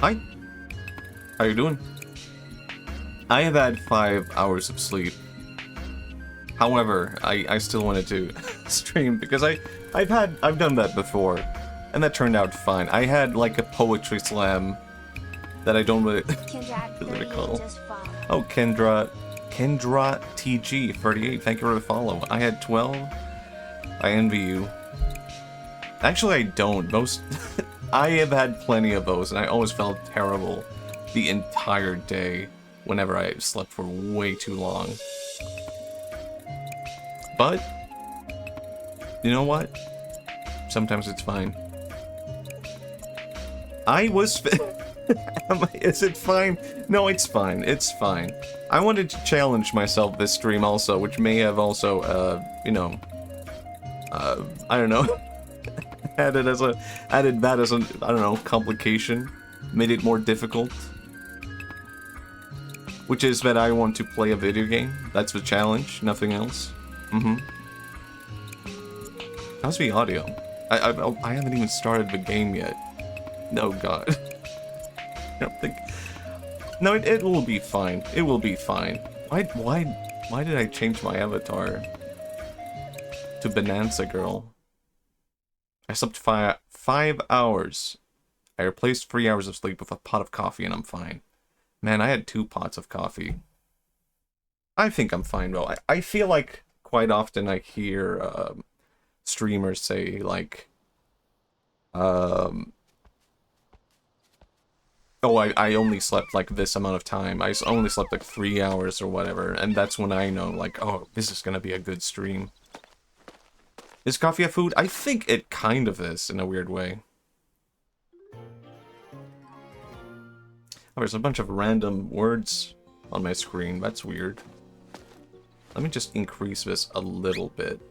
Hi. How you doing? I have had 5 hours of sleep. However, I still wanted to stream because I've done that before, and that turned out fine. I had like a poetry slam that I don't really, really recall. Oh, Kendra TG 38. Thank you for the follow. I had 12. I envy you. Actually, I don't. Most I have had plenty of those, and I always felt terrible the entire day whenever I slept for way too long. But you know what? Sometimes it's fine. I was is it fine? No, it's fine. It's fine. I wanted to challenge myself this stream also, which may have also, you know, I don't know, added that as a, I don't know, complication, made it more difficult. Which is that I want to play a video game. That's the challenge, nothing else. How's the audio? I haven't even started the game yet. No, God. I don't think... No, it will be fine. It will be fine. Why did I change my avatar to Bonanza Girl? I slept 5 hours. I replaced 3 hours of sleep with a pot of coffee and I'm fine. Man, I had 2 pots of coffee. I think I'm fine, though. I feel like quite often I hear streamers say, like, oh, I only slept, like, this amount of time. I only slept, like, 3 hours or whatever. And that's when I know, like, oh, this is gonna be a good stream. Is coffee a food? I think it kind of is, in a weird way. Oh, there's a bunch of random words on my screen. That's weird. Let me just increase this a little bit.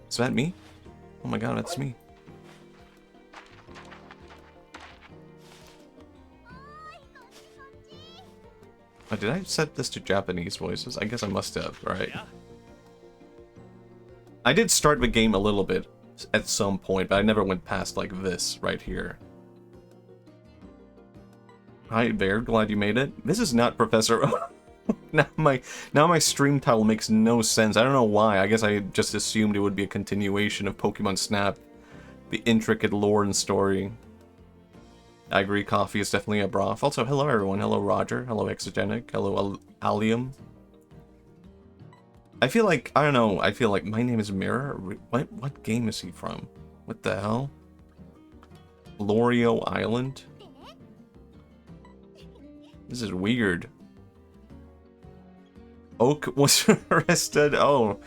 Is that me? Oh my god, that's me. Oh, did I set this to Japanese voices? I guess I must have, right? I did start the game a little bit at some point, but I never went past, like, this right here. Hi, Bear. Glad you made it. This is not Professor O. Now my stream title makes no sense. I don't know why. I guess I just assumed it would be a continuation of Pokemon Snap. The intricate lore and story. I agree, coffee is definitely a broth. Also, hello everyone. Hello Roger. Hello Exogenic. Hello Allium. I feel like, I don't know, I feel like my name is Mirror? What game is he from? What the hell? Lorio Island? This is weird. Oak was arrested. Oh,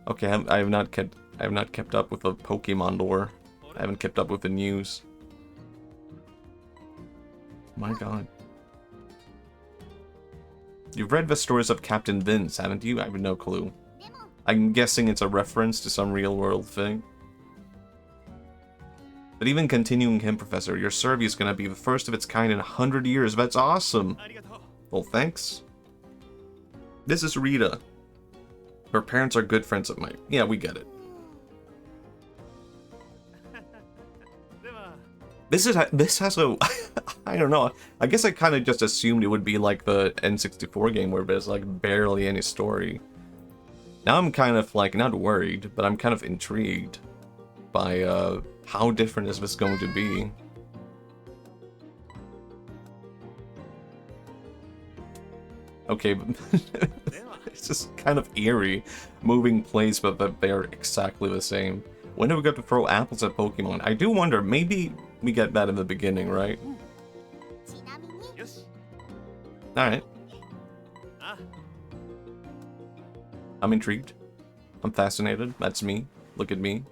okay. I have not kept up with the Pokemon lore. I haven't kept up with the news. My God. You've read the stories of Captain Vince, haven't you? I have no clue. I'm guessing it's a reference to some real-world thing. But even continuing him, Professor, your survey is going to be the first of its kind in 100 years. That's awesome! Well, thanks. This is Rita. Her parents are good friends of mine. Yeah, we get it. This has a... I don't know. I guess I kind of just assumed it would be like the N64 game where there's like barely any story. Now I'm kind of like, not worried, but I'm kind of intrigued by how different is this going to be. Okay, it's just kind of eerie. Moving plays, but they're exactly the same. When do we get to throw apples at Pokemon? I do wonder, maybe we get that in the beginning, right? Alright. I'm intrigued. I'm fascinated. That's me. Look at me.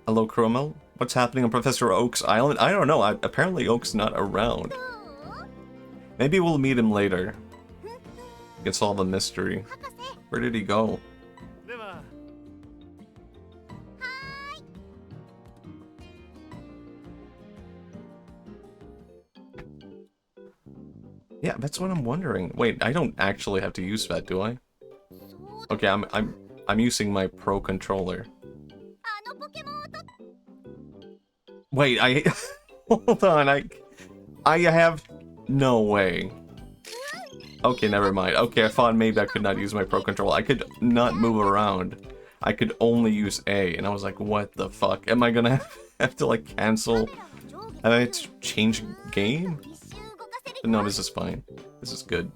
Hello, Chromel. What's happening on Professor Oak's island? I don't know. Apparently Oak's not around. Maybe we'll meet him later. Get solve the mystery. Where did he go? Yeah, that's what I'm wondering. Wait, I don't actually have to use that, do I? Okay, I'm using my Pro Controller. Wait, hold on, I have... No way. Okay, never mind. Okay, I thought maybe I could not use my Pro Controller. I could not move around. I could only use A, and I was like, what the fuck? Am I gonna have to, like, cancel? Have I to change game? But no, this is fine. This is good.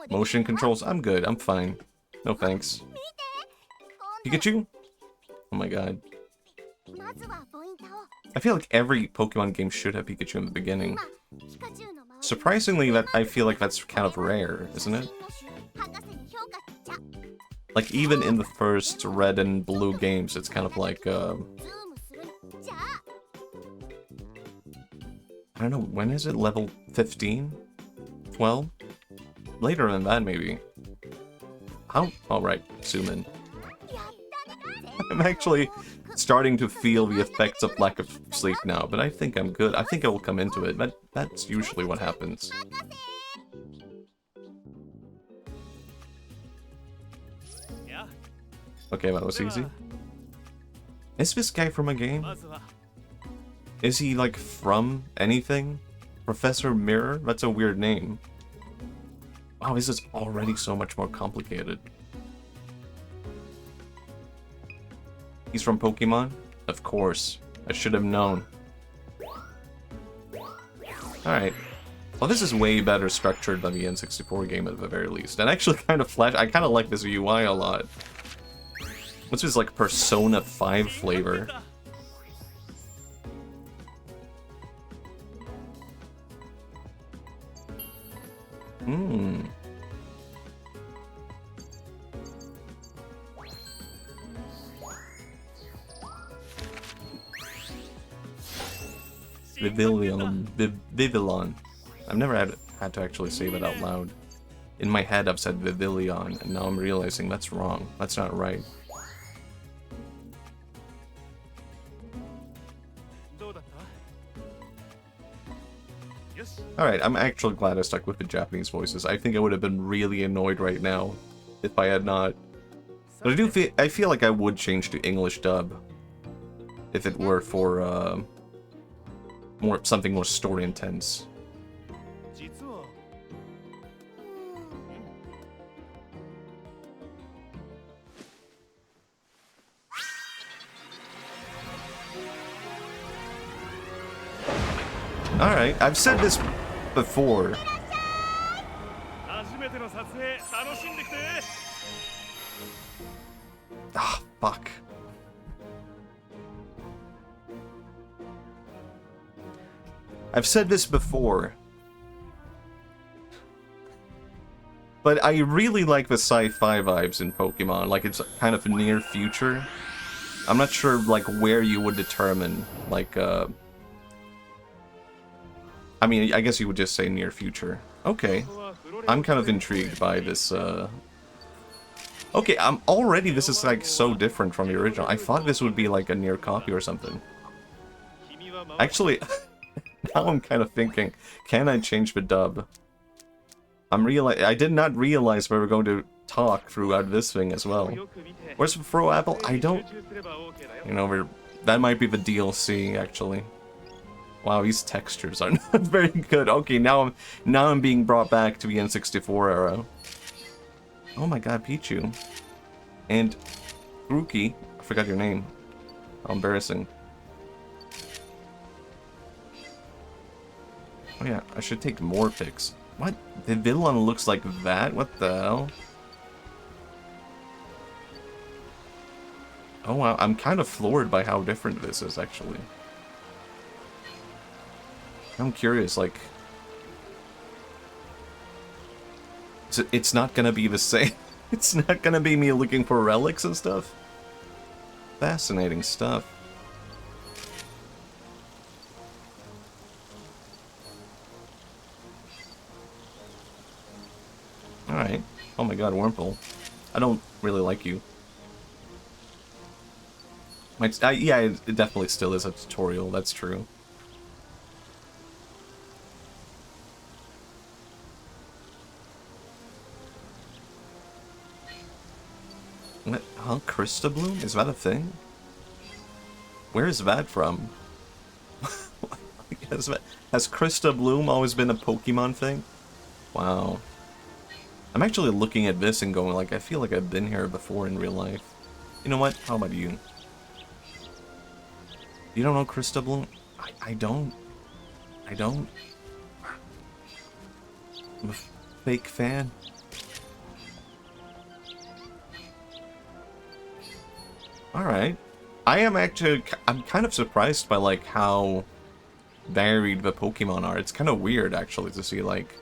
Motion controls? I'm good. I'm fine. No thanks. Pikachu? Oh my god. I feel like every Pokemon game should have Pikachu in the beginning. Surprisingly, that I feel like that's kind of rare, isn't it? Like, even in the first Red and Blue games, it's kind of like, I don't know, when is it? Level 15? 12? Later than that, maybe. How? Alright, zoom in. I'm actually starting to feel the effects of lack of sleep now, but I think I'm good. I think I will come into it. That's usually what happens. Okay, that was easy. Is this guy from a game? Is he, like, from anything? Professor Mirror? That's a weird name. Wow, this is already so much more complicated. He's from Pokemon? Of course. I should have known. Alright. Well, this is way better structured than the N64 game at the very least. And actually kind of I kind of like this UI a lot. This is like Persona 5 flavor. Vivillon. I've never had to actually say that out loud. In my head I've said Vivillon, and now I'm realizing that's wrong. That's not right. Alright, I'm actually glad I stuck with the Japanese voices. I think I would have been really annoyed right now if I had not. But I feel like I would change to English dub if it were for something more story intense. Alright, I've said this before. Ah, fuck. I've said this before. But I really like the sci-fi vibes in Pokemon. Like, it's kind of near future. I'm not sure, like, where you would determine, like, I mean, I guess you would just say near future. Okay. I'm kind of intrigued by this, Okay, this is, like, so different from the original. I thought this would be, like, a near copy or something. Actually, now I'm kind of thinking, can I change the dub? I did not realize we were going to talk throughout this thing as well. Where's the Fro Apple? I don't... You know, that might be the DLC, actually. Wow, these textures are not very good. Okay, now I'm being brought back to the N64 era. Oh my god, Pichu. And Grookey. I forgot your name. How embarrassing. Oh yeah, I should take more pics. What? The villain looks like that? What the hell? Oh wow, I'm kind of floored by how different this is, actually. I'm curious, like... It's not gonna be the same. It's not gonna be me looking for relics and stuff? Fascinating stuff. Alright. Oh my god, Wurmple. I don't really like you. Yeah, it definitely still is a tutorial, that's true. What? Huh? Krista Bloom? Is that a thing? Where is that from? Has Krista Bloom always been a Pokemon thing? Wow. I'm actually looking at this and going like, I feel like I've been here before in real life. You know what? How about you? You don't know Krista Bloom? I don't. I don't. I'm a fake fan. Alright. I'm kind of surprised by, like, how varied the Pokemon are. It's kind of weird, actually, to see, like,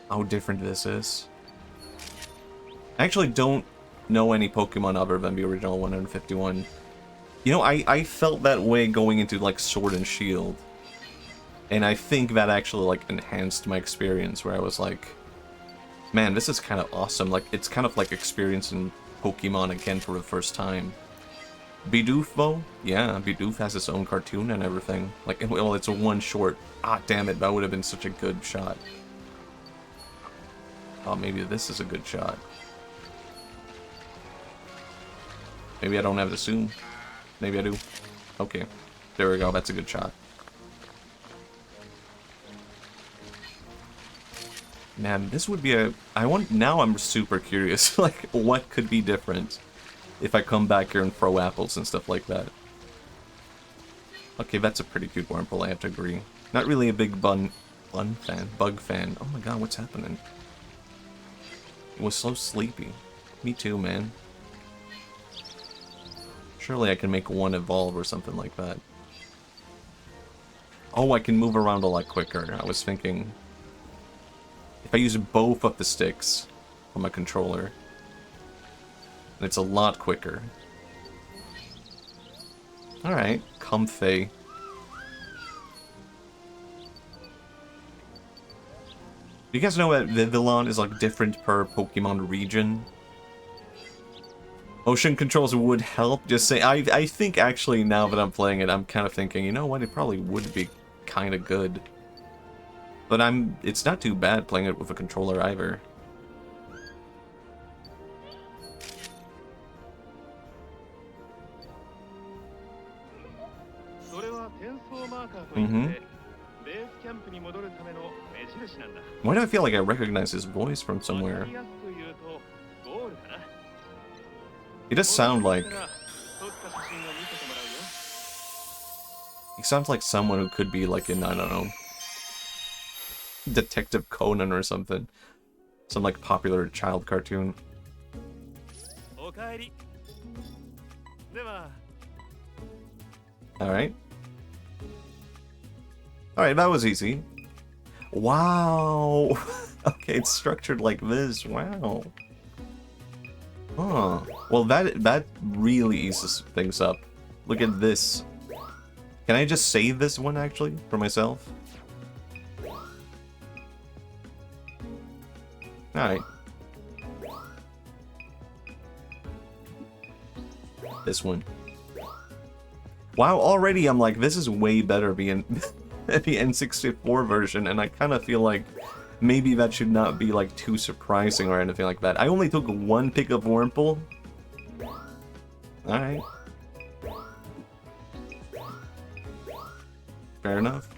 how different this is. I actually don't know any Pokemon other than the original 151. You know, I felt that way going into, like, Sword and Shield. And I think that actually, like, enhanced my experience, where I was like, man, this is kind of awesome. Like, it's kind of like experiencing Pokemon again for the first time. Bidoof, though? Yeah, Bidoof has its own cartoon and everything. Like, well, it's a one short. Ah, damn it, that would have been such a good shot. Oh, maybe this is a good shot. Maybe I don't have to zoom. Maybe I do. Okay. There we go, that's a good shot. Man, this would be a... Now I'm super curious, like, what could be different if I come back here and throw apples and stuff like that. Okay, that's a pretty cute Wurmple, I have to agree. Not really a big bug fan. Oh my god, what's happening? It was so sleepy. Me too, man. Surely I can make one evolve or something like that. Oh, I can move around a lot quicker. I was thinking... if I use both of the sticks on my controller, it's a lot quicker. Alright, comfy. Do you guys know that Vivillon is like different per Pokemon region? Motion controls would help, just say. I think actually now that I'm playing it, I'm kind of thinking, you know what, it probably would be kind of good. But it's not too bad playing it with a controller either. Why do I feel like I recognize his voice from somewhere? He does sound like... he sounds like someone who could be like in, I don't know, Detective Conan or something. Some like popular child cartoon. Alright. Alright, that was easy. Wow! Okay, it's structured like this. Wow. Huh. Well, that really eases things up. Look at this. Can I just save this one, actually, for myself? Alright. This one. Wow, already I'm like, this is way better than the N64 version, and I kind of feel like maybe that should not be like too surprising or anything like that. I only took one pick of Wurmple. Alright. Fair enough.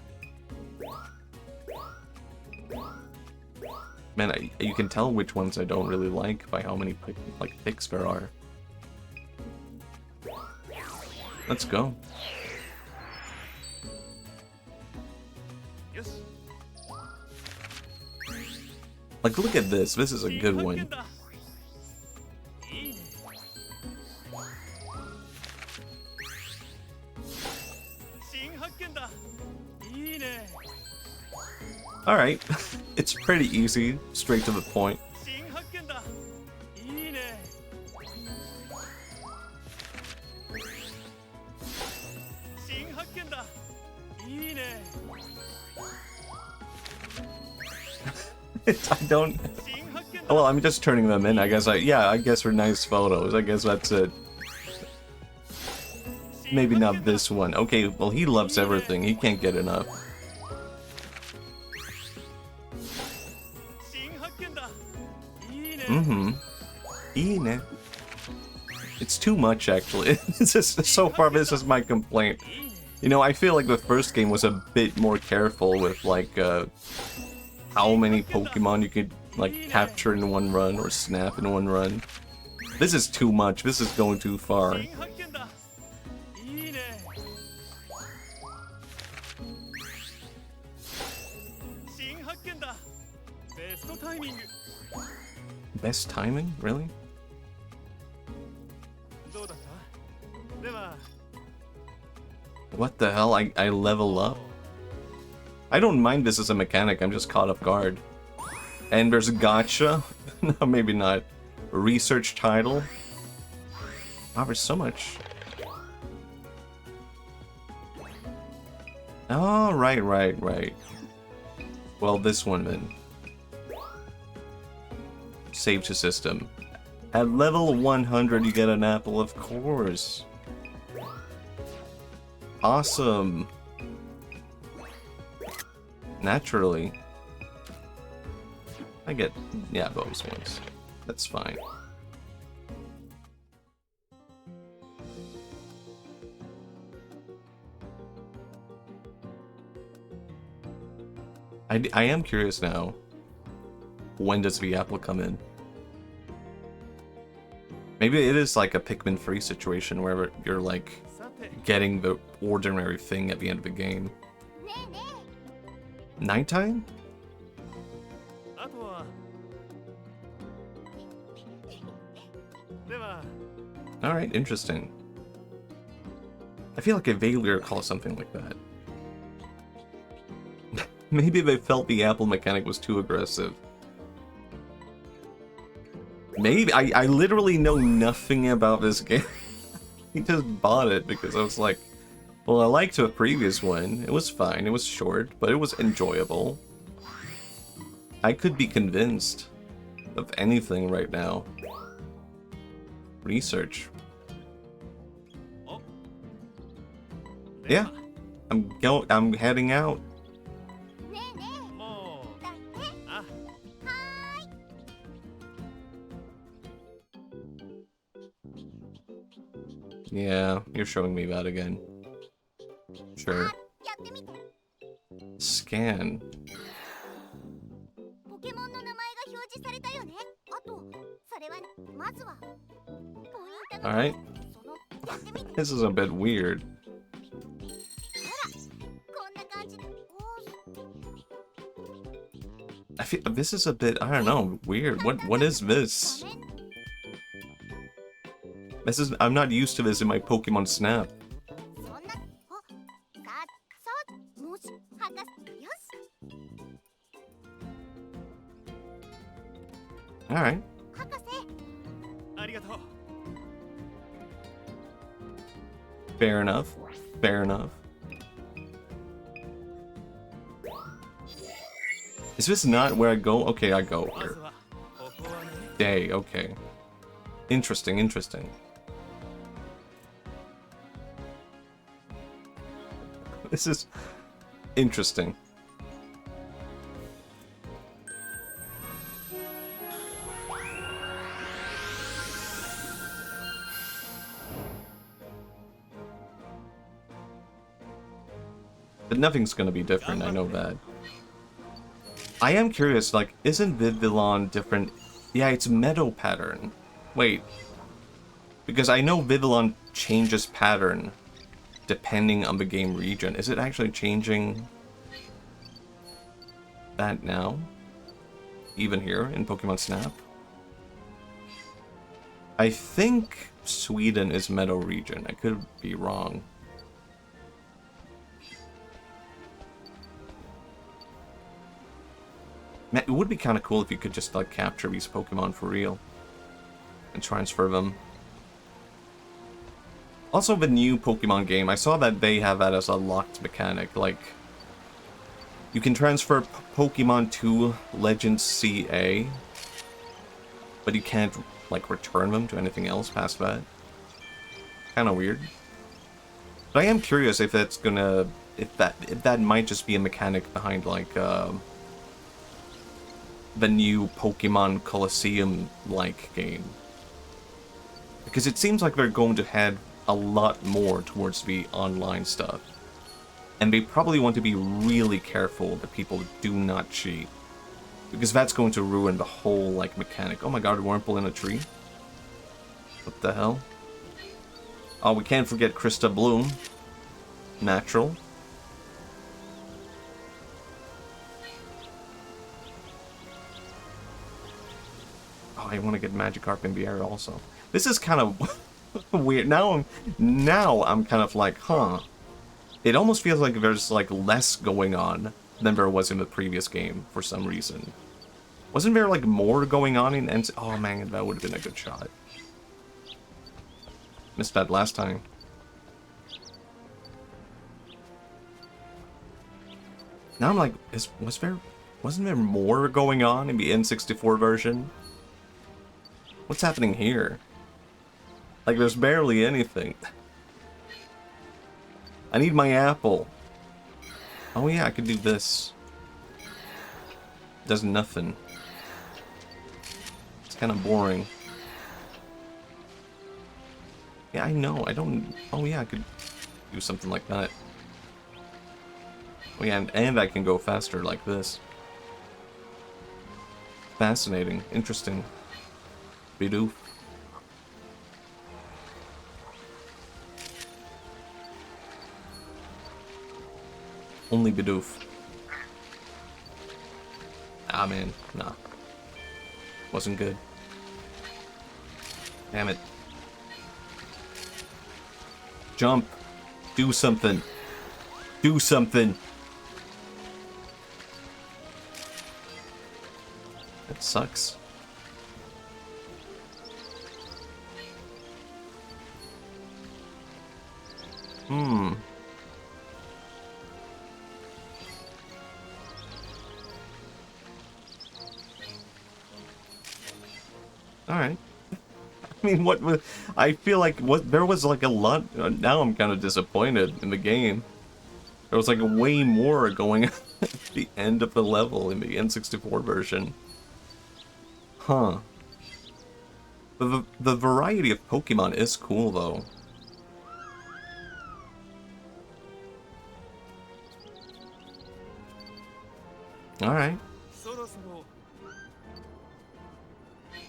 Man, you can tell which ones I don't really like by how many like picks there are. Let's go. Like, look at this. This is a good one. Alright. It's pretty easy. Straight to the point. I don't... well, I'm just turning them in, I guess. I guess for nice photos. I guess that's it. Maybe not this one. Okay, well, he loves everything. He can't get enough. Mm-hmm. Ine. It's too much, actually. It's just, so far, this is my complaint. You know, I feel like the first game was a bit more careful with, like, how many Pokemon you could, like, capture in one run or snap in one run. This is too much. This is going too far. Best timing? Really? What the hell? I level up? I don't mind this as a mechanic, I'm just caught off guard. And there's a gotcha? No, maybe not. Research title? Wow, there's so much. Oh, right. Well, this one then. Save to system. At level 100 you get an apple, of course. Awesome. Naturally. I get, yeah, bonus ones. That's fine. I am curious now. When does the apple come in? Maybe it is like a Pikmin free situation where you're like getting the ordinary thing at the end of the game. Nighttime? Alright, interesting. I feel like I vaguely recall something like that. Maybe they felt the apple mechanic was too aggressive. Maybe. I literally know nothing about this game. I just bought it because I was like, well, I liked the previous one. It was fine. It was short, but it was enjoyable. I could be convinced of anything right now. Research. Yeah. I'm heading out. Yeah, you're showing me that again. Sure. Scan. Alright. This is a bit weird. I feel this is a bit, I don't know, weird. What is this? This is, I'm not used to this in my Pokemon Snap. Alright. Fair enough. Fair enough. Is this not where I go? Okay, I go here. Day, okay. Interesting, interesting. This is interesting. But nothing's gonna be different, I know that. I am curious, like, isn't Vivillon different? Yeah, it's meadow pattern. Wait. Because I know Vivillon changes pattern depending on the game region. Is it actually changing that now? Even here in Pokemon Snap? I think Sweden is Meadow region. I could be wrong. Man, it would be kind of cool if you could just like capture these Pokemon for real and transfer them. Also, the new Pokemon game, I saw that they have that as a locked mechanic. Like, you can transfer Pokemon to Legends CA, but you can't like return them to anything else past that. Kind of weird. But I am curious if that's gonna, if that might just be a mechanic behind like the new Pokemon Colosseum-like game. Because it seems like they're going to head a lot more towards the online stuff. And they probably want to be really careful that people do not cheat. Because that's going to ruin the whole, like, mechanic. Oh my god, Wurmple in a tree? What the hell? Oh, we can't forget Krista Bloom. Natural. Oh, I want to get Magikarp in the air also. This is kind of weird. Now I'm kind of like, huh. It almost feels like there's like less going on than there was in the previous game for some reason. Wasn't there like more going on in NC? Oh man, that would have been a good shot. Missed that last time. Now I'm like, wasn't there more going on in the N64 version? What's happening here? Like, there's barely anything. I need my apple. Oh yeah, I could do this. Does nothing. It's kind of boring. Yeah, I know. I don't... Oh yeah, I could do something like that. Oh yeah, and I can go faster like this. Fascinating. Interesting. Bidoof. Only Bidoof. Ah man, nah. Wasn't good. Damn it. Jump. Do something. Do something. That sucks. Alright. I mean, what was... I feel like there was like a lot... now I'm kind of disappointed in the game. There was like way more going on at the end of the level in the N64 version. Huh. The variety of Pokemon is cool, though. Alright.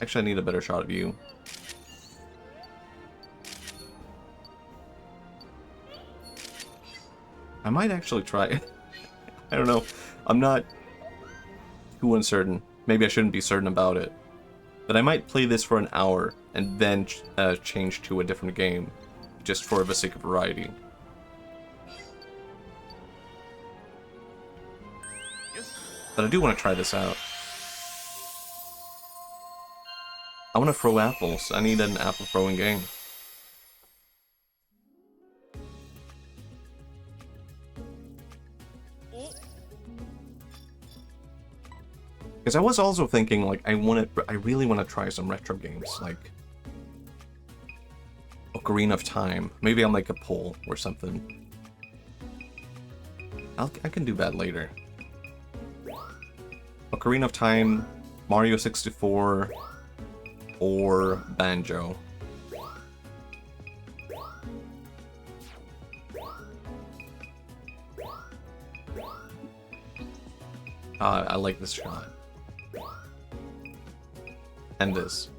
Actually, I need a better shot of you. I might actually try it. I don't know. I'm not too uncertain. Maybe I shouldn't be certain about it. But I might play this for an hour and then change to a different game, just for the sake of variety. But I do want to try this out. I want to throw apples. I need an apple throwing game. Because I was also thinking, like, I really want to try some retro games, like Ocarina of Time. Maybe I'll make a poll or something. I can do that later. Ocarina of Time, Mario 64, or Banjo. I like this shot. And this.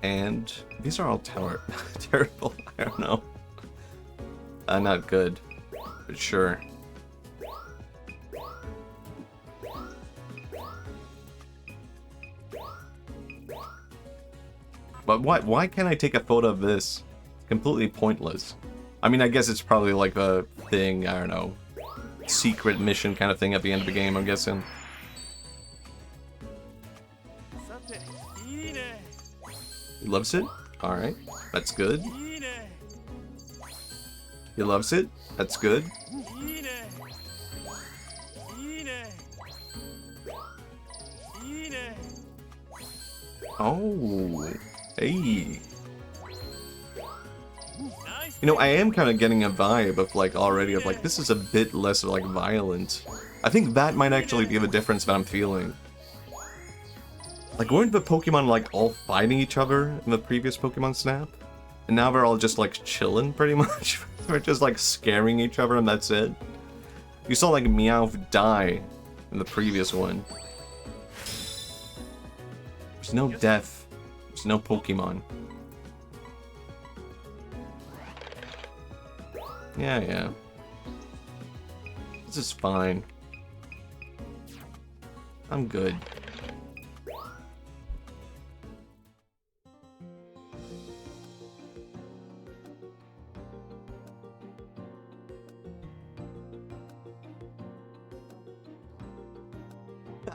And these are all terrible. I don't know. Not good, but sure. But why can't I take a photo of this? Completely pointless. I mean, I guess it's probably like a thing, I don't know, secret mission kind of thing at the end of the game, I'm guessing. He loves it? Alright, that's good. He loves it? That's good. Oh, hey. You know, I am kind of getting a vibe of, like, already of, like, this is a bit less, like, violent. I think that might actually be the difference that I'm feeling. Like, weren't the Pokemon, like, all fighting each other in the previous Pokemon Snap? And now we're all just, like, chilling, pretty much? We're just, like, scaring each other and that's it? You saw, like, Meowth die in the previous one. There's no death. There's no Pokemon. Yeah, yeah. This is fine. I'm good.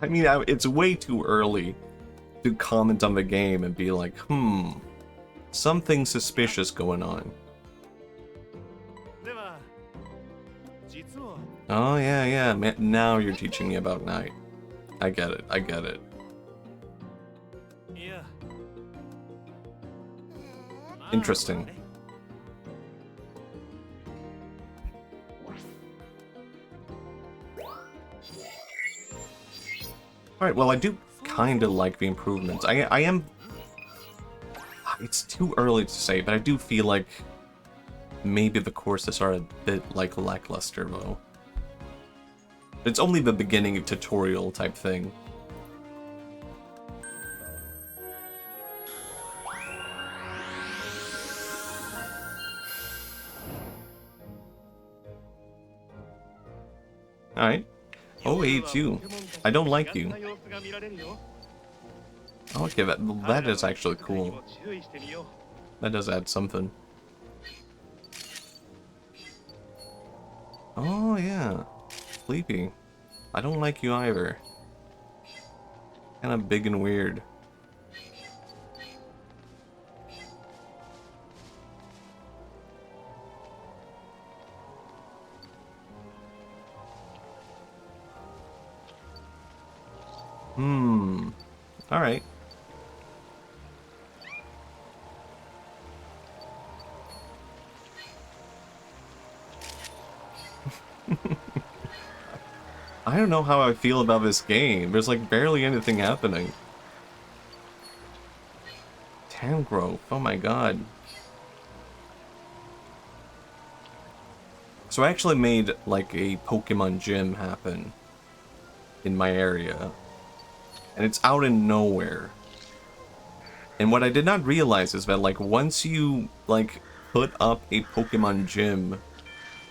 I mean, it's way too early to comment on the game and be like, something suspicious going on. Oh, yeah, yeah. Man, now you're teaching me about night. I get it. I get it. Interesting. Alright, well, I do kind of like the improvements. I am... It's too early to say, but I do feel like maybe the courses are a bit, like, lackluster, though. It's only the beginning of tutorial type thing. Alright. Oh, hey, it's you. I don't like you. Okay, that is actually cool. That does add something. Oh, yeah. Sleepy. I don't like you either. Kinda big and weird. Alright. I don't know how I feel about this game. There's like barely anything happening. Tangrowth, oh my god. So I actually made like a Pokemon gym happen in my area. And it's out in nowhere. And what I did not realize is that like once you like put up a Pokemon gym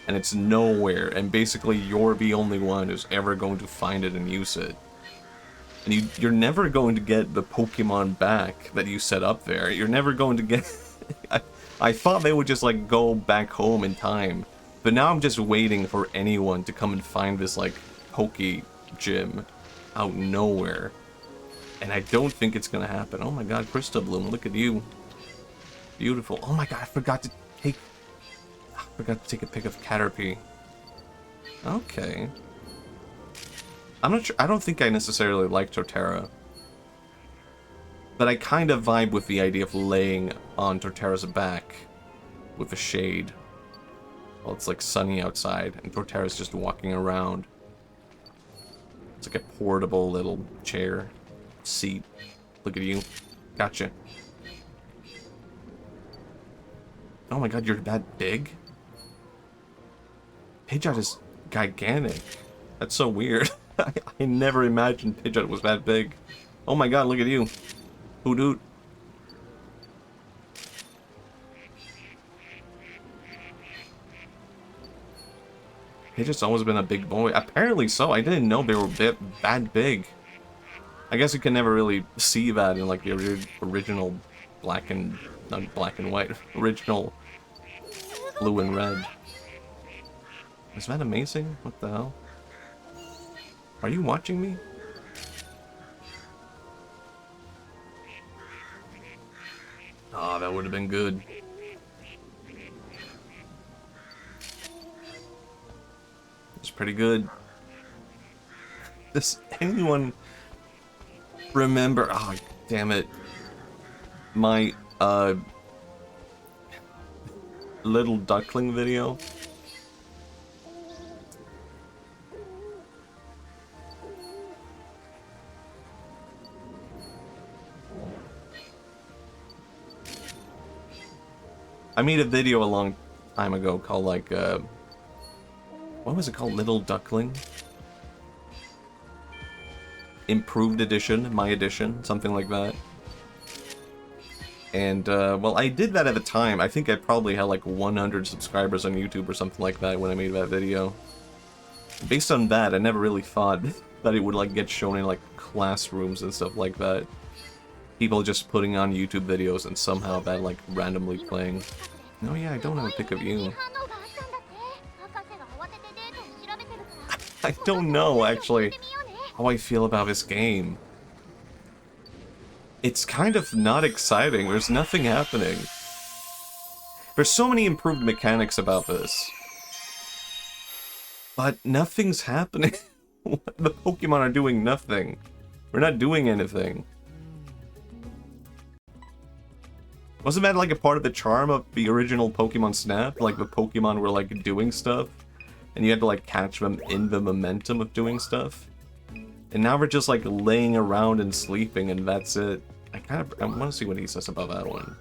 and it's nowhere, and basically you're the only one who's ever going to find it and use it. And you're never going to get the Pokemon back that you set up there. You're never going to get... I thought they would just, like, go back home in time. But now I'm just waiting for anyone to come and find this, like, Poke Gym out nowhere. And I don't think it's gonna happen. Oh my god, Crystal Bloom, look at you. Beautiful. Oh my god, I forgot to take a pic of Caterpie. Okay. I'm not sure. I don't think I necessarily like Torterra. But I kind of vibe with the idea of laying on Torterra's back with a shade. Well, it's like sunny outside and Torterra's just walking around. It's like a portable little chair. Seat. Look at you. Gotcha. Oh my god, you're that big? Pidgeot is gigantic. That's so weird. I never imagined Pidgeot was that big. Oh my god, look at you. Hoot hoot. Pidgeot's always been a big boy. Apparently so. I didn't know they were that big. I guess you can never really see that in like the original not black and white, original blue and red. Is that amazing? What the hell? Are you watching me? Oh, that would have been good. It's pretty good. Does anyone remember? Oh, damn it. My, little duckling video? I made a video a long time ago called like, what was it called? Little Duckling? Improved edition, my edition, something like that. And, well, I did that at the time. I think I probably had like 100 subscribers on YouTube or something like that when I made that video. Based on that, I never really thought that it would like get shown in like classrooms and stuff like that. People just putting on YouTube videos and somehow that like randomly playing. No, yeah, I don't have a pic of you. I don't know, actually, how I feel about this game. It's kind of not exciting. There's nothing happening. There's so many improved mechanics about this. But nothing's happening. The Pokemon are doing nothing. We're not doing anything. Wasn't that like a part of the charm of the original Pokemon Snap? Like the Pokemon were like doing stuff, and you had to like catch them in the momentum of doing stuff. And now we're just like laying around and sleeping, and that's it. I want to see what he says about that one.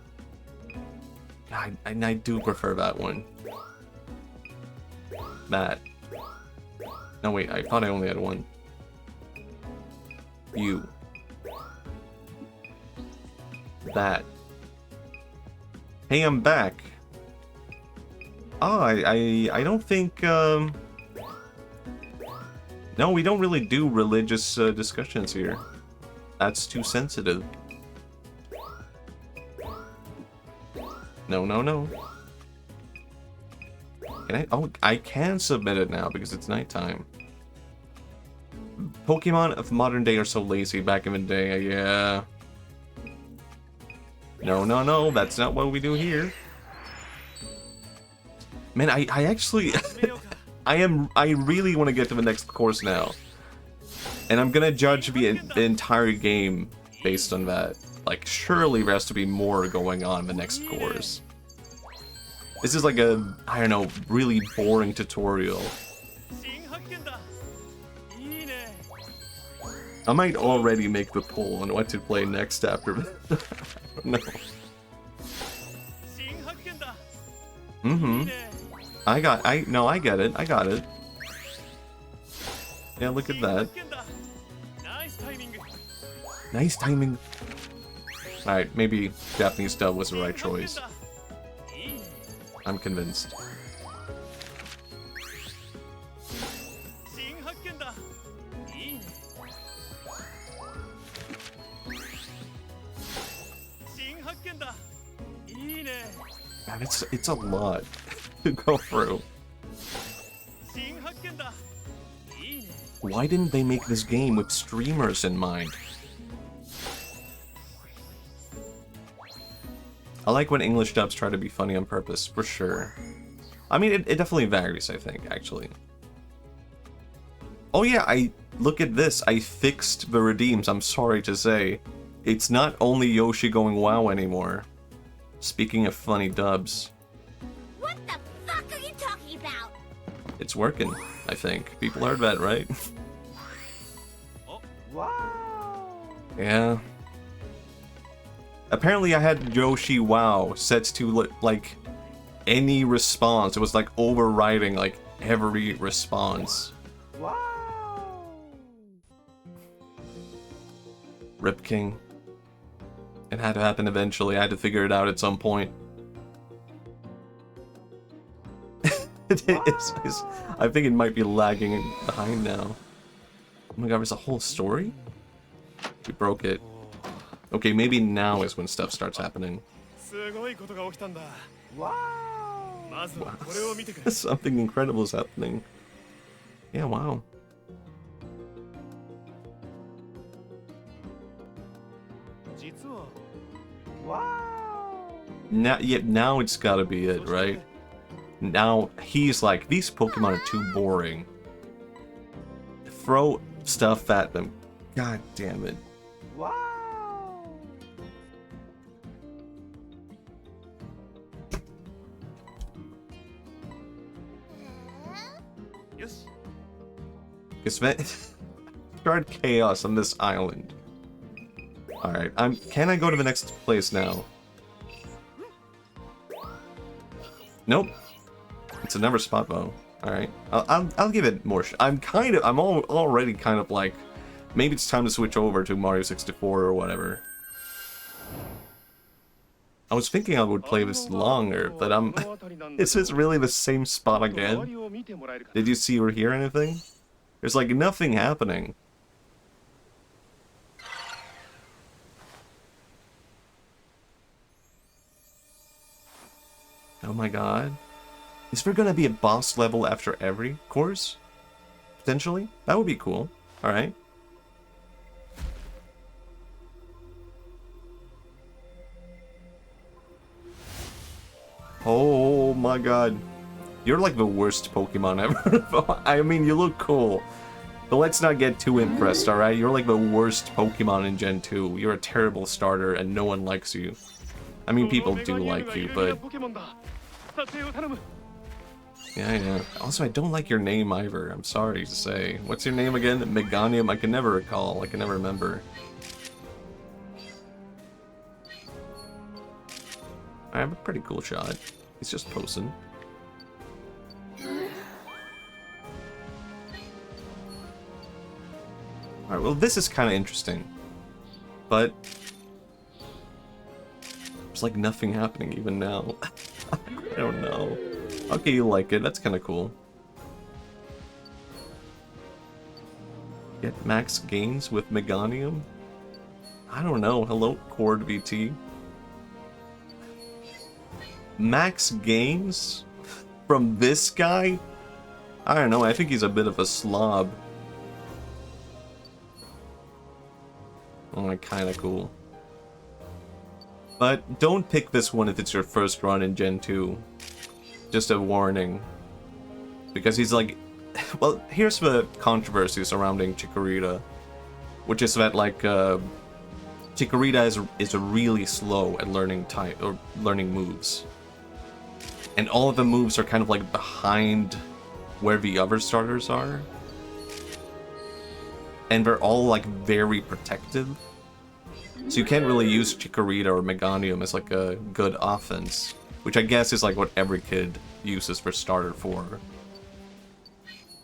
I do prefer that one. That. No wait, I thought I only had one. You. That. Hey, I'm back. Oh, I don't think, no, we don't really do religious discussions here. That's too sensitive. No, no, no. Can I? Oh, I can submit it now because it's nighttime. Pokemon of modern day are so lazy. Back in the day, yeah. No, no, no, that's not what we do here. Man, I actually... I really want to get to the next course now. And I'm gonna judge the entire game based on that. Like, surely there has to be more going on in the next course. This is like a, I don't know, really boring tutorial. I might already make the poll on what to play next after. I don't know. I get it. I got it. Yeah, look at that. Nice timing. Alright, maybe Japanese dub was the right choice. I'm convinced. Man, it's a lot to go through. Why didn't they make this game with streamers in mind? I like when English dubs try to be funny on purpose, for sure. I mean, it definitely varies, I think, actually. Oh yeah, look at this. I fixed the redeems, I'm sorry to say. It's not only Yoshi going WoW anymore. Speaking of funny dubs. What the fuck are you talking about? It's working, I think. People heard that, right? Wow! Yeah. Apparently I had Yoshi WoW set to, like, any response. It was, like, overriding, like, every response. Wow! Rip King. It had to happen eventually. I had to figure it out at some point. I think it might be lagging behind now. Oh my god, there's a whole story? We broke it. Okay, maybe now is when stuff starts happening. Wow! Something incredible is happening. Yeah, wow. Wow! Now it's gotta be it, right? Now he's like, these Pokemon are too boring. Throw stuff at them. God damn it. Wow! Yes. Because start chaos on this island. Alright, can I go to the next place now? Nope. It's a never spot bow. Alright. I'll give it more I'm already kind of like, maybe it's time to switch over to Mario 64 or whatever. I was thinking I would play this longer, but is this really the same spot again? Did you see or hear anything? There's like nothing happening. Oh my god. Is there gonna be a boss level after every course? Potentially? That would be cool. Alright. Oh my god. You're like the worst Pokemon ever. I mean, you look cool. But let's not get too impressed, alright? You're like the worst Pokemon in Gen 2. You're a terrible starter and no one likes you. I mean, people do like you, but... Yeah. Also, I don't like your name either. I'm sorry to say. What's your name again? Meganium? I can never recall. I can never remember. I have a pretty cool shot. He's just posing. Alright, well this is kind of interesting. But... there's like nothing happening even now. I don't know. Okay, you like it. That's kind of cool. Get max gains with Meganium? I don't know. Hello, Cord VT. Max gains? From this guy? I don't know. I think he's a bit of a slob. Oh, like, kind of cool. But don't pick this one if it's your first run in Gen 2. Just a warning. Because he's like... well, here's the controversy surrounding Chikorita. Which is that, like, Chikorita is really slow at learning learning moves. And all of the moves are kind of, like, behind where the other starters are. And they're all, like, very protective. So you can't really use Chikorita or Meganium as, like, a good offense. Which I guess is, like, what every kid uses for starter for.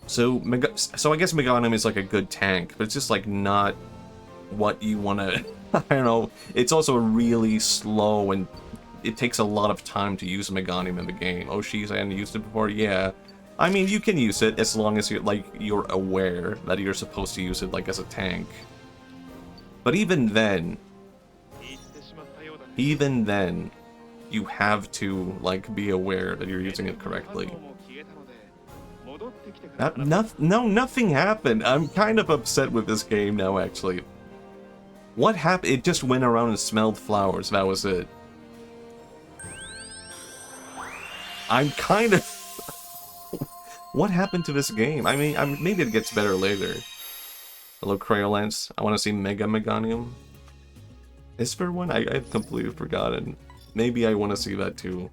So I guess Meganium is, like, a good tank, but it's just, like, not what you want to... I don't know. It's also really slow, and it takes a lot of time to use Meganium in the game. Oh, she's I hadn't used it before? Yeah. I mean, you can use it as long as you're aware that you're supposed to use it, like, as a tank. But even then, you have to, like, be aware that you're using it correctly. Nothing happened. I'm kind of upset with this game now, actually. What happened? It just went around and smelled flowers. That was it. I'm kind of... what happened to this game? I mean, maybe it gets better later. Hello, Craolance. I want to see Mega Meganium. Is there one? I've completely forgotten. Maybe I want to see that too.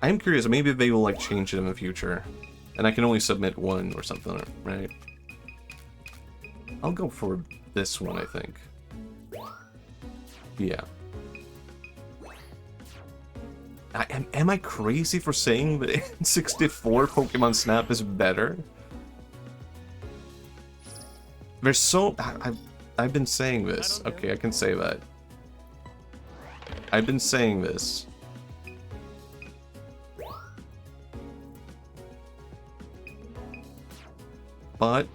I'm curious, maybe they will, like, change it in the future. And I can only submit one or something, right? I'll go for this one, I think. Yeah. Am I crazy for saying that 64 Pokemon Snap is better? There's so... I've been saying this. Okay, I can say that. I've been saying this. But...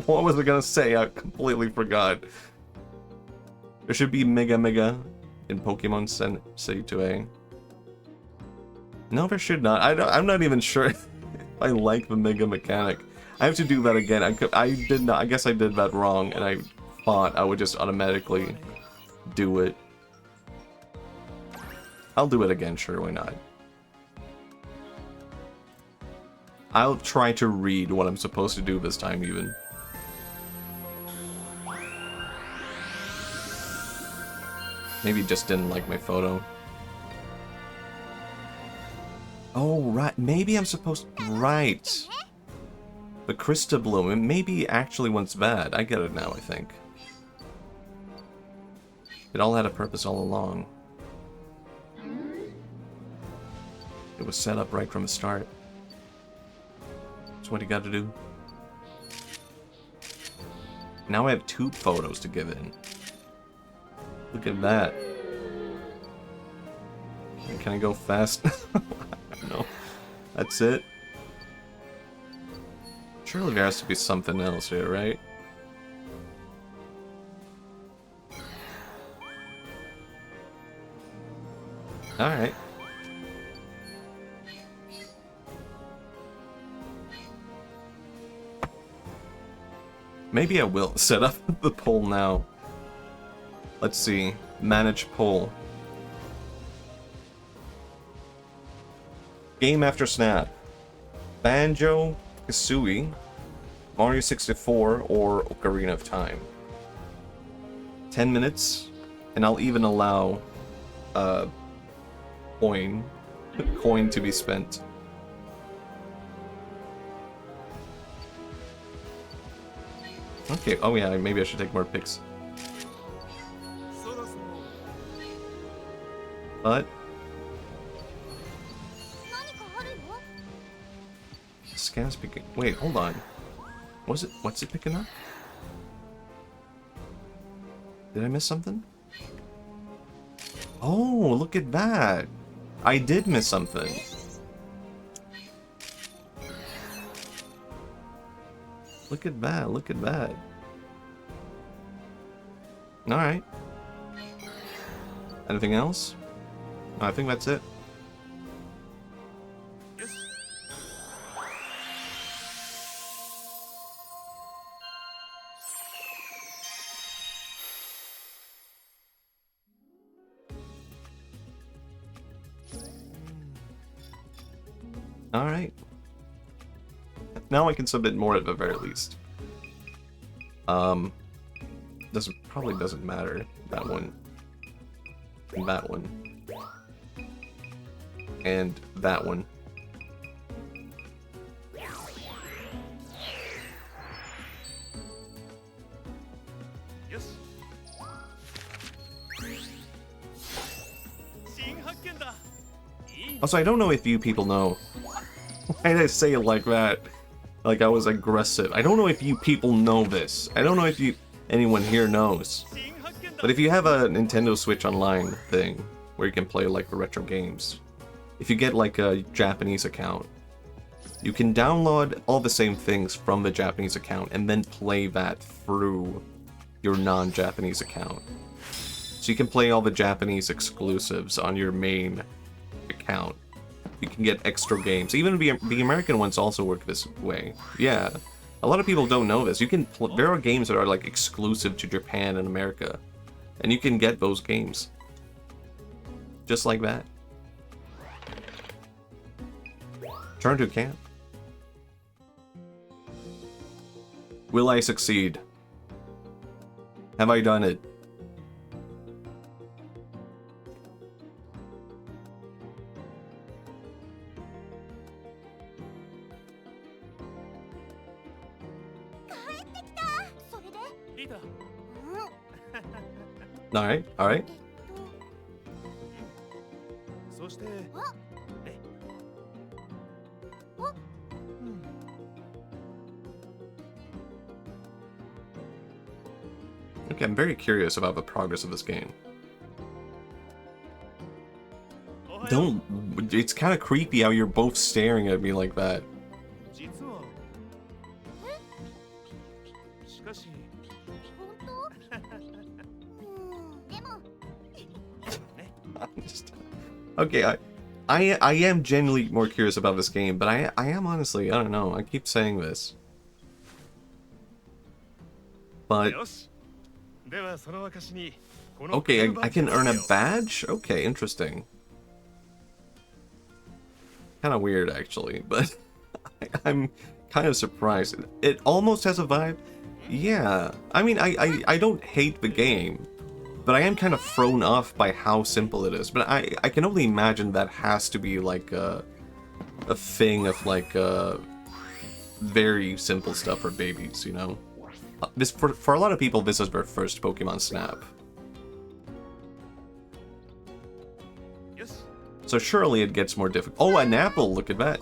what was I gonna say? I completely forgot. There should be Mega in Pokemon Sensei 2A. No, there should not. I'm not even sure if I like the Mega mechanic. I have to do that again. I did not. I guess I did that wrong, and I thought I would just automatically do it. I'll do it again, sure, why not? I'll try to read what I'm supposed to do this time, even. Maybe just didn't like my photo. Oh, right. Maybe I'm supposed... right. The Krista Bloom. Maybe actually one's bad. I get it now, I think. It all had a purpose all along. It was set up right from the start. That's what you gotta do. Now I have 2 photos to give in. Look at that. Can I go fast? No. That's it? Surely there has to be something else here, right? Alright. Maybe I will set up the poll now. Let's see. Manage poll. Game after Snap. Banjo, Kazooie, Mario 64, or Ocarina of Time. 10 minutes, and I'll even allow coin to be spent. Okay, oh yeah, maybe I should take more pics. But scan's picking. Wait, hold on. What's it picking up? Did I miss something? Oh, look at that. I did miss something. Look at that, look at that. Alright. Anything else? No, I think that's it. Alright. Now I can submit more at the very least. Probably doesn't matter. That one. And that one. And that one. Yes. Also, I don't know if you people know. Why did I say it like that? Like I was aggressive. I don't know if you people know this. I don't know if anyone here knows. But if you have a Nintendo Switch Online thing, where you can play like the retro games, if you get like a Japanese account, you can download all the same things from the Japanese account and then play that through your non-Japanese account. So you can play all the Japanese exclusives on your main account. You can get extra games. Even the American ones also work this way. Yeah. A lot of people don't know this. You can there are games that are like exclusive to Japan and America. And you can get those games. Just like that. Turn to camp. Will I succeed? Have I done it? Alright, alright. Okay, I'm very curious about the progress of this game. Don't... It's kind of creepy how you're both staring at me like that. Okay, I am genuinely more curious about this game, but I am honestly, I don't know, I keep saying this. But... Okay, I can earn a badge? Okay, interesting. Kind of weird, actually, but I'm kind of surprised. It almost has a vibe. Yeah, I mean, I don't hate the game, but I am kind of thrown off by how simple it is. But I can only imagine that has to be like a thing of like very simple stuff for babies, you know? This for a lot of people, this is their first Pokemon Snap. So surely it gets more difficult. Oh, an apple! Look at that.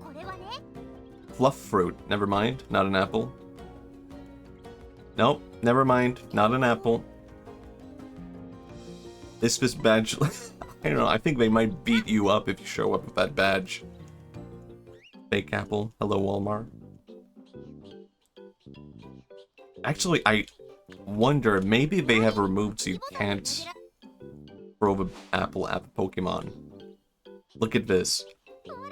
これはね Fluff fruit. Never mind. Not an apple. Nope. Never mind. Not an apple. This badge... I don't know. I think they might beat you up if you show up with that badge. Fake apple. Hello, Walmart. Actually, I wonder, maybe they have removed so you can't throw the apple at the Pokemon. Look at this. ほら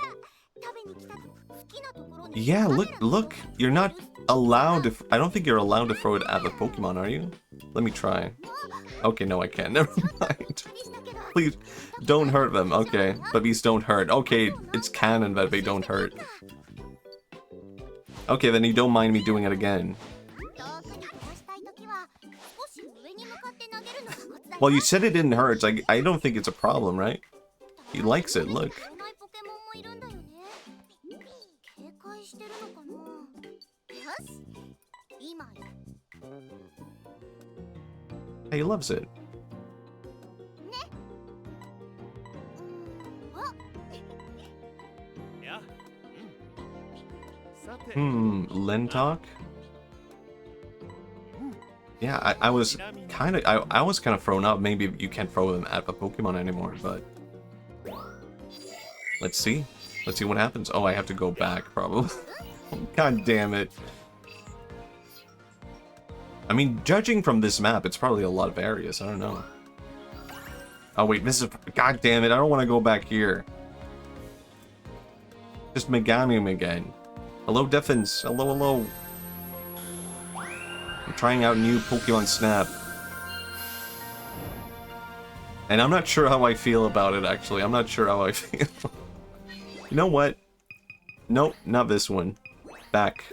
食べに来た好きなところに Yeah, look. You're not allowed to... I don't think you're allowed to throw it at the Pokemon, are you? Let me try. Okay, no, I can't. Never mind. Please, don't hurt them. Okay, but these don't hurt. Okay, it's canon that they don't hurt. Okay, then you don't mind me doing it again. 遠くに飛ばしたいときは少し上に向かって投げるのがコツだよ Well, you said it didn't hurt. So I don't think it's a problem, right? He likes it, look. 知らないポケモンもいるんだよね警戒してるのかなよし今よ He loves it. あ やさて Lentalk? Yeah, I was kind of thrown out. Maybe you can't throw them at the Pokemon anymore, but let's see. Let's see what happens. Oh, I have to go back, probably. God damn it. I mean, judging from this map, it's probably a lot of areas. I don't know. Oh, wait, this is... God damn it, I don't want to go back here. Just Megami again. Hello, Defins. Hello, hello. I'm trying out new Pokemon Snap. And I'm not sure how I feel about it, actually. I'm not sure how I feel. You know what? Nope, not this one. Back.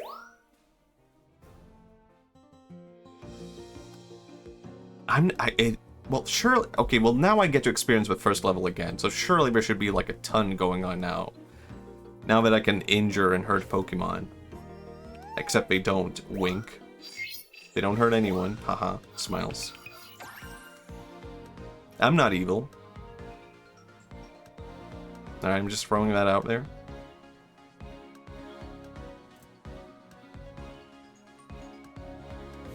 Well, surely... Okay, well, now I get to experience with first level again, so surely there should be, like, a ton going on now. Now that I can injure and hurt Pokemon. Except they don't. Wink. They don't hurt anyone. Haha. Smiles. I'm not evil. Alright, I'm just throwing that out there.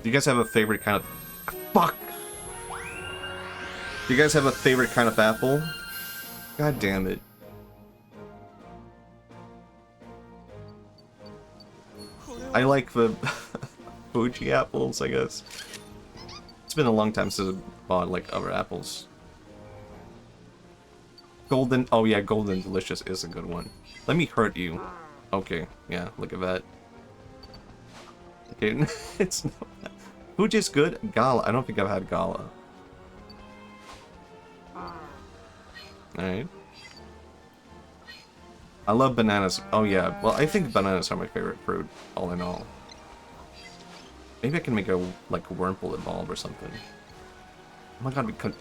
Do you guys have a favorite kind of... Fuck! Do you guys have a favorite kind of apple? God damn it. I like the Fuji apples, I guess. It's been a long time since I bought, like, other apples. Golden... Oh, yeah, Golden Delicious is a good one. Let me hurt you. Okay, yeah, look at that. Okay, it's not... Fuji's good. Gala. I don't think I've had Gala. Alright. I love bananas. Oh yeah, well I think bananas are my favorite fruit, all in all. Maybe I can make a, like, Wurmple evolve or something. Oh my god, we could...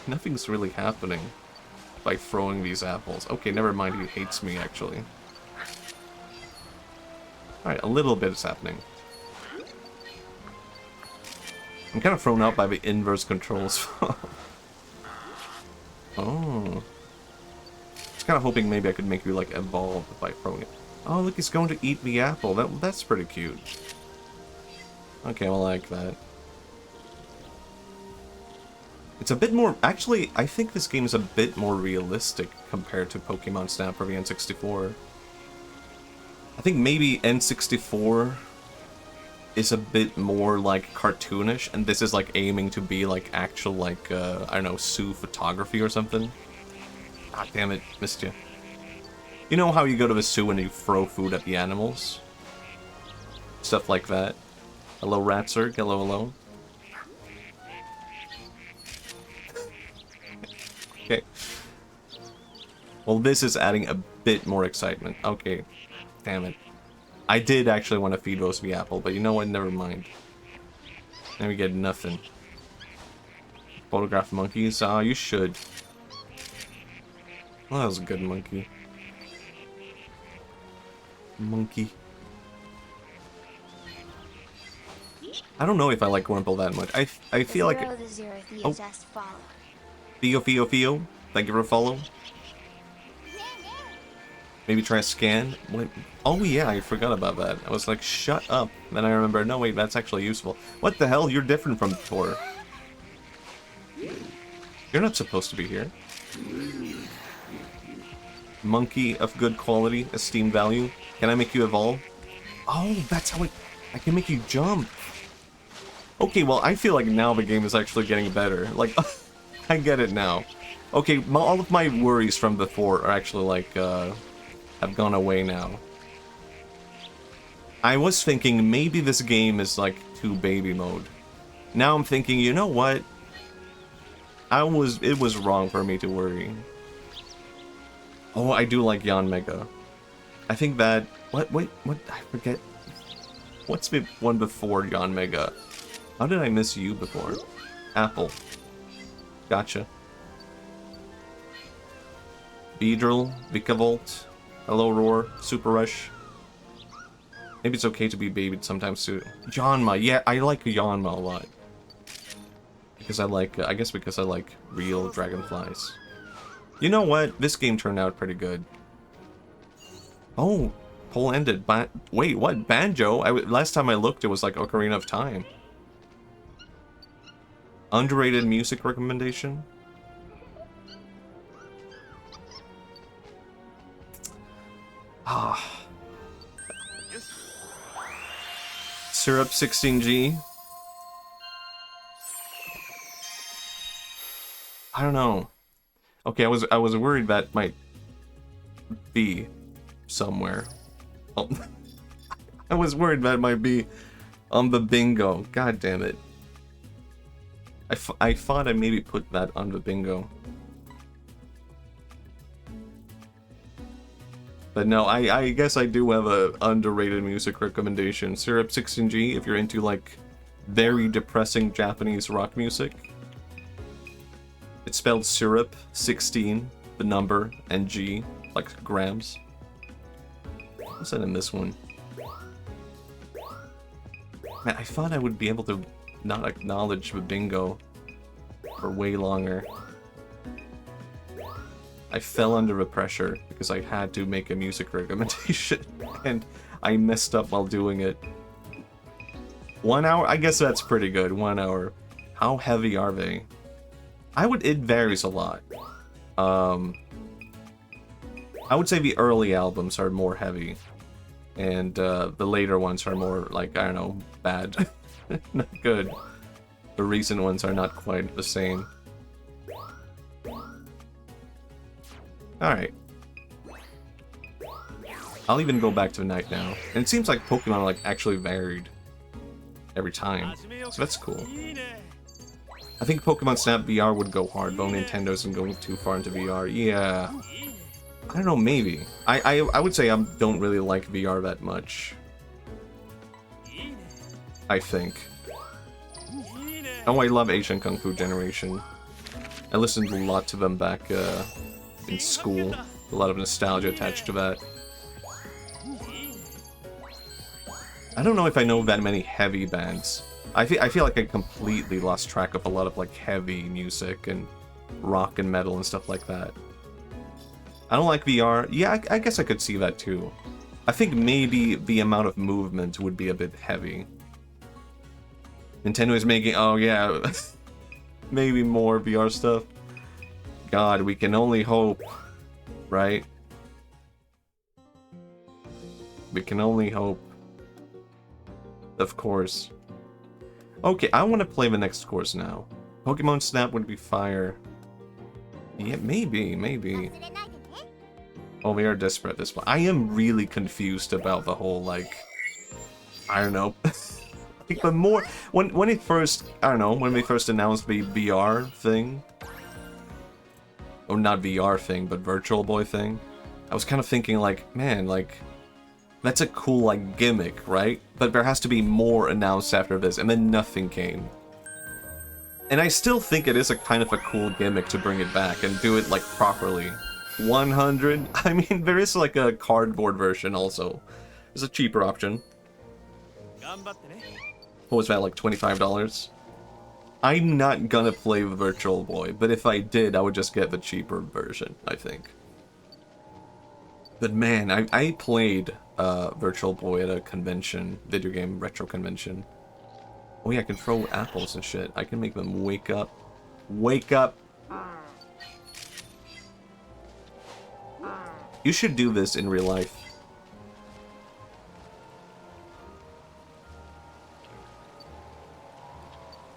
Nothing's really happening by throwing these apples. Okay, never mind, he hates me actually. Alright, a little bit is happening. I'm kind of thrown out by the inverse controls. Oh. I was kind of hoping maybe I could make you, like, evolve by throwing it. Oh, look, he's going to eat the apple. That's pretty cute. Okay, I like that. It's a bit more... Actually, I think this game is a bit more realistic compared to Pokemon Snap for the N64. I think maybe N64 is a bit more, like, cartoonish, and this is, like, aiming to be, like, actual, like, I don't know, zoo photography or something. Ah, damn it, missed you. You know how you go to the zoo and you throw food at the animals? Stuff like that. Hello, Ratzerg. Hello, hello. Okay. Well, this is adding a bit more excitement. Okay. Damn it. I did actually want to feed Rose the apple, but you know what? Never mind. Now we get nothing. Photograph monkeys? Ah, you should. Well, that was a good monkey. I don't know if I like Wurmple that much. I feel like... Oh. Theo. Thank you for a follow. Maybe try a scan. Wait. Oh yeah, I forgot about that. I was like, shut up. Then I remember, no wait, that's actually useful. What the hell? You're different from Thor. You're not supposed to be here. Monkey of good quality, esteemed value. Can I make you evolve? Oh, that's how I can make you jump. Okay, well, I feel like now the game is actually getting better. Like, I get it now. Okay, all of my worries from before are actually, like, have gone away now. I was thinking maybe this game is, like, too baby mode. Now I'm thinking, you know what? It was wrong for me to worry. Oh, I do like Yanmega. I think that... Wait, what? I forget. What's the one before Yanmega? How did I miss you before? Apple. Gotcha. Beedrill, Vikavolt, Hello Roar, Super Rush. Maybe it's okay to be babied sometimes too. Yanma, yeah, I like Yanma a lot. Because I like, I guess because I like real dragonflies. You know what? This game turned out pretty good. Oh, poll ended. Wait, what? Banjo? Last time I looked, it was like Ocarina of Time. Underrated music recommendation? Ah. Syrup 16G? I don't know. Okay, I was worried that might be somewhere. Oh. I was worried that might be on the bingo. God damn it. I thought I maybe put that on the bingo. But no, I guess I do have a underrated music recommendation. Syrup 16G, if you're into like very depressing Japanese rock music. It's spelled syrup, 16, the number, and G, like grams. What's that in this one? Man, I thought I would be able to not acknowledge the bingo for way longer. I fell under the pressure because I had to make a music recommendation, and I messed up while doing it. 1 hour? I guess that's pretty good, 1 hour. How heavy are they? It varies a lot. I would say the early albums are more heavy, and the later ones are more, like, I don't know, bad. Not good. The recent ones are not quite the same. Alright. I'll even go back to the night now. And it seems like Pokemon are, like, actually varied every time, so that's cool. I think Pokemon Snap VR would go hard, though Nintendo isn't going too far into VR. Yeah. I don't know, maybe. I would say I don't really like VR that much. I think. Oh, I love Asian Kung Fu Generation. I listened a lot to them back in school. A lot of nostalgia attached to that. I don't know if I know that many heavy bands. I feel like I completely lost track of a lot of like heavy music and rock and metal and stuff like that. I don't like VR. Yeah, I guess I could see that too. I think maybe the amount of movement would be a bit heavy. Nintendo is making, oh yeah, maybe more VR stuff. God, we can only hope, right? We can only hope. Of course. Okay, I want to play the next course now. Pokemon Snap would be fire. Yeah, maybe. Oh, we are desperate at this point. I am really confused about the whole, like... I don't know. Like, the more... When it first... I don't know, when they first announced the VR thing... Or not VR thing, but Virtual Boy thing. I was kind of thinking, like, man, like... That's a cool, like, gimmick, right? But there has to be more announced after this, and then nothing came. And I still think it is a kind of a cool gimmick to bring it back and do it, like, properly. 100? I mean, there is, like, a cardboard version also. There's a cheaper option. What was that, like $25? I'm not gonna play Virtual Boy, but if I did, I would just get the cheaper version, I think. But man, I played Virtual Boy at a convention, video game retro convention. Oh yeah, I can throw apples and shit. I can make them wake up. Wake up! You should do this in real life.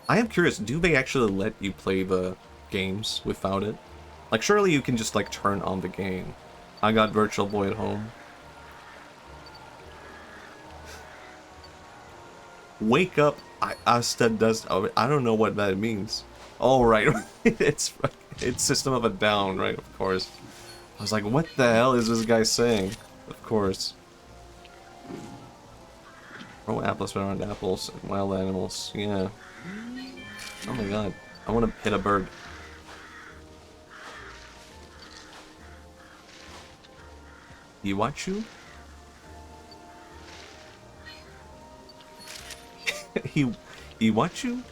I am curious, do they actually let you play the games without it? Like, surely you can just, like, turn on the game. I got Virtual Boy at home. Wake up, Asta does... Oh, I don't know what that means. Oh, right. it's System of a Down, right? Of course. I was like, what the hell is this guy saying? Of course. Throw apples around apples and wild animals. Yeah. Oh my god. I want to hit a bird. Iwachu? Iwachu?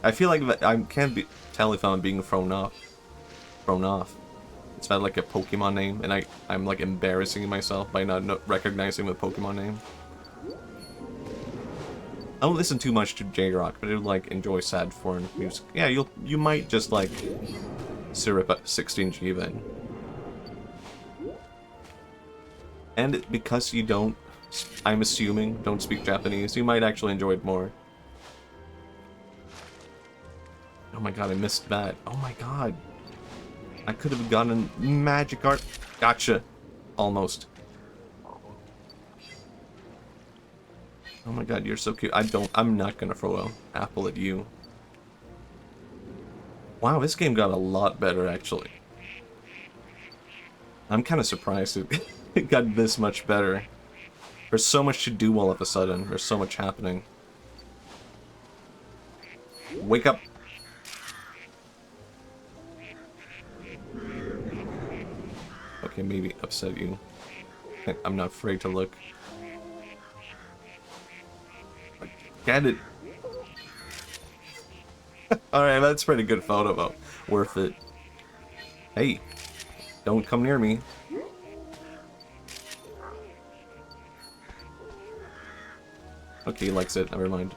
I feel like that I can't tell if I'm being thrown off. It's not like a Pokemon name, and I'm like embarrassing myself by not recognizing the Pokemon name. I don't listen too much to J-Rock, but I do like enjoy sad foreign music. Yeah, you might just like syrup at 16G then. And because you don't, I'm assuming, don't speak Japanese, you might actually enjoy it more. Oh my god, I missed that. Oh my god. I could have gotten magic art. Gotcha. Almost. Oh my god, you're so cute. I'm not gonna throw an apple at you. Wow, this game got a lot better, actually. I'm kind of surprised it got this much better. There's so much to do all of a sudden. There's so much happening. Wake up. Okay, maybe upset you. I'm not afraid to look. Get it. Alright, that's a pretty good photo though. Worth it. Hey, don't come near me. Okay, he likes it. Never mind.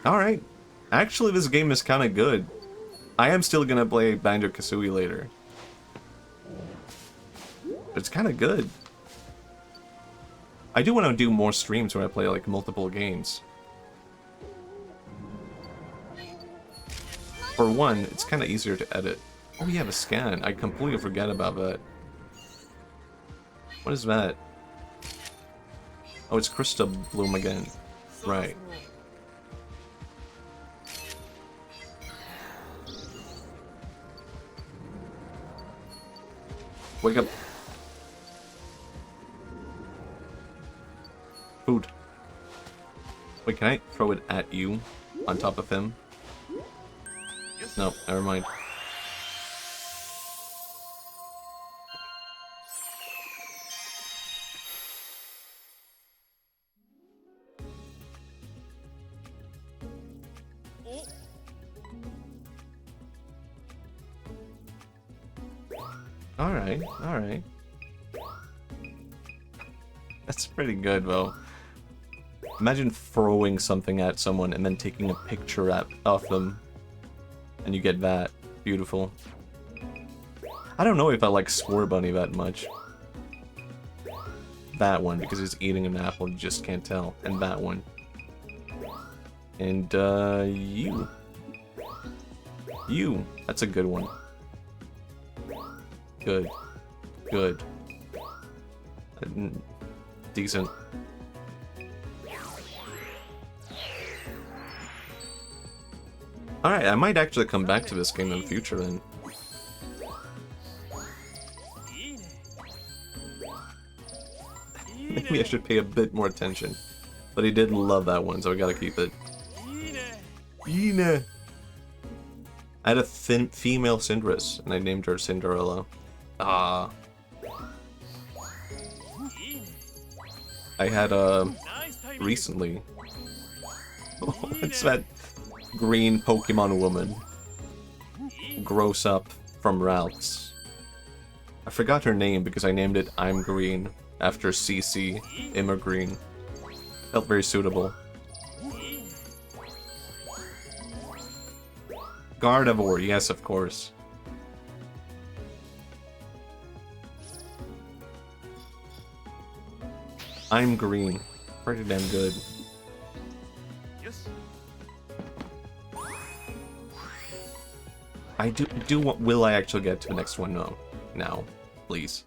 Alright. Actually, this game is kind of good. I am still gonna play Banjo-Kazooie later. But it's kind of good. I do want to do more streams where I play, like, multiple games. For one, it's kind of easier to edit. Oh, yeah, the scan. I completely forget about that. What is that? Oh, it's Crystal Bloom again. Right. Wake up. Food. Wait, can I throw it at you? On top of him? No, never mind. Alright, alright. That's pretty good, though. Imagine throwing something at someone and then taking a picture of them. And you get that. Beautiful. I don't know if I like Score Bunny that much. That one, because he's eating an apple, you just can't tell. And that one. And, you. You. That's a good one. Good. Good. Decent. Alright, I might actually come back to this game in the future then. Maybe I should pay a bit more attention. But he did love that one, so I gotta keep it. Ina! I had a female Cinderess, and I named her Cinderella. Ah. I had recently. What's that green Pokemon woman? Gross up from Ralph's. I forgot her name because I named it I'm Green after CC Immergreen. Felt very suitable. Gardevoir, yes, of course. I'm Green. Pretty damn good. Yes. Will I actually get to the next one? No. Now, please.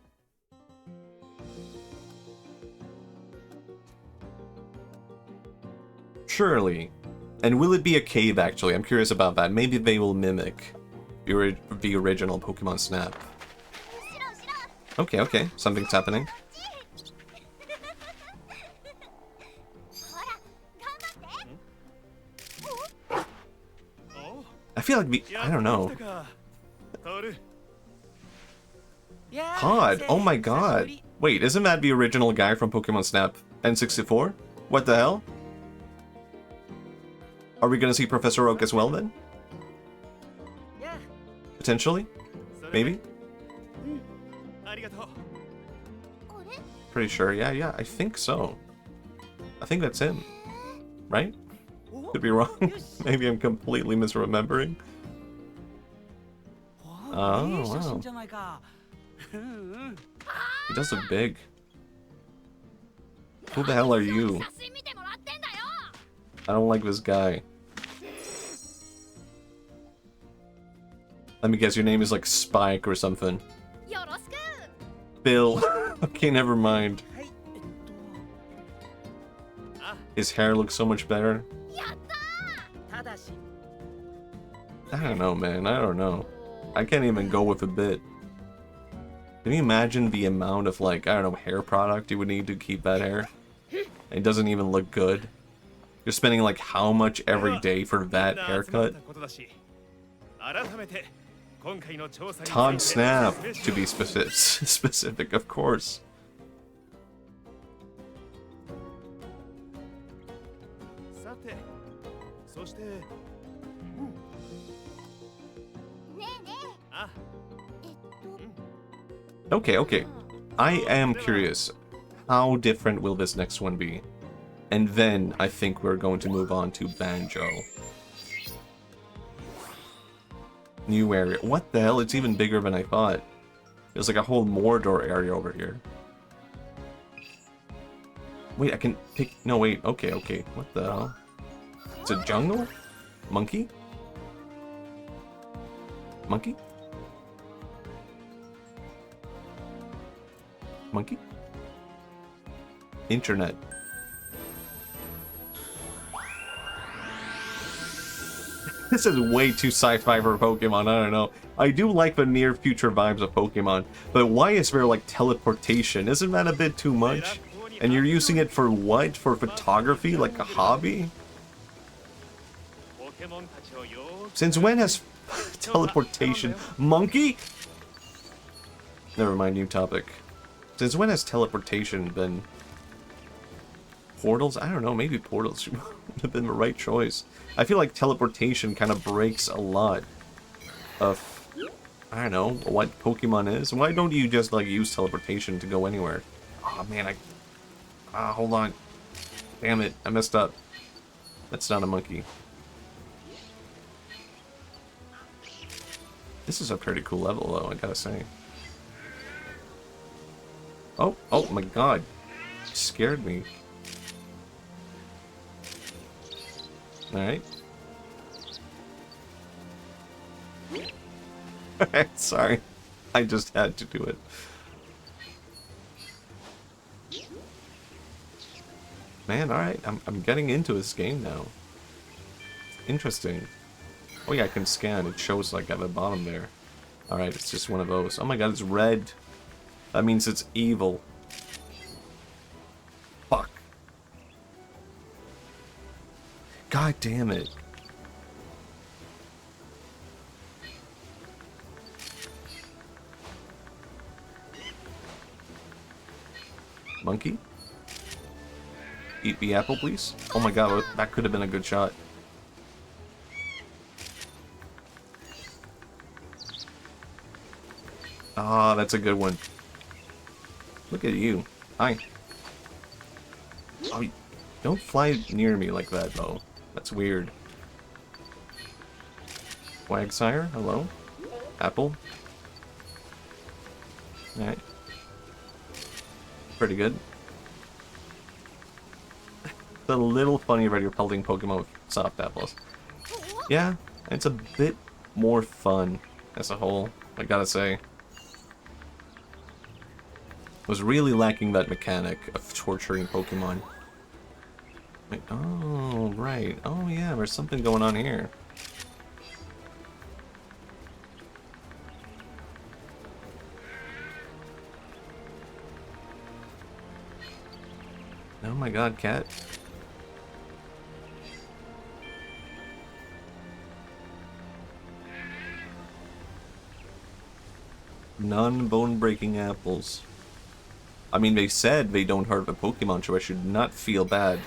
Surely. And will it be a cave, actually? I'm curious about that. Maybe they will mimic the original Pokemon Snap. Okay, okay. Something's happening. I feel like I don't know. Pod! Oh my god! Wait, isn't that the original guy from Pokemon Snap N64? What the hell? Are we gonna see Professor Oak as well then? Potentially? Maybe? Pretty sure, yeah, I think so. I think that's him. Right? Could be wrong. Maybe I'm completely misremembering. Oh, wow. He does look big. Who the hell are you? I don't like this guy. Let me guess, your name is like Spike or something. Bill. Okay, never mind. His hair looks so much better. I don't know, man. I don't know. I can't even go with a bit. Can you imagine the amount of, like, I don't know, hair product you would need to keep that hair? It doesn't even look good. You're spending, like, how much every day for that haircut? Todd Snap, to be specific, of course. Okay, okay. I am curious. How different will this next one be? And then I think we're going to move on to Banjo. New area. What the hell? It's even bigger than I thought. There's like a whole Mordor area over here. Wait, I can pick... No, wait. Okay, okay. What the hell? It's a jungle? Monkey? Monkey? Monkey? Internet. This is way too sci-fi for Pokemon, I don't know. I do like the near future vibes of Pokemon, but why is there like teleportation? Isn't that a bit too much? And you're using it for what? For photography? Like a hobby? Since when has teleportation... Monkey? Never mind, new topic. Since when has teleportation been... Portals? I don't know, maybe portals would have been the right choice. I feel like teleportation kind of breaks a lot of, I don't know, what Pokemon is. Why don't you just, like, use teleportation to go anywhere? Oh, man, hold on. Damn it, I messed up. That's not a monkey. This is a pretty cool level, though, I gotta say. Oh, oh my god. It scared me. Alright. Sorry. I just had to do it. Man, alright. I'm getting into this game now. Interesting. Oh yeah, I can scan. It shows like at the bottom there. Alright, it's just one of those. Oh my god, it's red. That means it's evil. Fuck. God damn it. Monkey? Eat the apple, please. Oh my god, that could have been a good shot. Ah, that's a good one. Look at you. Hi. Oh, don't fly near me like that, though. That's weird. Quagsire, hello? Apple? Alright. Pretty good. It's a little funny about your pelting Pokemon with soft apples. Yeah, it's a bit more fun as a whole, I gotta say. Was really lacking that mechanic of torturing Pokemon. Wait, oh, right. Oh, yeah, there's something going on here. Oh my god, cat. Non-bone-breaking apples. I mean, they said they don't hurt the Pokemon, so I should not feel bad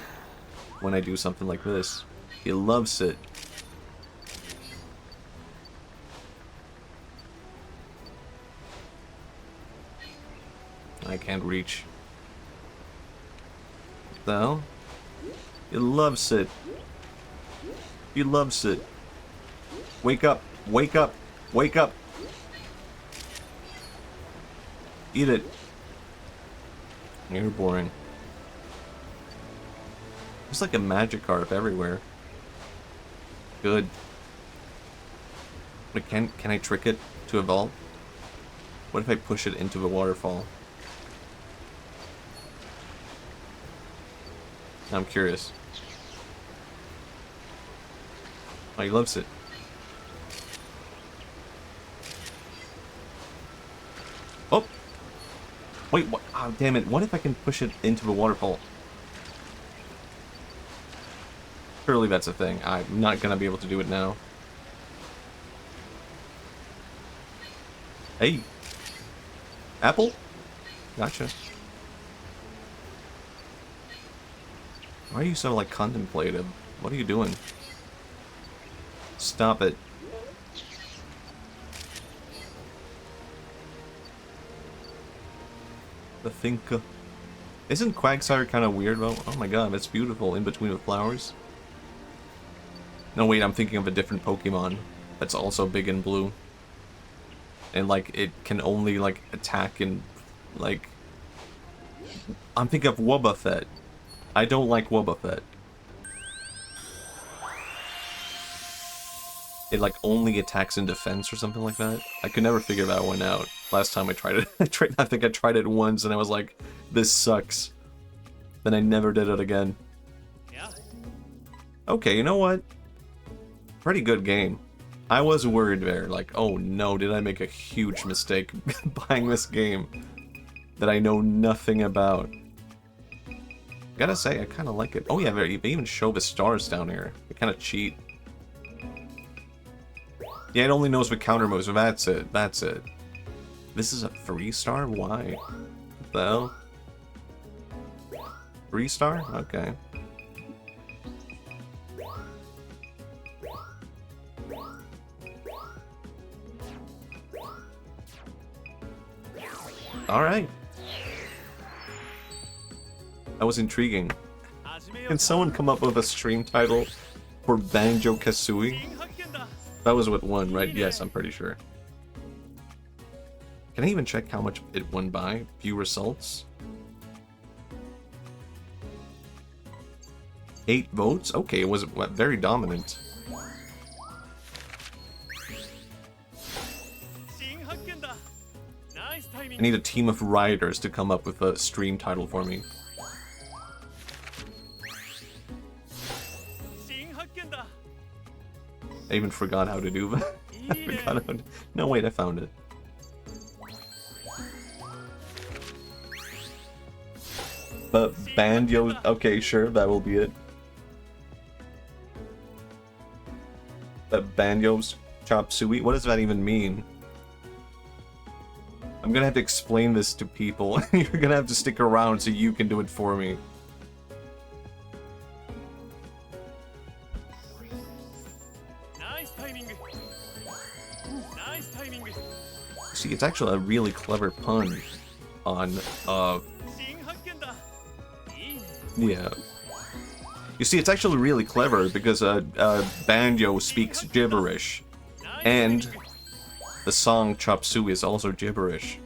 when I do something like this. He loves it. I can't reach. What the hell? He loves it. He loves it. Wake up! Wake up! Wake up! Eat it. You're boring. There's like a Magikarp everywhere. Good. But can I trick it to evolve? What if I push it into the waterfall? I'm curious. Oh, he loves it. Oh! Wait, what? Oh, damn it. What if I can push it into the waterfall? Surely that's a thing. I'm not gonna be able to do it now. Hey! Apple? Gotcha. Why are you so, like, contemplative? What are you doing? Stop it. The Thinka. Isn't Quagsire kind of weird, though? Oh my god, that's beautiful, in between the flowers. No, wait, I'm thinking of a different Pokemon that's also big and blue. And, like, it can only, like, attack and, like... I'm thinking of Wobbuffet. I don't like Wobbuffet. It, like, only attacks in defense or something like that. I could never figure that one out. Last time I tried it, I think I tried it once and I was like, this sucks. Then I never did it again. Yeah. Okay, you know what? Pretty good game. I was worried there, like, oh no, did I make a huge mistake buying this game that I know nothing about? Gotta say, I kind of like it. Oh yeah, they even show the stars down here. They kind of cheat. Yeah, it only knows the counter moves, but that's it. That's it. This is a 3-star? Why? What the hell? 3-star? Okay. Alright. That was intriguing. Can someone come up with a stream title for Banjo-Kazooie? That was what won, right? Yes, I'm pretty sure. Can I even check how much it won by? View results. 8 votes? Okay, it was very dominant. I need a team of rioters to come up with a stream title for me. I even forgot how to do that. I forgot how to... No, wait, I found it. But Banjo... Okay, sure, that will be it. But Banjo's Chop Suey? What does that even mean? I'm gonna have to explain this to people. You're gonna have to stick around so you can do it for me. See, it's actually a really clever pun on, yeah. You see, it's actually really clever because Banjo speaks gibberish, and the song Chop Suey is also gibberish.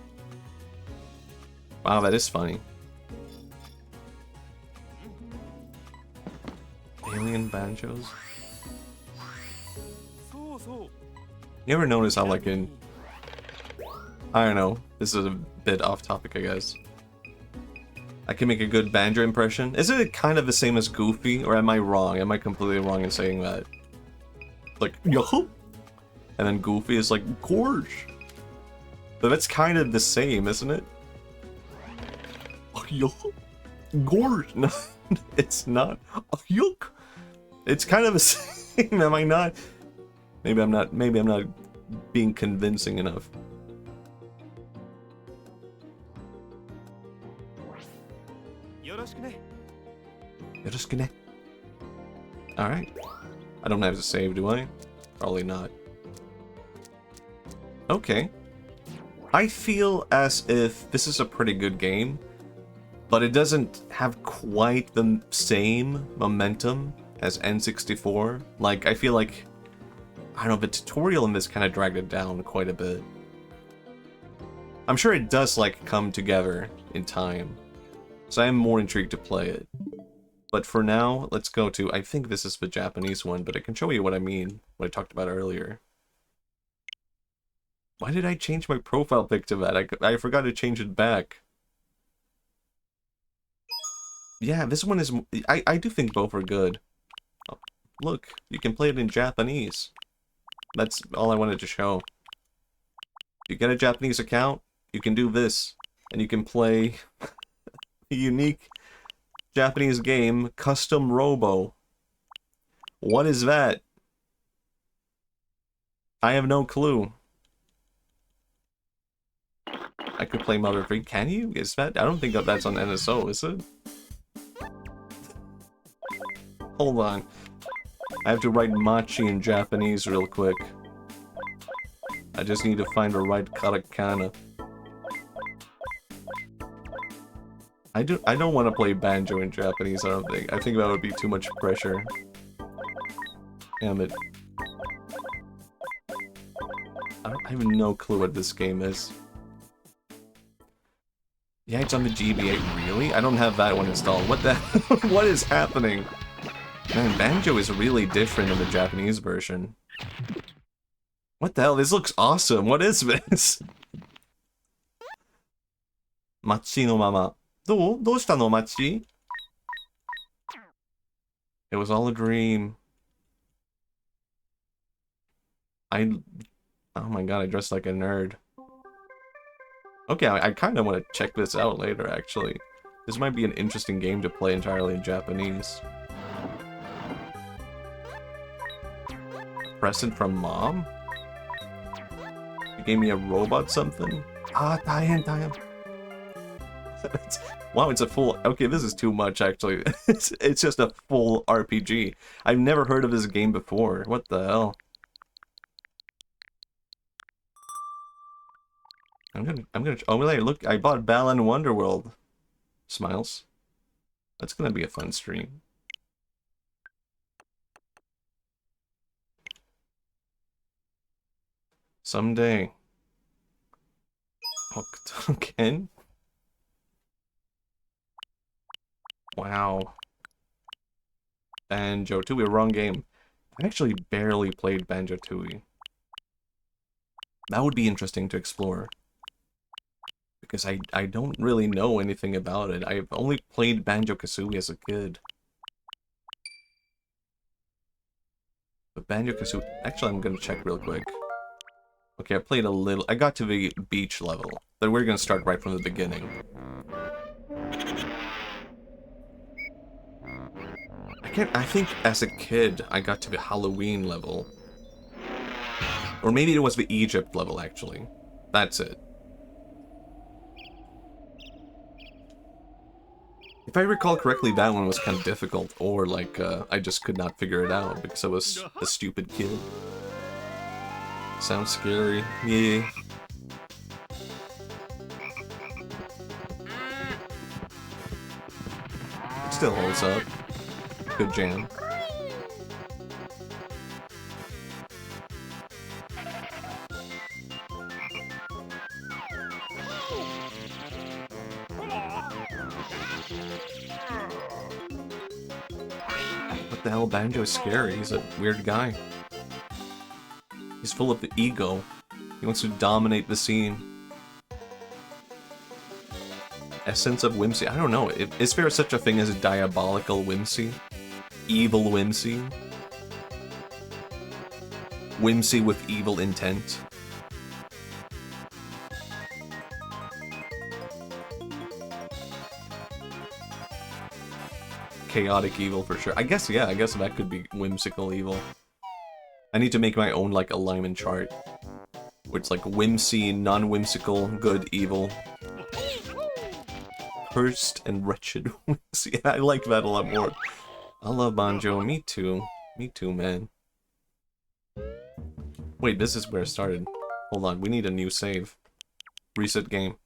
Wow, that is funny. Alien banjos? You ever notice how, like, in... I don't know, this is a bit off topic, I guess. I can make a good banjo impression. Isn't it kind of the same as Goofy, or am I wrong? Am I completely wrong in saying that? Like, yo! And then Goofy is like, gorge! But that's kind of the same, isn't it? Yo! Gorge! No, it's not. Yuck! It's kind of the same, am I not? Maybe I'm not being convincing enough. Yoroshiku. Alright. I don't have to save, do I? Probably not. Okay. I feel as if this is a pretty good game, but it doesn't have quite the same momentum as N64. Like, I feel like, I don't know, the tutorial in this kind of dragged it down quite a bit. I'm sure it does, like, come together in time, so I am more intrigued to play it. But for now, let's go to, I think this is the Japanese one, but I can show you what I mean, what I talked about earlier. Why did I change my profile pic to that? I forgot to change it back. Yeah, this one is... I do think both are good. Oh, look, you can play it in Japanese. That's all I wanted to show. If you get a Japanese account, you can do this. And you can play a unique Japanese game, Custom Robo. What is that? I have no clue. I could play Mother 3. Can you? Is that? I don't think that's on NSO, is it? Hold on. I have to write Machi in Japanese real quick. I just need to find the right katakana. I don't want to play Banjo in Japanese, I don't think. I think that would be too much pressure. Damn it. I have no clue what this game is. Yeah, it's on the GBA. Really? I don't have that one installed. What the what is happening? Man, Banjo is really different in the Japanese version. What the hell? This looks awesome. What is this? Machi no mama. Doushita no Machi? It was all a dream. Oh my god, I dressed like a nerd. Okay, I kind of want to check this out later, actually. This might be an interesting game to play entirely in Japanese. Present from Mom? You gave me a robot something? Ah, Dayan. Wow, it's a full... Okay, this is too much, actually. It's just a full RPG. I've never heard of this game before. What the hell? I'm gonna... Oh, wait, look, I bought Balan Wonderworld. Smiles. That's gonna be a fun stream. Someday. Hokuto-ken? Wow. Banjo-Tooie, wrong game. I actually barely played Banjo-Tooie. That would be interesting to explore. Because I don't really know anything about it. I've only played Banjo-Kazooie as a kid. But Banjo-Kazooie... Actually, I'm gonna check real quick. Okay, I played a little... I got to the beach level. But we're gonna start right from the beginning. I think as a kid, I got to the Halloween level. Or maybe it was the Egypt level, actually. That's it. If I recall correctly, that one was kind of difficult, or like, I just could not figure it out because I was a stupid kid. Sounds scary. Yeah. Still holds up. Good jam. What the hell? Banjo's scary. He's a weird guy. He's full of the ego. He wants to dominate the scene. Essence of whimsy. I don't know. Is there such a thing as a diabolical whimsy? Evil whimsy? Whimsy with evil intent? Chaotic evil for sure. I guess, yeah, I guess that could be whimsical evil. I need to make my own, like, alignment chart. Where it's like whimsy, non-whimsical, good, evil. Cursed and wretched whimsy. I like that a lot more. I love Banjo. Me too. Me too, man. Wait, this is where it started. Hold on, we need a new save. Reset game.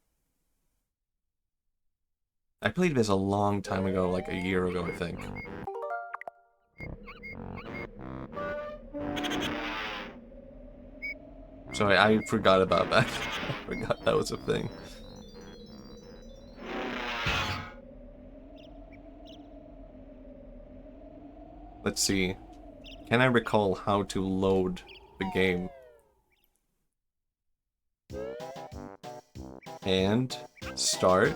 I played this a long time ago, like a year ago, I think. Sorry, I forgot about that. I forgot that was a thing. Let's see. Can I recall how to load the game? And start.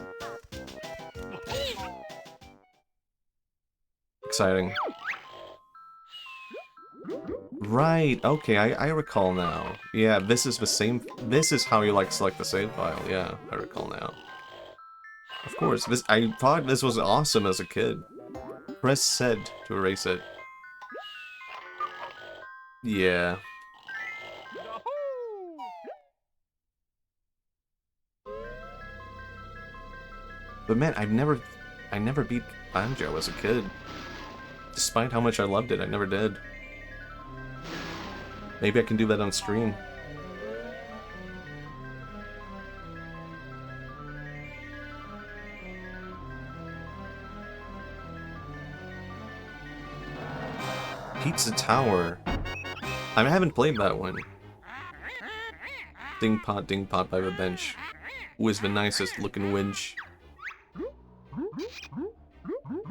Exciting. Right, okay, I recall now. Yeah, this is the same. This is how you like select the save file. Yeah, I recall now. Of course, I thought this was awesome as a kid. Press Z to erase it. Yeah. But man, I never beat Banjo as a kid. Despite how much I loved it, I never did. Maybe I can do that on stream. Pizza Tower. I haven't played that one. Ding pot by the bench. Who is the nicest looking winch?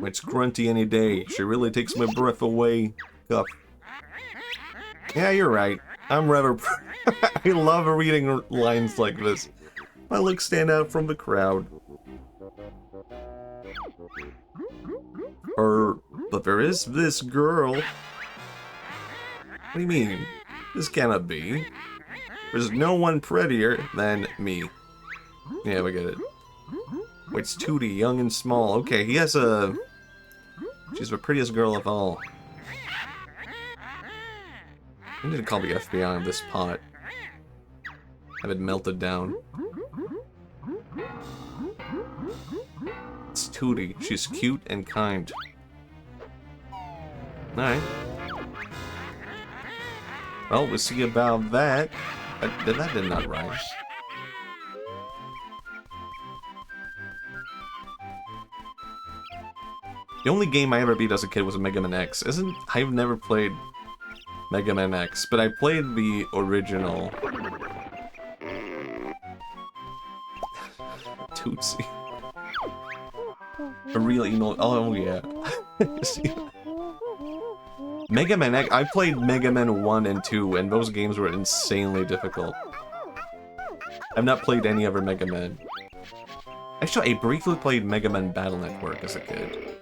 It's grunty any day. She really takes my breath away. Cuff. Yeah, you're right. I'm rather... I love reading lines like this. My looks stand out from the crowd. But there is this girl. What do you mean? This cannot be. There's no one prettier than me. Yeah, we get it. Wait, it's Tootie, young and small. Okay, he has a... She's the prettiest girl of all. I need to call the FBI on this pot. Have it melted down. It's Tootie. She's cute and kind. Alright. Well, we'll see about that. That did not rhyme. The only game I ever beat as a kid was Mega Man X. I've never played Mega Man X, but I played the original. Tootsie. A real emo. Oh yeah. Mega Man X. I played Mega Man 1 and 2, and those games were insanely difficult. I've not played any other Mega Man. Actually, I briefly played Mega Man Battle Network as a kid.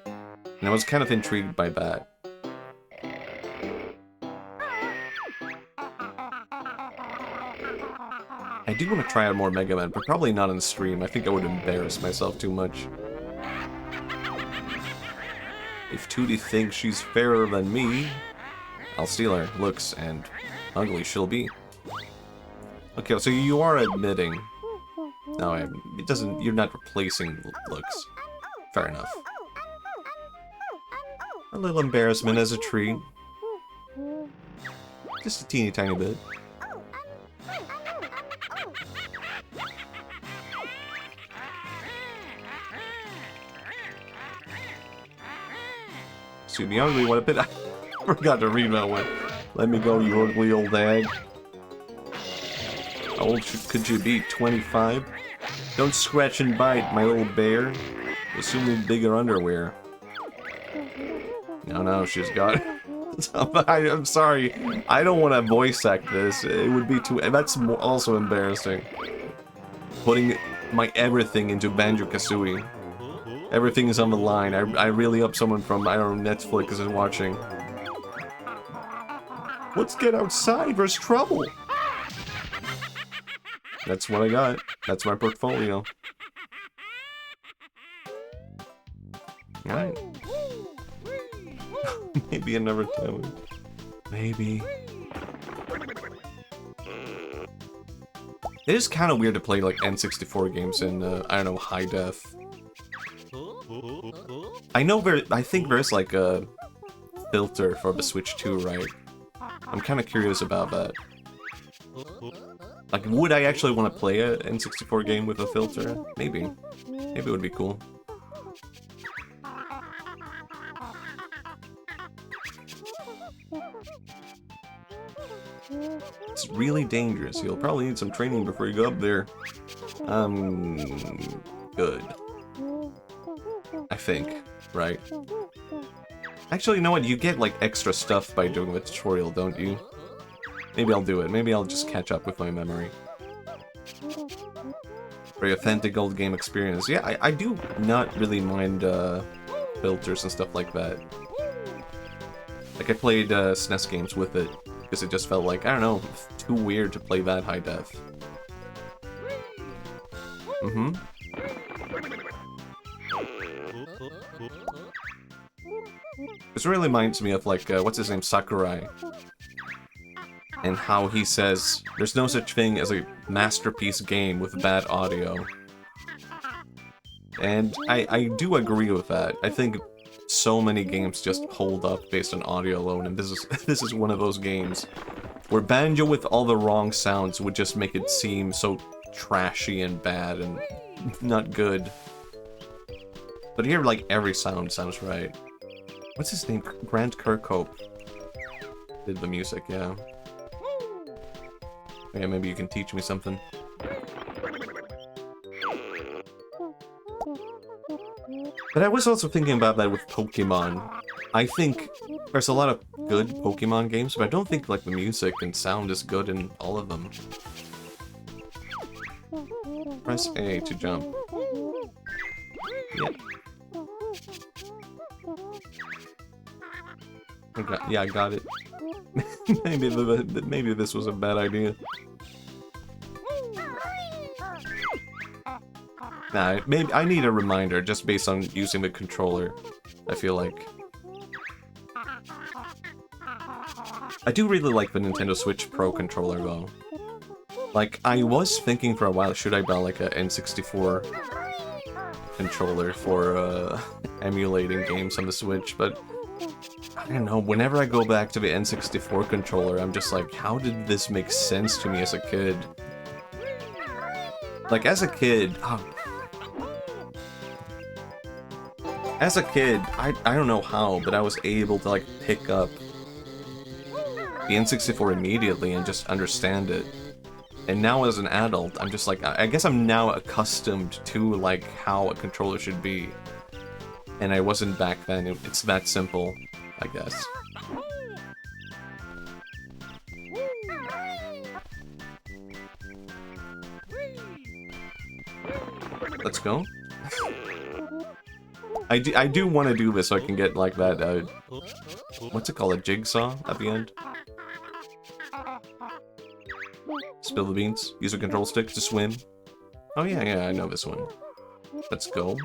And I was kind of intrigued by that. I do want to try out more Mega Man, but probably not on stream. I think I would embarrass myself too much. If Tootie thinks she's fairer than me, I'll steal her looks, and ugly she'll be. Okay, so you are admitting... No, it doesn't... You're not replacing looks. Fair enough. A little embarrassment as a treat. Just a teeny tiny bit. Excuse me, ugly one a bit. I forgot to read that one. Let me go, you ugly old egg. How old could you be? 25? Don't scratch and bite, my little bear. Assuming bigger underwear. No, she's got it. I'm sorry. I don't want to voice act this. It would be too... That's also embarrassing. Putting my everything into Banjo-Kazooie. Everything is on the line. I really hope someone from, I don't know, Netflix is watching. Let's get outside, there's trouble! That's what I got. That's my portfolio. Alright. Maybe another time. Maybe. It is kind of weird to play like N64 games in, I don't know, high def. I think there's like a filter for the Switch 2, right? I'm kind of curious about that. Like, would I actually want to play an N64 game with a filter? Maybe. Maybe it would be cool. It's really dangerous. You'll probably need some training before you go up there. Good. I think, right? Actually, you know what? You get, like, extra stuff by doing the tutorial, don't you? Maybe I'll do it. Maybe I'll just catch up with my memory. Very authentic old game experience. Yeah, I do not really mind, filters and stuff like that. Like, I played, SNES games with it, because it just felt like, I don't know, too weird to play that high def. Mm-hmm. This really reminds me of, like, what's his name, Sakurai. And how he says, there's no such thing as a masterpiece game with bad audio. And I do agree with that. I think so many games just hold up based on audio alone, and this is one of those games where Banjo with all the wrong sounds would just make it seem so trashy and bad and not good. But here, like, every sound sounds right. What's his name? Grant Kirkhope did the music, yeah. Yeah, maybe you can teach me something. But I was also thinking about that with Pokemon. I think there's a lot of good Pokemon games, but I don't think, like, the music and sound is good in all of them. Press A to jump. Yep. Yeah, I got it. maybe this was a bad idea. Nah, maybe I need a reminder just based on using the controller. I feel like I do really like the Nintendo Switch Pro controller though. Like, I was thinking for a while, should I buy like a N64 controller for emulating games on the Switch, but I don't know, whenever I go back to the N64 controller, I'm just like, how did this make sense to me as a kid? Like, as a kid, I don't know how, but I was able to, like, pick up the N64 immediately and just understand it. And now as an adult, I'm just like, I guess I'm now accustomed to, like, how a controller should be. And I wasn't back then. It's that simple, I guess. Let's go. I do want to do this so I can get, like, that, what's it called, a jigsaw at the end? Spill the beans. Use a control stick to swim. Oh yeah, I know this one. Let's go.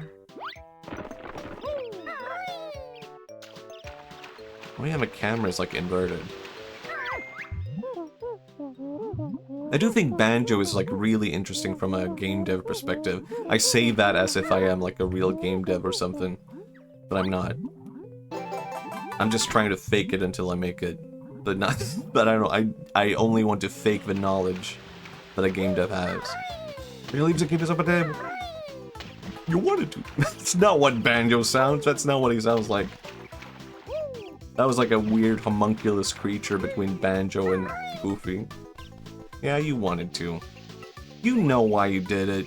Oh yeah, my camera's, like, inverted. I do think Banjo is, like, really interesting from a game dev perspective. I say that as if I am, like, a real game dev or something. But I'm not. I'm just trying to fake it until I make it. But not. But I don't know, I only want to fake the knowledge that a game dev has. He leaves the keep us up at table. You wanted to. That's not what Banjo sounds. That's not what he sounds like. That was like a weird homunculus creature between Banjo and Goofy. Yeah, you wanted to. You know why you did it.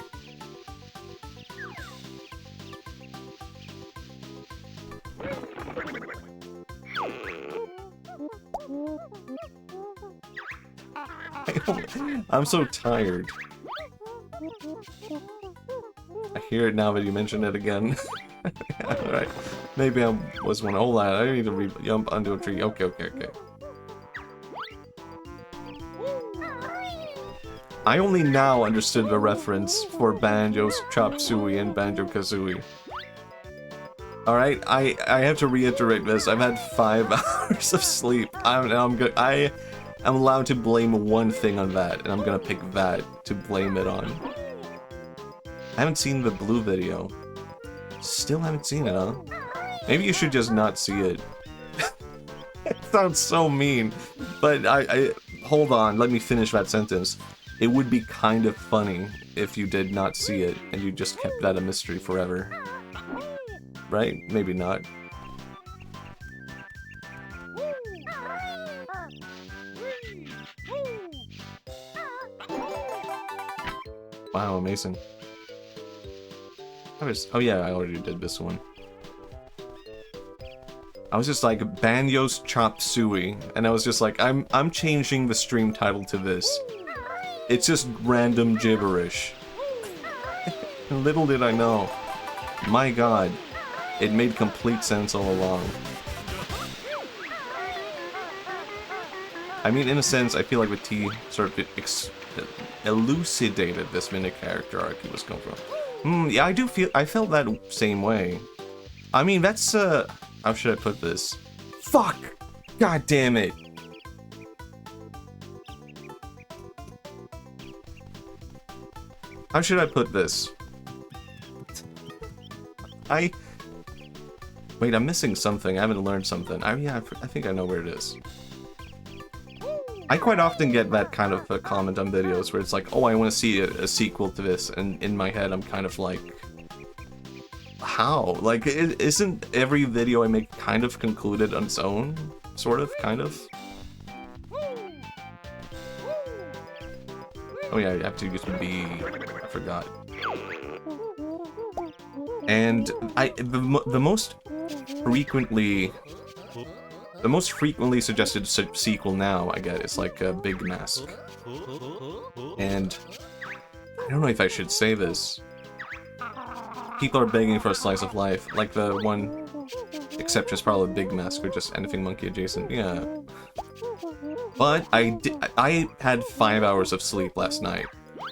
I'm so tired. I hear it now that you mention it again. Alright. Maybe I was one. Hold on, I need to jump onto a tree. Okay. I only now understood the reference for Banjo's Chop Suey and Banjo-Kazooie. Alright, I have to reiterate this. I've had 5 hours of sleep. I'm good. I am allowed to blame one thing on that, and I'm gonna pick that to blame it on. I haven't seen the blue video. Still haven't seen it, huh? Maybe you should just not see it. It sounds so mean. But I hold on, let me finish that sentence. It would be kind of funny if you did not see it and you just kept that a mystery forever. Right? Maybe not. Wow, amazing. Oh yeah, I already did this one. I was just like, Banjo's Chop Suey, and I was just like, I'm changing the stream title to this. It's just random gibberish. Little did I know. My god. It made complete sense all along. I mean, in a sense, I feel like the T sort of elucidated this mini character arc he was coming from. Yeah, I felt that same way. I mean, that's, how should I put this? Fuck! God damn it! How should I put this? Wait, I'm missing something. I haven't learned something. Yeah, I think I know where it is. I quite often get that kind of a comment on videos where it's like, oh, I want to see a sequel to this, and in my head I'm kind of like, how? Like, isn't every video I make kind of concluded on its own? Sort of? Kind of? Oh yeah, I have to use B. I forgot. And the most frequently suggested sequel now I get is like a Big Mask. And I don't know if I should say this. People are begging for a slice of life, like the one exception is probably Big Mask or just anything monkey adjacent. Yeah. But I had 5 hours of sleep last night,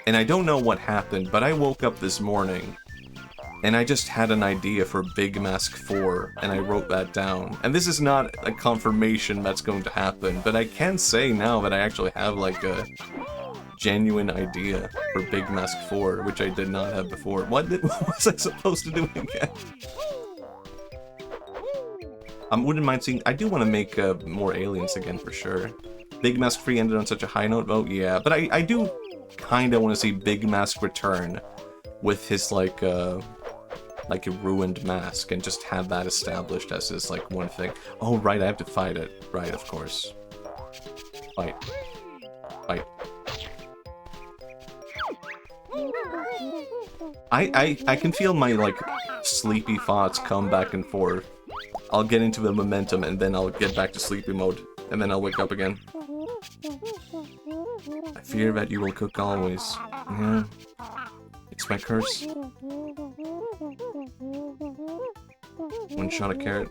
and I don't know what happened, but I woke up this morning and I just had an idea for Big Mask 4, and I wrote that down. And this is not a confirmation that's going to happen, but I can say now that I actually have like a genuine idea for Big Mask 4, which I did not have before. What was I supposed to do again? I wouldn't mind seeing. I do want to make more aliens again for sure. Big Mask 3 ended on such a high note, oh yeah, but I do kind of want to see Big Mask return with his like a ruined mask and just have that established as his like one thing. Oh right, I have to fight it. Right, of course. Fight. Fight. I can feel my like sleepy thoughts come back and forth. I'll get into the momentum and then I'll get back to sleepy mode and then I'll wake up again. I fear that you will cook always. Yeah. It's my curse. One shot of carrot.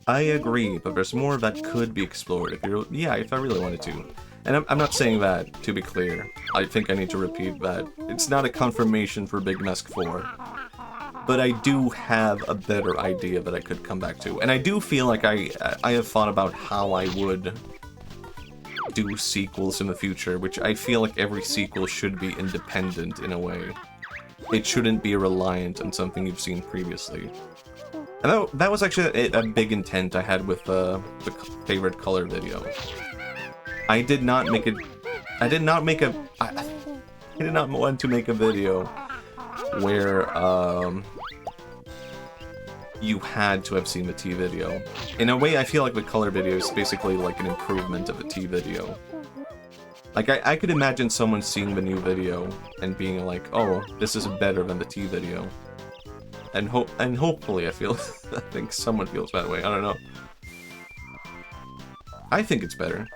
I agree, but there's more that could be explored if you, if I really wanted to. And I'm not saying that, to be clear. I think I need to repeat that. It's not a confirmation for Big Mask 4. But I do have a better idea that I could come back to. And I do feel like I have thought about how I would do sequels in the future, which I feel like every sequel should be independent in a way. It shouldn't be reliant on something you've seen previously. And that was actually a big intent I had with the favorite color video. I did not make a... I did not want to make a video where you had to have seen the T video. In a way, I feel like the color video is basically like an improvement of the T video. Like, I could imagine someone seeing the new video and being like, oh, this is better than the T video. And hopefully I think someone feels that way, I don't know. I think it's better.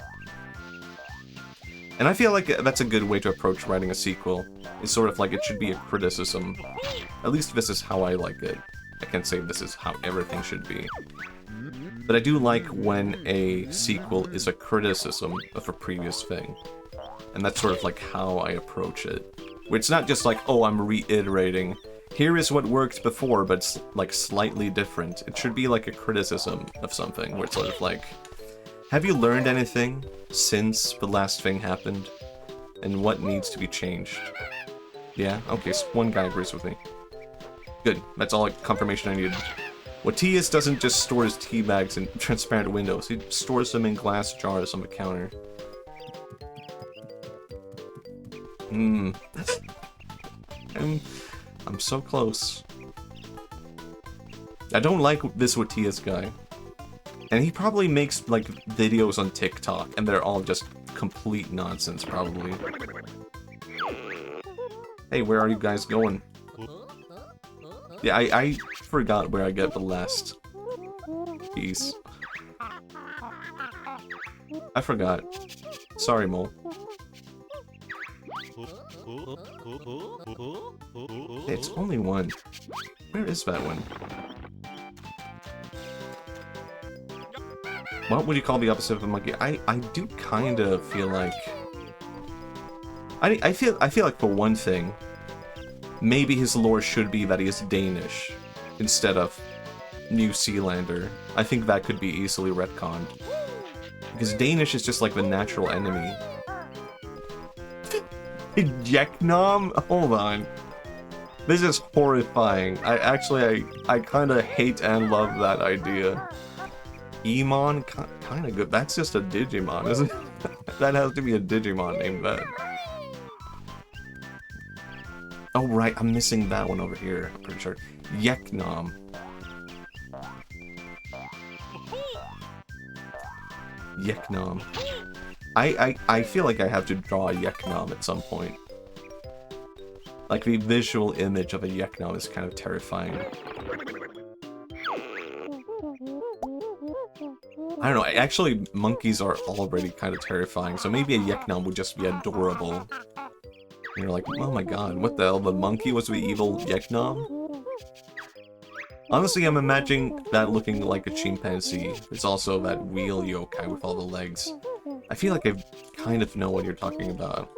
And I feel like that's a good way to approach writing a sequel. It's sort of like it should be a criticism. At least this is how I like it. I can't say this is how everything should be. But I do like when a sequel is a criticism of a previous thing. And that's sort of like how I approach it. Where it's not just like, oh, I'm reiterating, here is what worked before, but it's like slightly different. It should be like a criticism of something, where it's sort of like, have you learned anything since the last thing happened? And what needs to be changed? Yeah? Okay, so one guy agrees with me. Good. That's all like confirmation I needed. What T doesn't just store his tea bags in transparent windows. He stores them in glass jars on the counter. I'm so close. I don't like this Watias guy. And he probably makes, like, videos on TikTok, and they're all just complete nonsense, probably. Hey, where are you guys going? Yeah, I forgot where I get the last piece. I forgot. Sorry, Mole. It's only one. Where is that one? What would you call the opposite of a monkey? I do kind of feel like... I feel like, for one thing, maybe his lore should be that he is Danish instead of New Zealander. I think that could be easily retconned. Because Danish is just like the natural enemy. Yeknom? Hold on. This is horrifying. I kind of hate and love that idea. Emon? Kind of good. That's just a Digimon, isn't it? That has to be a Digimon named that. Oh, right. I'm missing that one over here. I'm pretty sure. Yeknom. Yeknom. I feel like I have to draw a Yeknom at some point. Like, the visual image of a Yeknom is kind of terrifying. I don't know, actually, monkeys are already kind of terrifying, so maybe a Yeknom would just be adorable. And you're like, oh my god, what the hell, the monkey was the evil Yeknom? Honestly, I'm imagining that looking like a chimpanzee. There's also that wheel yokai with all the legs. I feel like I kind of know what you're talking about.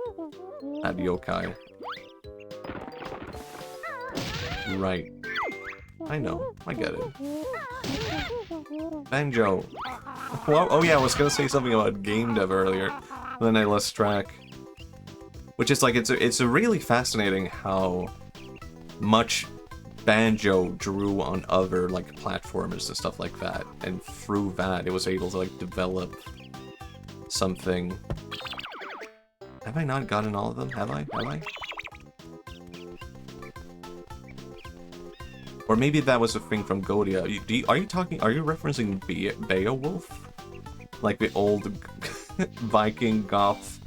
That yokai. Right. I know. I get it. Banjo. Well, oh yeah, I was gonna say something about game dev earlier, then I lost track. Which is like, it's a really fascinating how much Banjo drew on other like platformers and stuff like that, and through that it was able to like develop something. Have I not gotten all of them? Have I? Or maybe that was a thing from Godia. Are you referencing Beowulf? Like the old Viking goth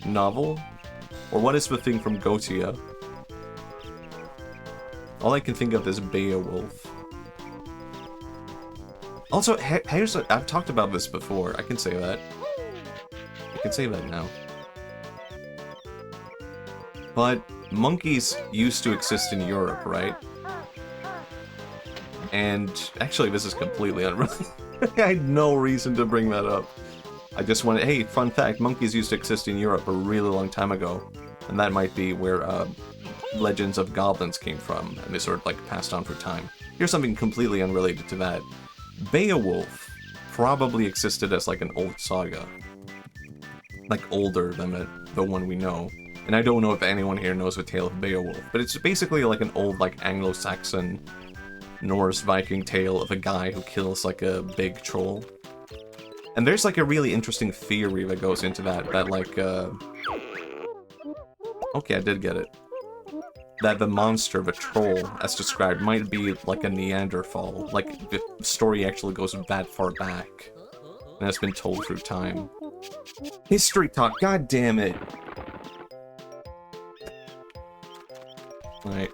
novel? Or what is the thing from Gotia? All I can think of is Beowulf. Also, I've talked about this before. I can say that. I can say that now. But monkeys used to exist in Europe, right? And actually, this is completely unrelated. I had no reason to bring that up. I just wanted, hey, fun fact, monkeys used to exist in Europe a really long time ago. And that might be where legends of goblins came from, and they sort of like passed on for time. Here's something completely unrelated to that. Beowulf probably existed as like an old saga. Like older than the one we know. And I don't know if anyone here knows the tale of Beowulf, but it's basically like an old like Anglo-Saxon Norse Viking tale of a guy who kills like a big troll. And there's like a really interesting theory that goes into that like Okay, I did get it. That the monster, the troll, as described, might be like a Neanderthal. Like, the story actually goes that far back. And it's been told through time. History talk, god damn it! Alright.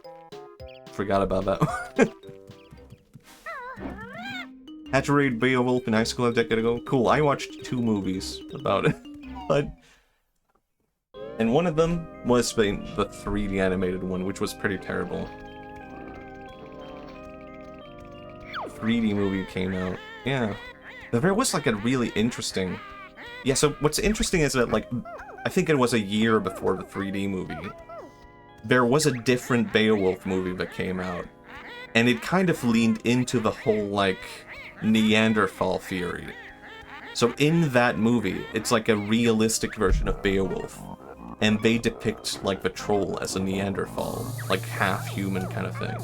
Forgot about that. Had to read Beowulf in high school a decade ago. Cool, I watched 2 movies about it. But... And one of them was the 3D animated one, which was pretty terrible. 3D movie came out. Yeah. There was like a really interesting... Yeah, so what's interesting is that, like, I think it was a year before the 3D movie. There was a different Beowulf movie that came out. And it kind of leaned into the whole, like, Neanderthal theory. So in that movie, it's like a realistic version of Beowulf. And they depict, like, the troll as a Neanderthal. Like, half-human kind of thing.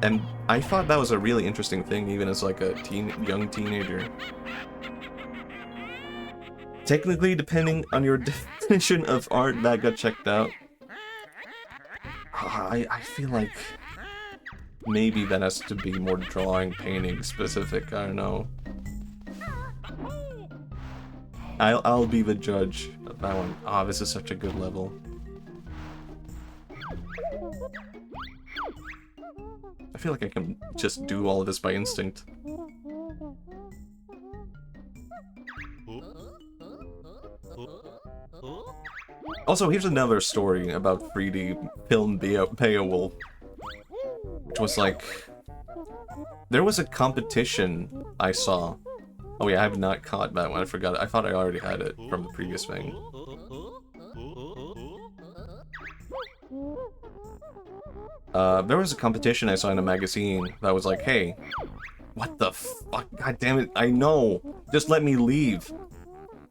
And I thought that was a really interesting thing, even as, like, a young teenager. Technically, depending on your definition of art, that got checked out. I feel like... maybe that has to be more drawing, painting specific, I don't know. I'll be the judge of that one. Ah, this is such a good level. I feel like I can just do all of this by instinct. Also, here's another story about 3D film Beowulf. Which was like... There was a competition I saw. Oh yeah, I have not caught that one, I forgot it. I thought I already had it from the previous thing. There was a competition I saw in a magazine that was like, hey, what the fuck? God damn it, I know! Just let me leave!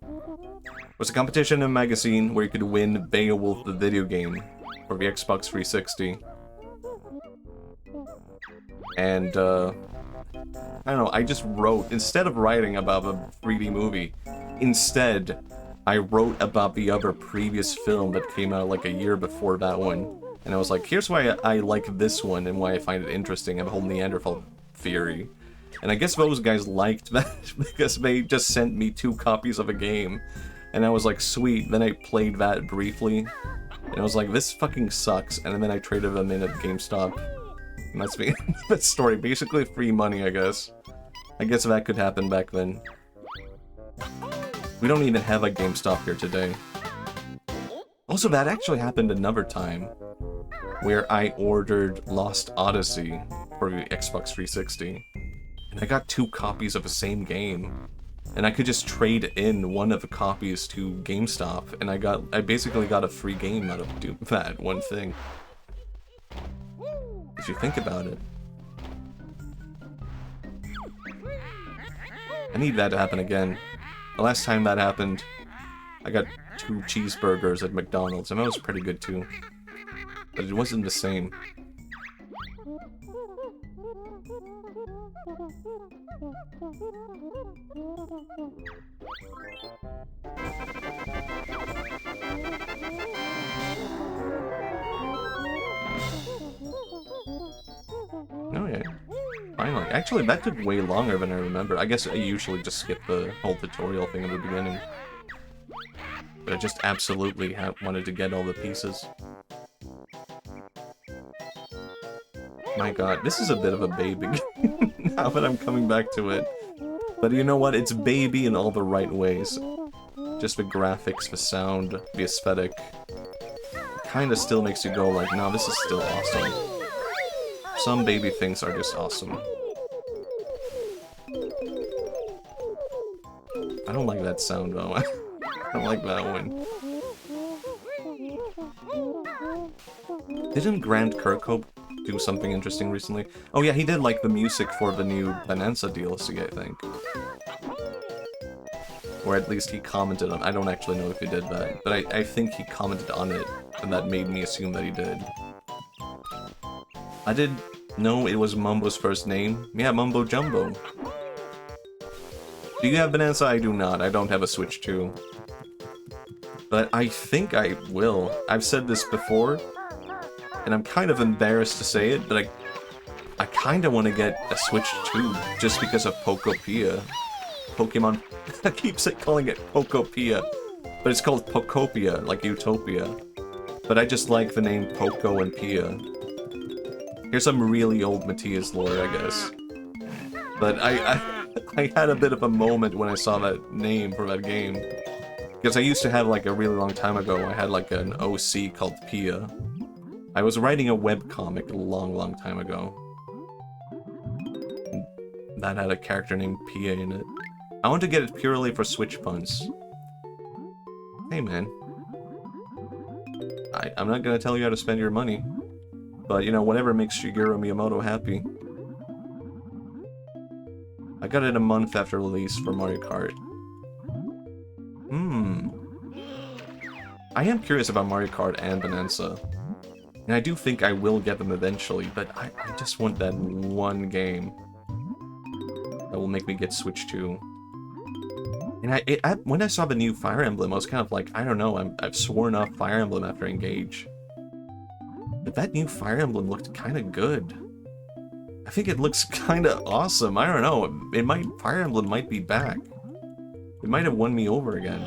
It was a competition in a magazine where you could win Beowulf the video game for the Xbox 360. And, I don't know, I just wrote, instead of writing about the 3D movie, instead, I wrote about the other previous film that came out like a year before that one. And I was like, here's why I like this one and why I find it interesting, and the whole Neanderthal theory. And I guess those guys liked that because they just sent me 2 copies of a game. And I was like, sweet, then I played that briefly. And I was like, this fucking sucks, and then I traded them in at GameStop. And that's me. That story. Basically free money, I guess. I guess that could happen back then. We don't even have a GameStop here today. Also, that actually happened another time. Where I ordered Lost Odyssey for the Xbox 360. And I got 2 copies of the same game. And I could just trade in one of the copies to GameStop. And I basically got a free game out of that one thing. If you think about it. I need that to happen again. The last time that happened, I got 2 cheeseburgers at McDonald's, and that was pretty good too. But it wasn't the same. Oh yeah. Finally. Actually, that took way longer than I remember. I guess I usually just skip the whole tutorial thing at the beginning. But I just absolutely wanted to get all the pieces. My god, this is a bit of a baby now that I'm coming back to it. But you know what? It's baby in all the right ways. Just the graphics, the sound, the aesthetic. Kinda still makes you go like, no, this is still awesome. Some baby things are just awesome. I don't like that sound though. I don't like that one. Didn't Grant Kirkhope do something interesting recently? Oh yeah, he did like the music for the new Bonanza DLC, I think. Or at least he commented on it. I don't actually know if he did that, but I think he commented on it, and that made me assume that he did. I did know it was Mumbo's first name. Yeah, Mumbo Jumbo. Do you have Bonanza? I do not. I don't have a Switch 2. But I think I will. I've said this before, and I'm kind of embarrassed to say it, but I kind of want to get a Switch 2 just because of Pokopia. Pokemon... I keep calling it Pokopia, but it's called Pokopia, like Utopia. But I just like the name Poco and Pia. Here's some really old Matthias lore, I guess. But I had a bit of a moment when I saw that name for that game. Because I used to have, like, a really long time ago, I had, like, an OC called Pia. I was writing a webcomic a long time ago. That had a character named Pia in it. I want to get it purely for Switch puns. Hey, man. I'm not gonna tell you how to spend your money. But, you know, whatever makes Shigeru Miyamoto happy. I got it a month after release for Mario Kart. I am curious about Mario Kart and Bonanza. And I do think I will get them eventually, but I just want that one game that will make me get Switch 2. And when I saw the new Fire Emblem, I was kind of like, I don't know, I've sworn off Fire Emblem after Engage. But that new Fire Emblem looked kind of good. I think it looks kind of awesome. I don't know. Fire Emblem might be back. It might have won me over again.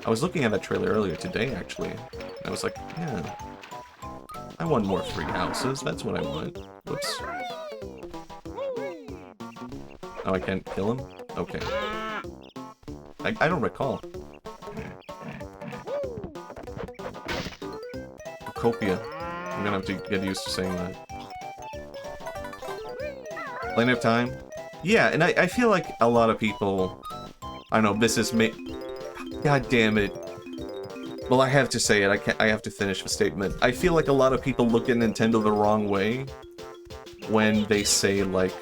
I was looking at that trailer earlier today, actually. And I was like, yeah. I want more free houses. That's what I want. Whoops. Oh, I can't kill him? Okay. I don't recall. Copia. I'm gonna have to get used to saying that. Plenty of time? Yeah, and I feel like a lot of people... I don't know, this is me... God damn it. Well, I have to say it. I have to finish the statement. I feel like a lot of people look at Nintendo the wrong way when they say, like,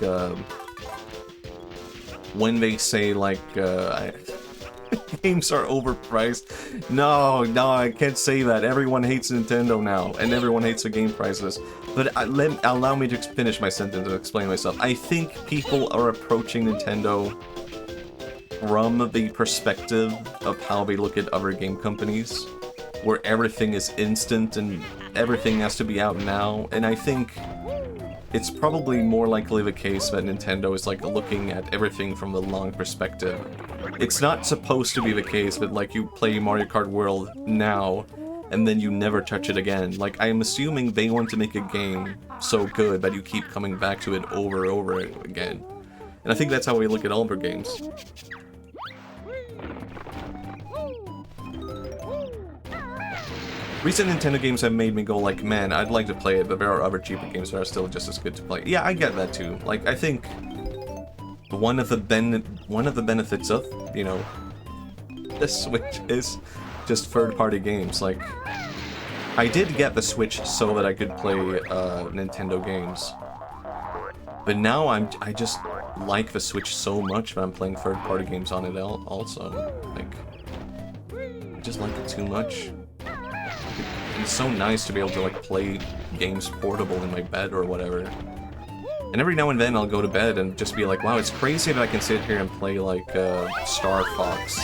games are overpriced. No, I can't say that. Everyone hates Nintendo now, and everyone hates the game prices. But allow me to finish my sentence and explain myself. I think people are approaching Nintendo from the perspective of how they look at other game companies, where everything is instant and everything has to be out now, and I think it's probably more likely the case that Nintendo is like looking at everything from the long perspective. It's not supposed to be the case that like you play Mario Kart World now and then you never touch it again. Like, I'm assuming they want to make a game so good that you keep coming back to it over and over again. And I think that's how we look at all their games. Recent Nintendo games have made me go like, man, I'd like to play it, but there are other cheaper games that are still just as good to play. Yeah, I get that too. Like, I think one of the benefits of, you know, the Switch is just third-party games. Like, I did get the Switch so that I could play Nintendo games, but now I just like the Switch so much that I'm playing third-party games on it also. Like, I just like it too much. It's so nice to be able to like play games portable in my bed or whatever. And every now and then I'll go to bed and just be like, wow, it's crazy that I can sit here and play like Star Fox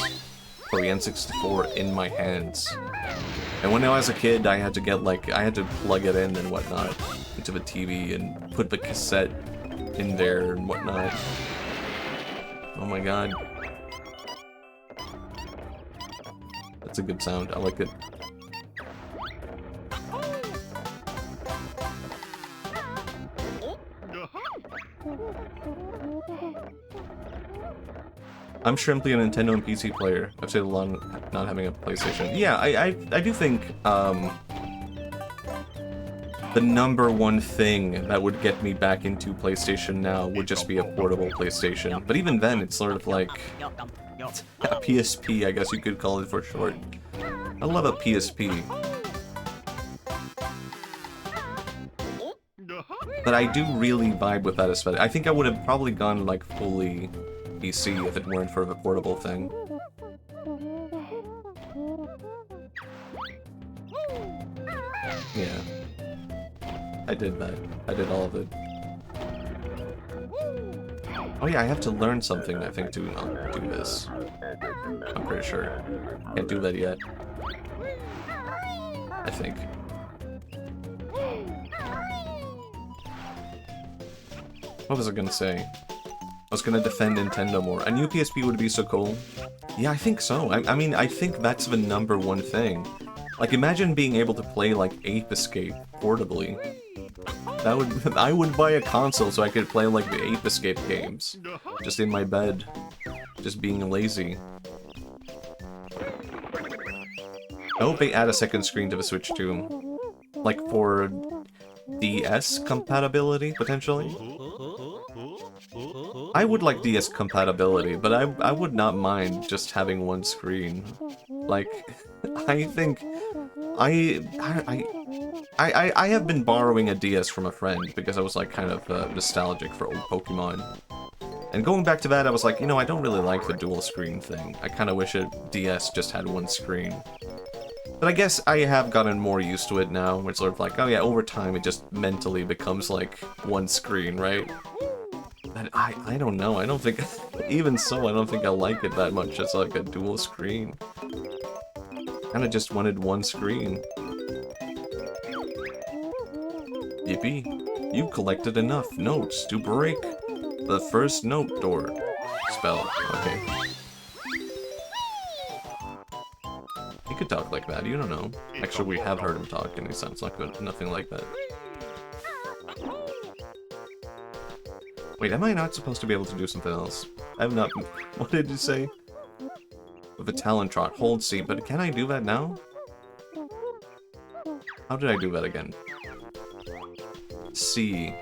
for the N64 in my hands. And when I was a kid, I had to get like, I had to plug it in and whatnot into the TV and put the cassette in there and whatnot. Oh my god. That's a good sound, I like it. I'm simply a Nintendo and PC player. I've stayed along not having a PlayStation. Yeah, I do think the number one thing that would get me back into PlayStation now would just be a portable PlayStation. But even then, it's sort of like a PSP, I guess you could call it for short. I love a PSP. But I do really vibe with that aesthetic. I think I would have probably gone like fully PC if it weren't for the portable thing. Yeah. I did that. I did all of it. Oh yeah, I have to learn something, I think, to do this. I'm pretty pretty sure. Can't do that yet. I think. What was I gonna say? I was gonna defend Nintendo more. A new PSP would be so cool. Yeah, I think so. I mean, I think that's the #1 thing. Like, imagine being able to play, like, Ape Escape portably. That would... I would buy a console so I could play, like, the Ape Escape games. Just in my bed. Just being lazy. I hope they add a second screen to the Switch, too. Like, for DS compatibility, potentially? I would like DS compatibility, but I would not mind just having one screen. Like, I think... I have been borrowing a DS from a friend because I was, like, kind of nostalgic for old Pokemon. And going back to that, I was like, you know, I don't really like the dual screen thing. I kind of wish a DS just had one screen. But I guess I have gotten more used to it now, where it's sort of like, oh yeah, over time it just mentally becomes like one screen, right? But I don't know, I don't think, even so, I don't think I like it that much as like a dual screen. Kinda just wanted one screen. Yippee, you've collected enough notes to break the first note door spell. Okay. He could talk like that, you don't know. Actually, we have heard him talk, and he sounds like nothing like that. Wait, am I not supposed to be able to do something else? I have not... What did you say? With a talent trot, hold C, but can I do that now? How did I do that again? C.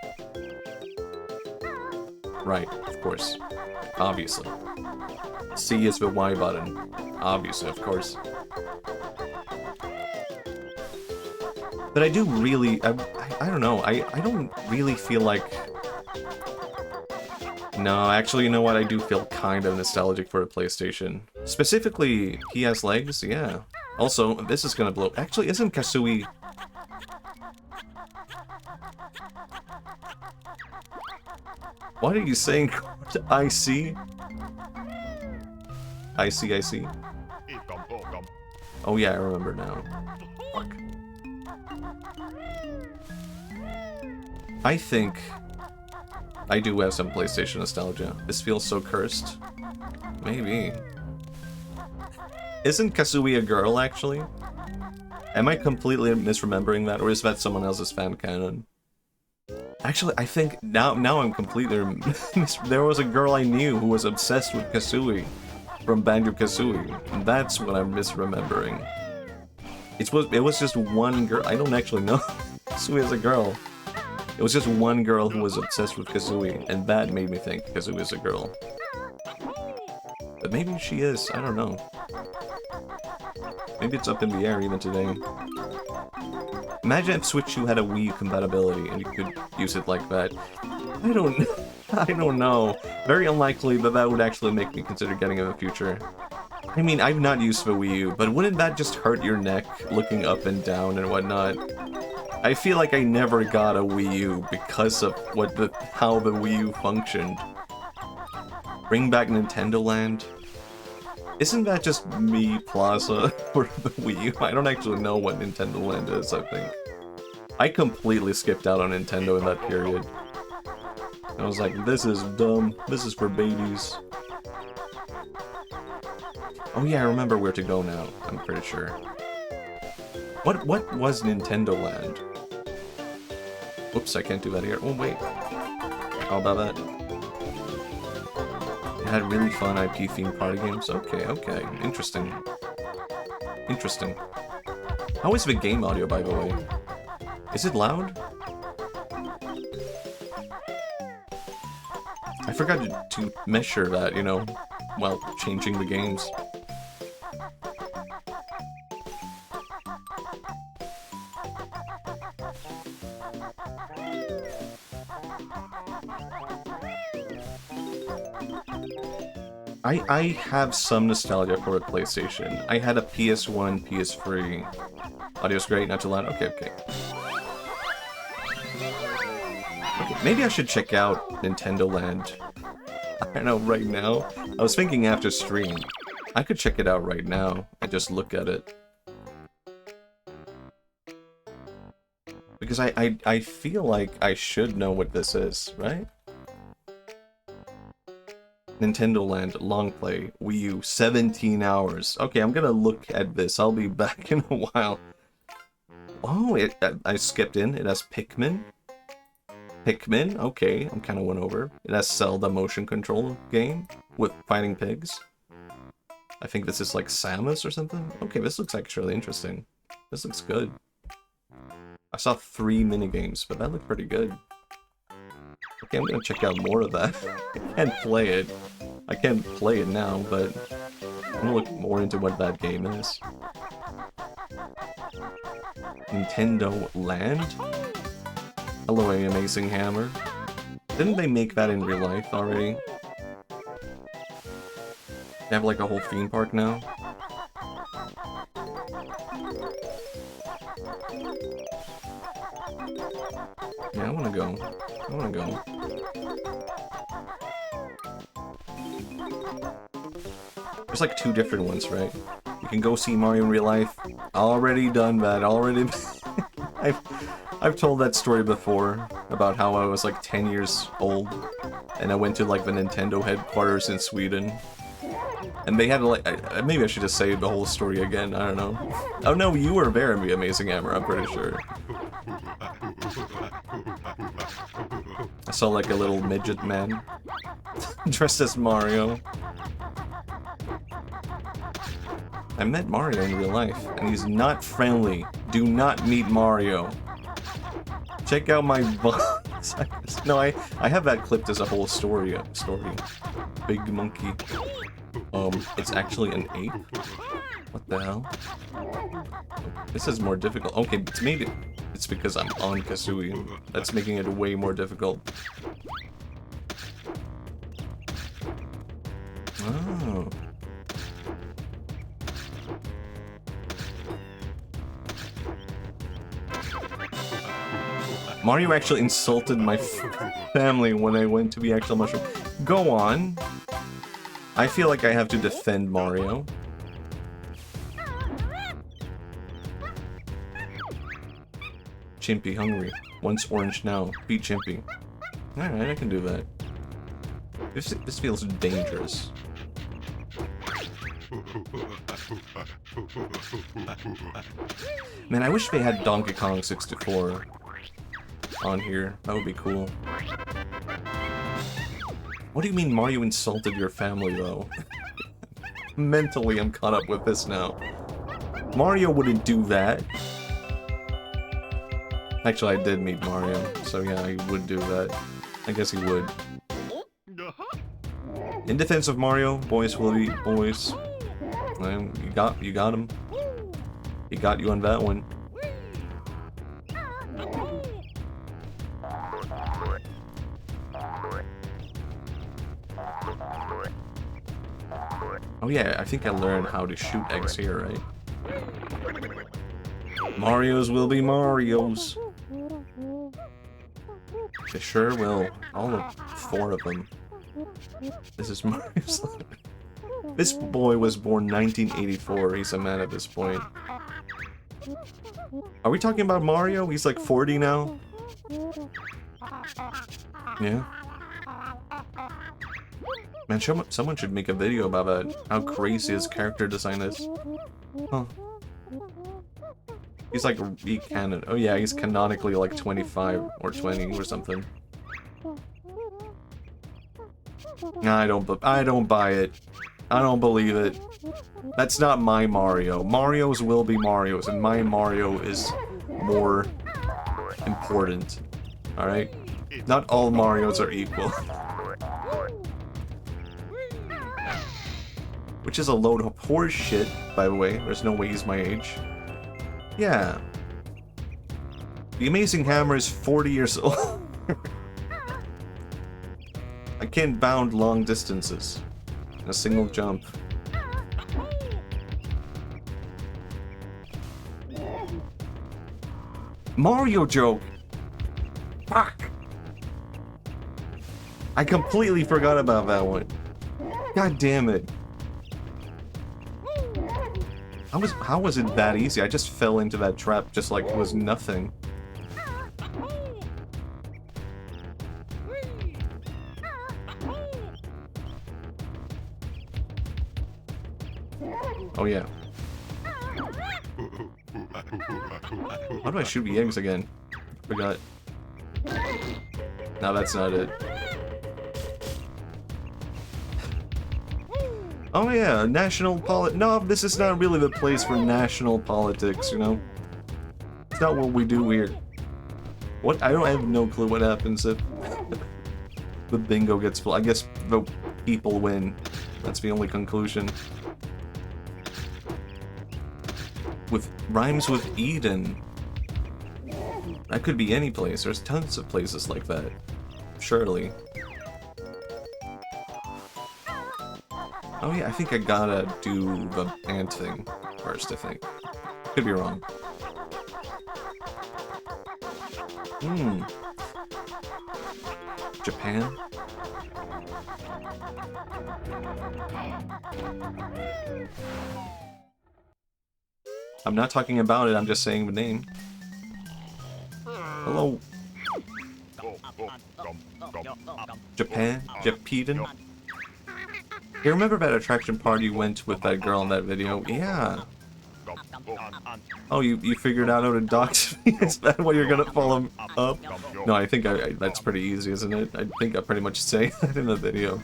Right, of course. Obviously. C is the Y button. Obviously, of course. But I do really... I don't know, I don't really feel like... No, actually, you know what? I do feel kind of nostalgic for a PlayStation. Specifically, he has legs, yeah. Also, this is gonna blow... Actually, isn't Kasui... What are you saying? I see? I see. Oh yeah, I remember now. Fuck. I think... I do have some PlayStation nostalgia. This feels so cursed. Maybe. Isn't Kasui a girl, actually? Am I completely misremembering that, or is that someone else's fan canon? Actually, I think now I'm completely... There was a girl I knew who was obsessed with Kasui from Banjo-Kazooie, and that's what I'm misremembering. It was just one girl. I don't actually know Kasui is a girl. It was just one girl who was obsessed with Kazooie, and that made me think Kazooie is a girl. But maybe she is, I don't know. Maybe it's up in the air even today. Imagine if Switch 2 had a Wii U compatibility and you could use it like that. I don't know. Very unlikely, but that would actually make me consider getting it in the future. I mean, I've not used the Wii U, but wouldn't that just hurt your neck looking up and down and whatnot? I feel like I never got a Wii U because of how the Wii U functioned. Bring back Nintendo Land? Isn't that just me Plaza for the Wii U? I don't actually know what Nintendo Land is, I think. I completely skipped out on Nintendo in that period. I was like, this is dumb. This is for babies. Oh yeah, I remember where to go now, I'm pretty sure. What was Nintendo Land? Whoops, I can't do that here. Oh, wait. How about that? It had really fun IP-themed party games? Okay. Interesting. Interesting. How is the game audio, by the way? Is it loud? I forgot to measure that, you know, while changing the games. I have some nostalgia for a PlayStation. I had a PS1, PS3. Audio's great, not too loud. Okay. Okay, maybe I should check out Nintendo Land. I don't know, right now. I was thinking after stream. I could check it out right now and just look at it. Because I feel like I should know what this is, right? Nintendo Land, long play, Wii U, 17 hours. Okay, I'm gonna look at this. I'll be back in a while. Oh, I skipped in. It has Pikmin. Pikmin? Okay, I'm kind of went over. It has Zelda motion control game with fighting pigs. I think this is like Samus or something. Okay, this looks actually interesting. This looks good. I saw 3 minigames, but that looked pretty good. Okay, I'm gonna check out more of that. I can't play it. I can't play it now, but I'm gonna look more into what that game is. Nintendo Land? Hello, Amazing Hammer. Didn't they make that in real life already? They have like a whole theme park now? Yeah, I wanna go. I wanna go. There's like 2 different ones, right? You can go see Mario in real life. Already done that, already... I've told that story before, about how I was like 10 years old, and I went to like the Nintendo headquarters in Sweden. And they had like, maybe I should just say the whole story again, I don't know. Oh no, you were there in the Amazing Hammer, I'm pretty sure. I saw like a little midget man dressed as Mario. I met Mario in real life, and he's not friendly. Do not meet Mario. Check out my box. No, I have that clipped as a whole story. Big monkey. It's actually an ape? What the hell? This is more difficult. Okay, it's made it. It's because I'm on Kazooie. That's making it way more difficult. Oh. Mario actually insulted my family when I went to the actual mushroom. Go on. I feel like I have to defend Mario. Chimpy hungry. Once orange now. Beat Chimpy. Alright, I can do that. This feels dangerous. Man, I wish they had Donkey Kong 64 on here. That would be cool. What do you mean Mario insulted your family, though? Mentally, I'm caught up with this now. Mario wouldn't do that. Actually, I did meet Mario, so yeah, he would do that. I guess he would. In defense of Mario, boys will be boys. You got him. He got you on that one. Oh yeah, I think I learned how to shoot eggs here, right? Marios will be Marios. They sure will. All of 4 of them. This is Mario's. This boy was born 1984. He's a man at this point. Are we talking about Mario? He's like 40 now? Yeah. Man, someone should make a video about that. How crazy his character design is. Huh. He's like, oh yeah, he's canonically like 25 or 20 or something. I don't buy it. I don't believe it. That's not my Mario. Mario's will be Mario's, and my Mario is more important. Alright? Not all Marios are equal. Which is a load of horse shit, by the way. There's no way he's my age. Yeah. The Amazing Hammer is 40 years old. I can't bound long distances in a single jump. Mario joke! Fuck! I completely forgot about that one. God damn it. How was it that easy? I just fell into that trap just like it was nothing. Oh yeah. How do I shoot the eggs again? Forgot. No, that's not it. Oh yeah, no, this is not really the place for national politics, you know? It's not what we do here. What? I have no clue what happens if the bingo gets full. I guess the people win. That's the only conclusion. Rhymes with Eden. That could be any place. There's tons of places like that. Surely. Oh yeah, I think I gotta do the ant thing first, I think. Could be wrong. Japan? I'm not talking about it, I'm just saying the name. Hello. Japan? Japan? You remember that attraction party you went with that girl in that video? Yeah. Oh, you figured out how to dox me? Is that what you're gonna follow up? No, I think that's pretty easy, isn't it? I think I pretty much say that in the video.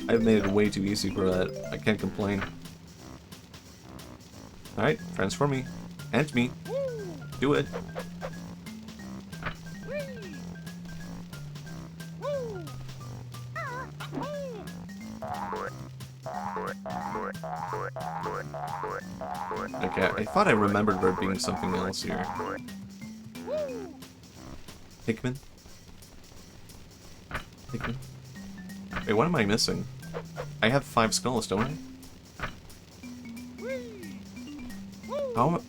I've made it way too easy for that. I can't complain. Alright, transform me. Ant me. Do it. Okay, I thought I remembered there being something else here. Pikmin? Pikmin? Wait, what am I missing? I have 5 skulls, don't I?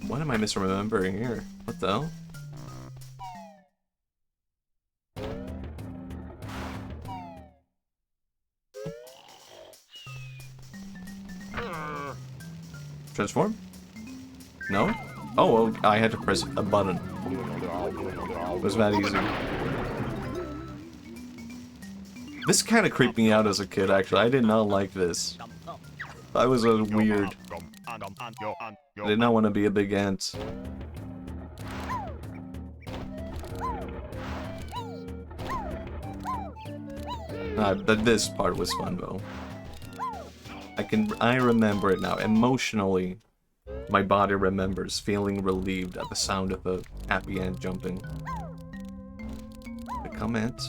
What am I misremembering here? What the hell? Transform? No? Oh, well, I had to press a button. It was that easy. This kind of creeped me out as a kid, actually. I did not like this. I was weird. I did not want to be a big ant. This part was fun, though. I remember it now. Emotionally, my body remembers feeling relieved at the sound of a happy ant jumping. Come, ant.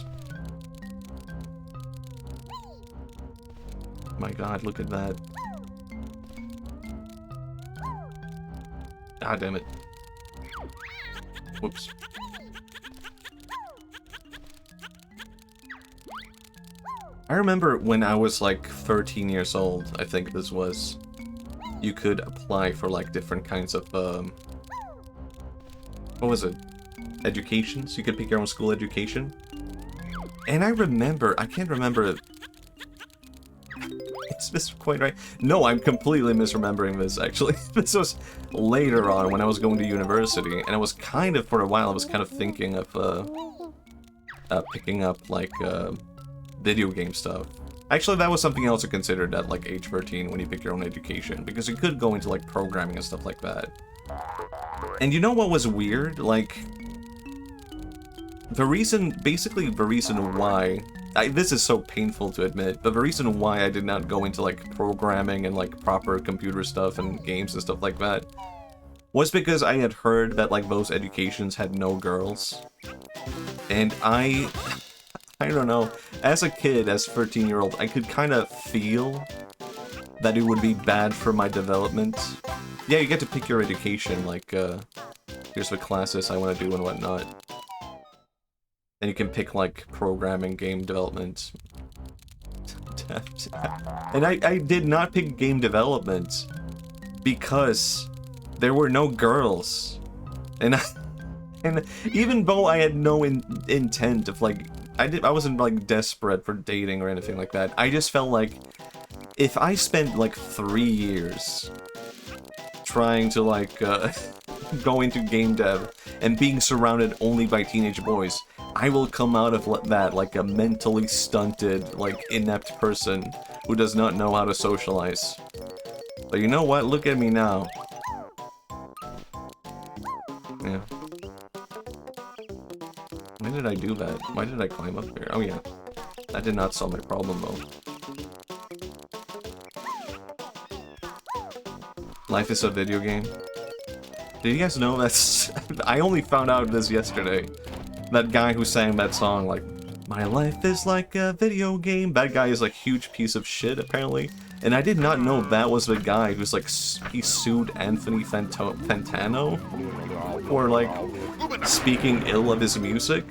My god, look at that. Ah, damn it. Whoops. I remember when I was like 13 years old, I think this was, you could apply for like different kinds of, what was it? Educations? You could pick your own school education. And I remember, I can't remember, is this quite right? No, I'm completely misremembering this, actually. This was later on when I was going to university, and I was kind of, for a while, I was kind of thinking of, picking up, like, video game stuff. Actually, that was something else to consider at, like, age 13 when you pick your own education, because you could go into, like, programming and stuff like that. And you know what was weird? Like, basically the reason why, this is so painful to admit, but the reason why I did not go into, like, programming and, like, proper computer stuff and games and stuff like that was because I had heard that, like, those educations had no girls. And I don't know, as a kid, as a 13-year-old, I could kind of feel that it would be bad for my development. Yeah, you get to pick your education, like, here's the classes I want to do and whatnot. And you can pick, like, programming, game development. And I did not pick game development because there were no girls. And even though I had no intent of, like, I wasn't, like, desperate for dating or anything like that. I just felt like if I spent like 3 years trying to like go into game dev and being surrounded only by teenage boys, I will come out of that like a mentally stunted, like inept person who does not know how to socialize. But you know what? Look at me now. Yeah. Why did I do that? Why did I climb up here? Oh yeah. That did not solve my problem though. Life is a video game. Did you guys know that's... I only found out this yesterday. That guy who sang that song, like, my life is like a video game. That guy is like a huge piece of shit, apparently. And I did not know that was the guy who's like, he sued Anthony Fantano for like, speaking ill of his music.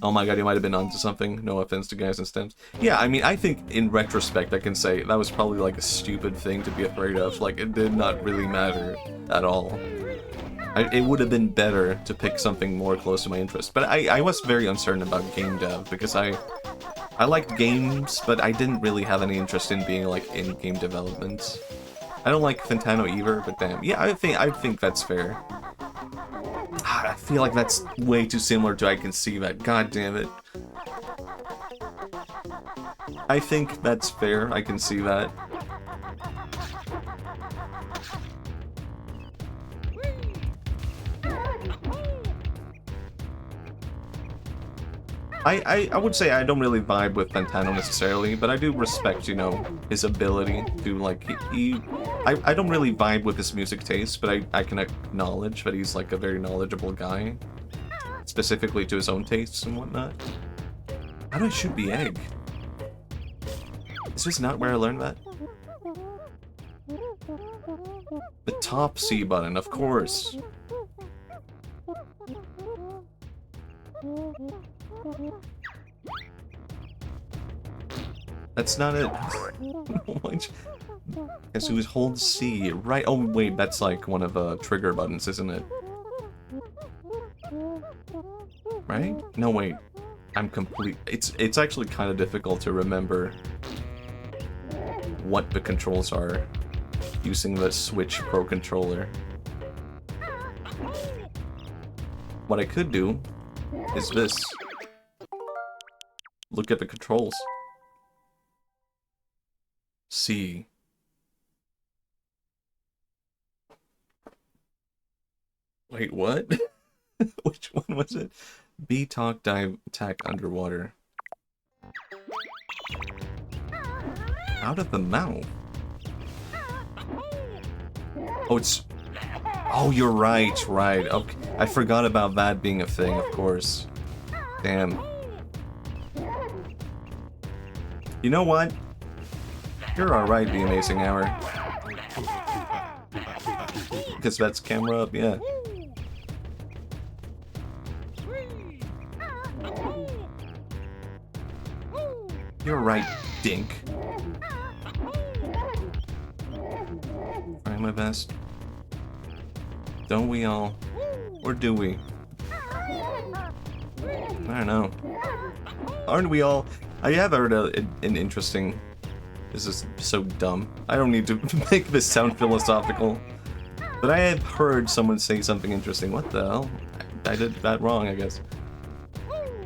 Oh my god, he might have been onto something. No offense to guys in stems. Yeah, I mean, I think in retrospect I can say that was probably like a stupid thing to be afraid of. Like, it did not really matter at all. It would have been better to pick something more close to my interest. But I was very uncertain about game dev because I liked games, but I didn't really have any interest in being like in game development. I don't like Fantano either, but damn. Yeah, I think that's fair. I feel like that's way too similar to I can see that. God damn it. I think that's fair. I can see that. I would say I don't really vibe with Fantano necessarily, but I do respect, you know, his ability to, like, I don't really vibe with his music taste, but I can acknowledge that he's, like, a very knowledgeable guy, specifically to his own tastes and whatnot. How do I shoot the egg? Is this not where I learned that? The top C button, of course. That's not it. Guess who's hold C, right? Oh wait, that's like one of the trigger buttons, isn't it? Right? No wait, I'm complete. It's actually kind of difficult to remember what the controls are using the Switch Pro controller. What I could do is this. Look at the controls. C. Wait, what? Which one was it? B, talk, dive, attack, underwater. Out of the mouth. Oh, it's... Oh, you're right, right. Okay. I forgot about that being a thing, of course. Damn. You know what? You're alright, The Amazing Hour. Because that's camera up, yeah. You're right, dink. Trying my best. Don't we all? Or do we? I don't know. Aren't we all? I have heard an interesting... This is so dumb. I don't need to make this sound philosophical. But I have heard someone say something interesting. What the hell? I did that wrong, I guess.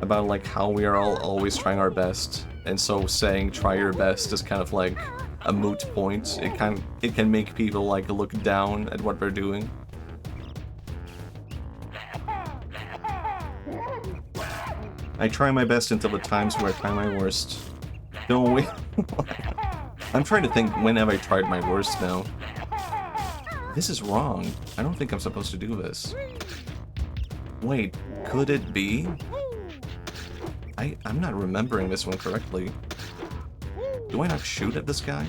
About like how we are all always trying our best. And so saying try your best is kind of like a moot point. It can make people like look down at what they're doing. I try my best until the times where I try my worst. Don't we? I'm trying to think, when have I tried my worst now? This is wrong. I don't think I'm supposed to do this. Wait, could it be? I'm not remembering this one correctly. Do I not shoot at this guy?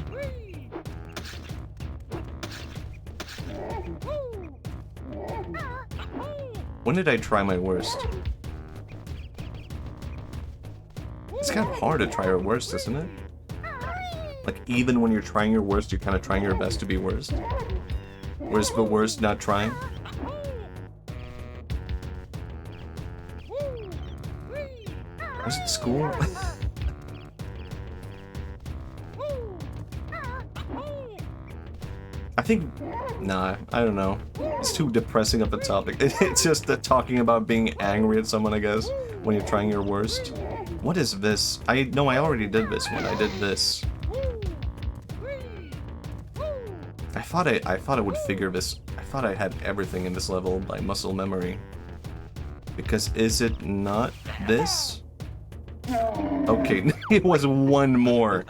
When did I try my worst? It's kind of hard to try your worst, isn't it? Like, even when you're trying your worst, you're kind of trying your best to be worst. Where's the worst not trying? Was it school? I think... Nah, I don't know. It's too depressing of a topic. It's just talking about being angry at someone, I guess, when you're trying your worst. What is this? No, I already did this one. I did this. I thought I would figure this. I thought I had everything in this level by muscle memory. Because is it not this? Okay, it was one more.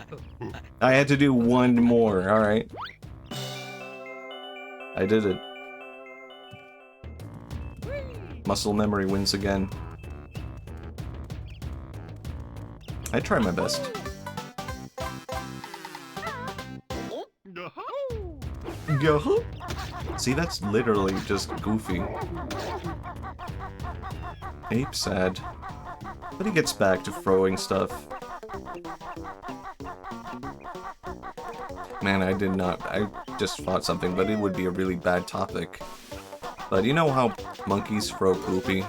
I had to do one more, alright. I did it. Muscle memory wins again. I try my best. Go. See, that's literally just goofy. Ape sad. But he gets back to throwing stuff. Man, I did not. I just thought something, but it would be a really bad topic. But you know how monkeys throw poopy?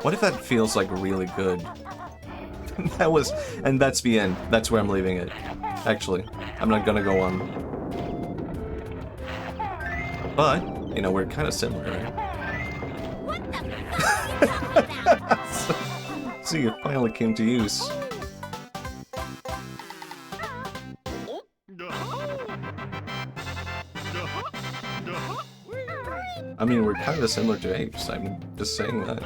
What if that feels like really good? And that's the end. That's where I'm leaving it. Actually, I'm not gonna go on. But, you know, we're kind of similar, right? See, it finally came to use. I mean, we're kind of similar to apes, I'm just saying that.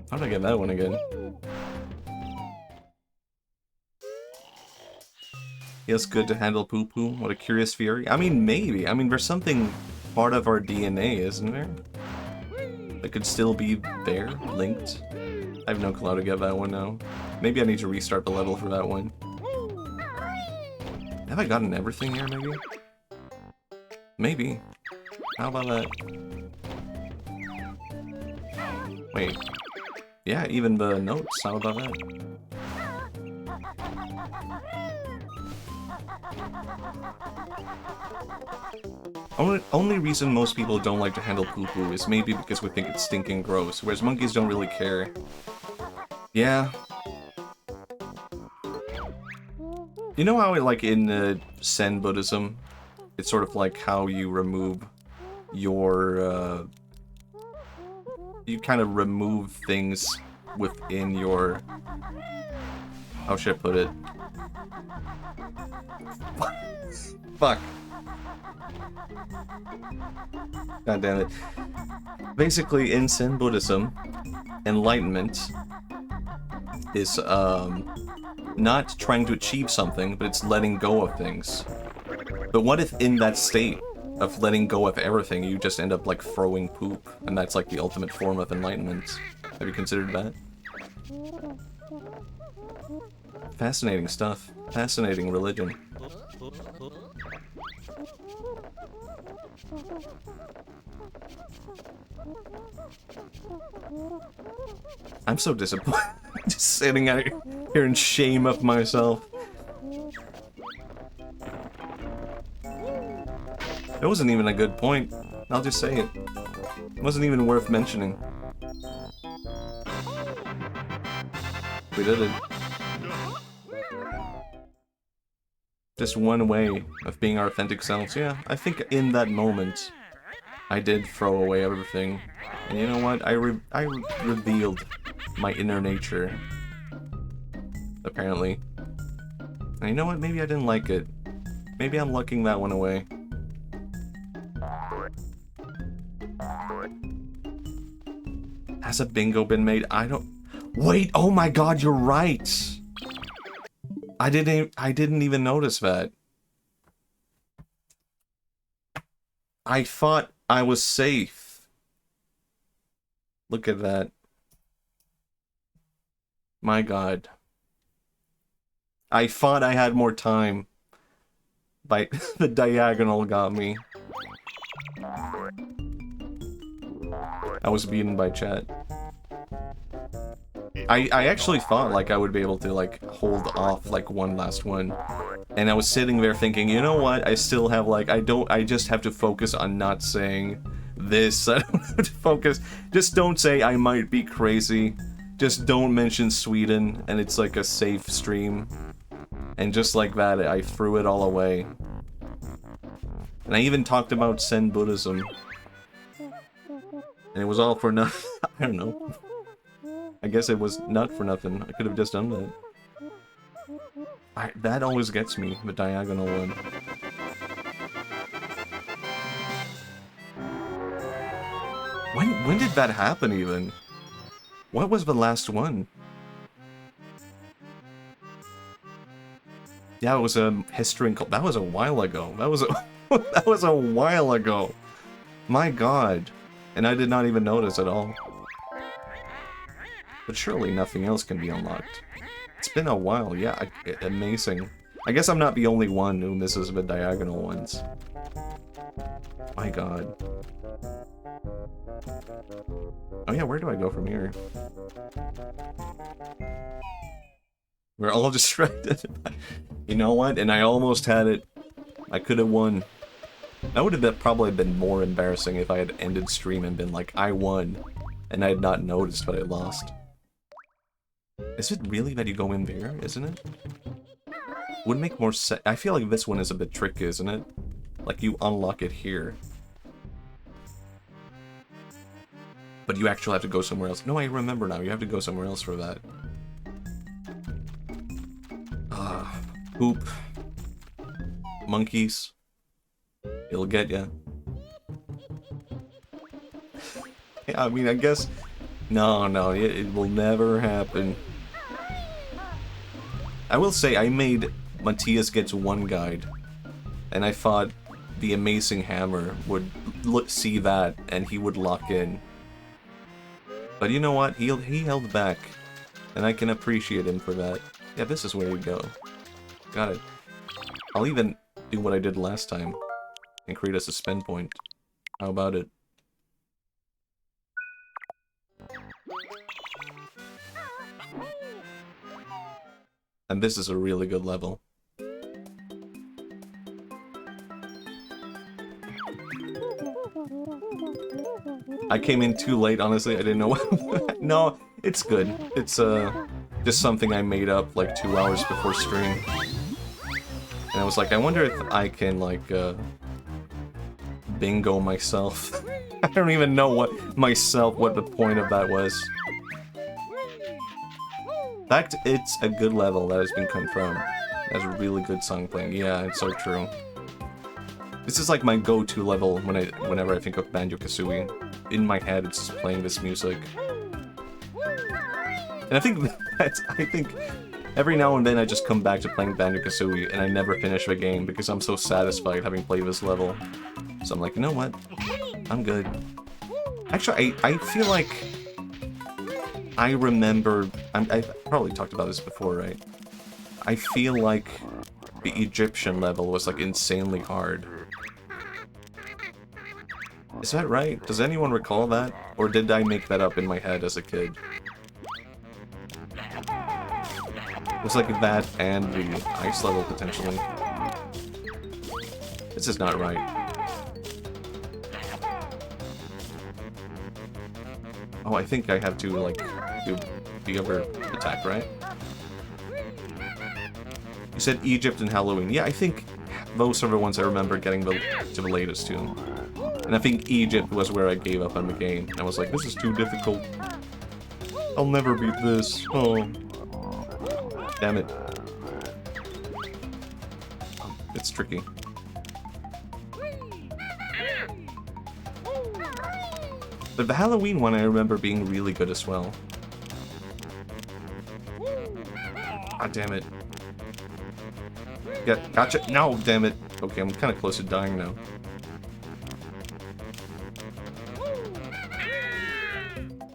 How did I get that one again? Yes, good to handle poo-poo. What a curious theory. I mean, maybe. I mean, there's something part of our DNA, isn't there? That could still be there, linked. I have no clue how to get that one now. Maybe I need to restart the level for that one. Have I gotten everything here, maybe? Maybe. How about that? Wait. Yeah, even the notes. How about that? Only reason most people don't like to handle poo-poo is maybe because we think it's stinking gross, whereas monkeys don't really care. Yeah. You know how, like, in Zen Buddhism, it's sort of like how you remove your, you kind of remove things within your... How should I put it? Fuck. God damn it. Basically, in Zen Buddhism, enlightenment is, not trying to achieve something, but it's letting go of things. But what if in that state of letting go of everything, you just end up, like, throwing poop, and that's, like, the ultimate form of enlightenment? Have you considered that? Fascinating stuff. Fascinating religion. I'm so disappointed. Just sitting out here in shame of myself. It wasn't even a good point. I'll just say it. It wasn't even worth mentioning. We did it. Just one way of being our authentic selves. Yeah, I think in that moment, I did throw away everything. And you know what? I revealed my inner nature. Apparently. And you know what? Maybe I didn't like it. Maybe I'm locking that one away. Has a bingo been made? I don't... Wait! Oh my god, you're right! I didn't even notice that. I thought I was safe. Look at that. My god. I thought I had more time. But the diagonal got me. I was beaten by chat. I actually thought, like, I would be able to, like, hold off, like, one last one. And I was sitting there thinking, you know what, I still have, like, I just have to focus on not saying this. I don't have to focus. Just don't say I might be crazy. Just don't mention Sweden, and it's, like, a safe stream. And just like that, I threw it all away. And I even talked about Zen Buddhism. And it was all for nothing. I don't know. I guess it was not for nothing. I could have just done that. That always gets me, the diagonal one. When did that happen, even? What was the last one? Yeah, it was a history. That was a while ago. That was a that was a while ago. My God, and I did not even notice at all. But surely nothing else can be unlocked. It's been a while. Yeah, amazing. I guess I'm not the only one who misses the diagonal ones. My God. Oh yeah, where do I go from here? We're all distracted. You know what? And I almost had it. I could have won. That would have probably been more embarrassing if I had ended stream and been like, I won. And I had not noticed that I lost. Is it really that you go in there, isn't it? Would make more sense. I feel like this one is a bit tricky, isn't it? Like you unlock it here. But you actually have to go somewhere else. No, I remember now. You have to go somewhere else for that. Poop. Monkeys. It'll get ya. Yeah, I mean, I guess... No, it will never happen. I will say, I made Matthias Gets One guide. And I thought the Amazing Hammer would see that, and he would lock in. But you know what? He held back. And I can appreciate him for that. Yeah, this is where you go. Got it. I'll even do what I did last time. And create a suspend point. How about it? And this is a really good level. I came in too late, honestly. I didn't know what... No, it's good. It's just something I made up like 2 hours before stream. And I was like, I wonder if I can like bingo myself. I don't even know what the point of that was. In fact, it's a good level that has been confirmed. It has a really good song playing. Yeah, it's so true. This is like my go-to level whenever I think of Banjo-Kazooie. In my head, it's just playing this music. And I think every now and then I just come back to playing Banjo-Kazooie and I never finish the game because I'm so satisfied having played this level. So I'm like, you know what? I'm good. Actually, I feel like I remember... I've probably talked about this before, right? I feel like the Egyptian level was like insanely hard. Is that right? Does anyone recall that? Or did I make that up in my head as a kid? It was like that and the ice level, potentially. This is not right. Oh, I think I have to, like, do the other attack, right? You said Egypt and Halloween. Yeah, I think those are the ones I remember getting to the latest too. And I think Egypt was where I gave up on the game. I was like, this is too difficult. I'll never beat this. Oh. Damn it. It's tricky. But the Halloween one I remember being really good as well. Ah, damn it. Gotcha. No, damn it. Okay, I'm kind of close to dying now.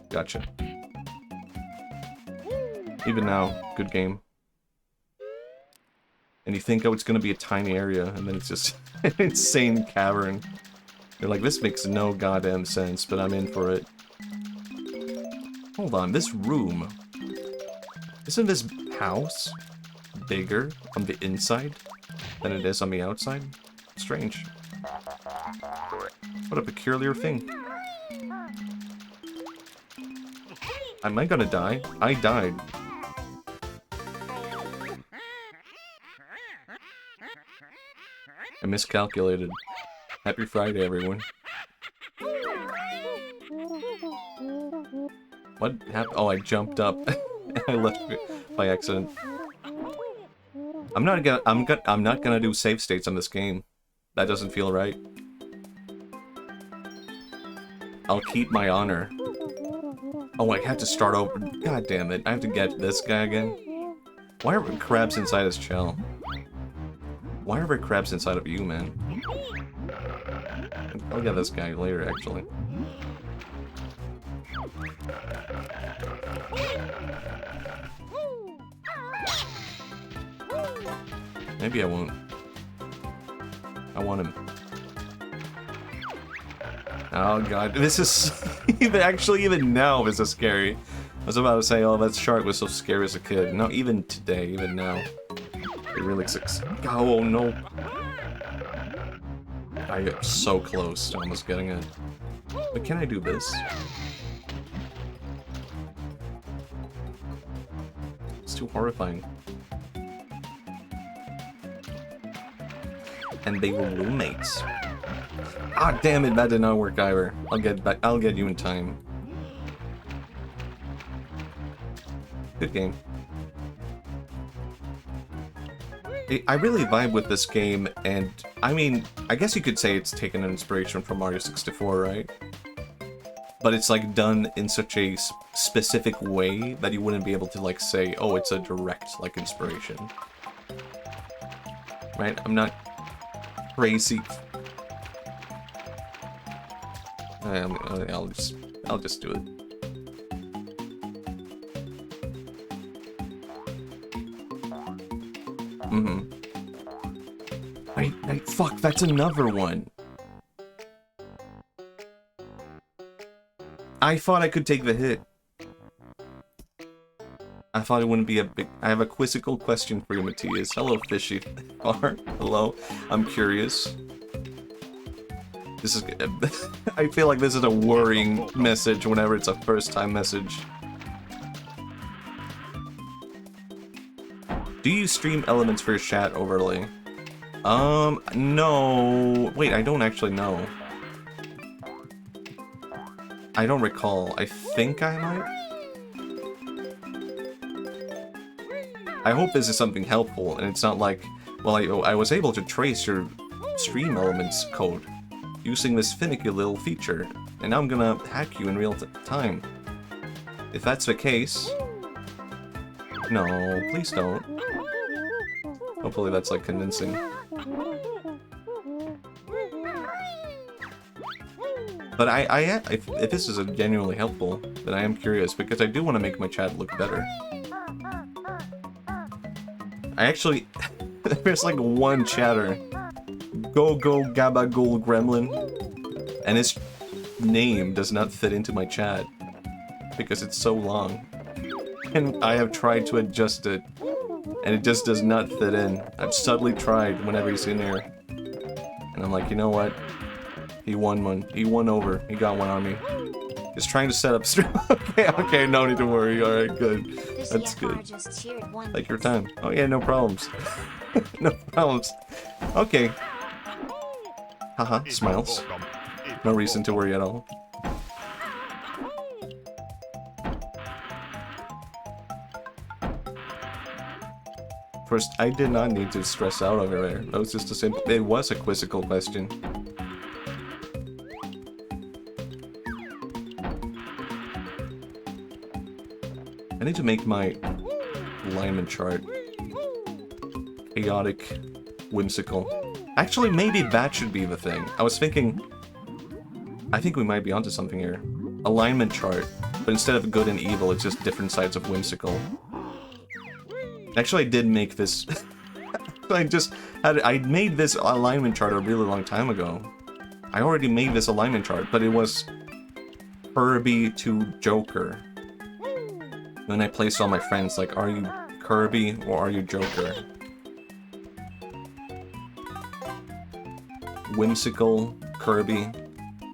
Gotcha. Even now, good game. And you think, oh, it's gonna be a tiny area, and then it's just an insane cavern. You're like, this makes no goddamn sense, but I'm in for it. Hold on, this room... Isn't this house bigger on the inside than it is on the outside? Strange. What a peculiar thing. Am I gonna die? I died. I miscalculated. Happy Friday, everyone. What happened? Oh, I jumped up. I left by accident. I'm not gonna do save states on this game. That doesn't feel right. I'll keep my honor. Oh, I had to start over. God damn it. I have to get this guy again. Why are crabs inside his shell? Why are there crabs inside of you, man? I'll get this guy later, actually. Maybe I won't. I want him. Oh god, this is even now this is scary. I was about to say, oh, that shark was so scary as a kid. No, even today, even now. It really sucks. Oh no. I get so close to almost getting it. But can I do this? It's too horrifying. And they were roommates. Ah, damn it! That did not work either. I'll get back. I'll get you in time. Good game. I really vibe with this game, and I mean, I guess you could say it's taken an inspiration from Mario 64, right? But it's like done in such a specific way that you wouldn't be able to like say, oh, it's a direct like inspiration. Right? I'm not crazy. I'll just do it. Wait, fuck, that's another one. I thought I could take the hit. I thought it wouldn't be a big... I have a quizzical question for you, Matthias. Hello, Fishy. Hello. I'm curious. This is... I feel like this is a worrying message whenever it's a first-time message. Do you stream elements for your chat overlay? No. Wait, I don't actually know. I don't recall. I think I might? I hope this is something helpful, and it's not like, well, I was able to trace your stream elements code using this finicky little feature, and now I'm gonna hack you in real time. If that's the case... No, please don't. Hopefully that's, like, convincing. But if this is genuinely helpful, then I am curious, because I do want to make my chat look better. I actually... there's like one chatter. Go Gabagool Gremlin. And his name does not fit into my chat. Because it's so long. And I have tried to adjust it. And it just does not fit in. I've subtly tried whenever he's in here. And I'm like, you know what? He won one. He won over. He got one on me. Just trying to set up stream. Okay, no need to worry. Alright, good. That's good. Take your time. Oh yeah, no problems. No problems. Okay. Haha, smiles. No reason to worry at all. First, I did not need to stress out over there. That was just a simple... It was a quizzical question. I need to make my alignment chart chaotic, whimsical. Actually, maybe that should be the thing. I was thinking... I think we might be onto something here. Alignment chart, but instead of good and evil, it's just different sides of whimsical. Actually, I did make this... I made this alignment chart a really long time ago. I already made this alignment chart, but it was Kirby to Joker. Then I placed all my friends like, are you Kirby or are you Joker? Whimsical Kirby,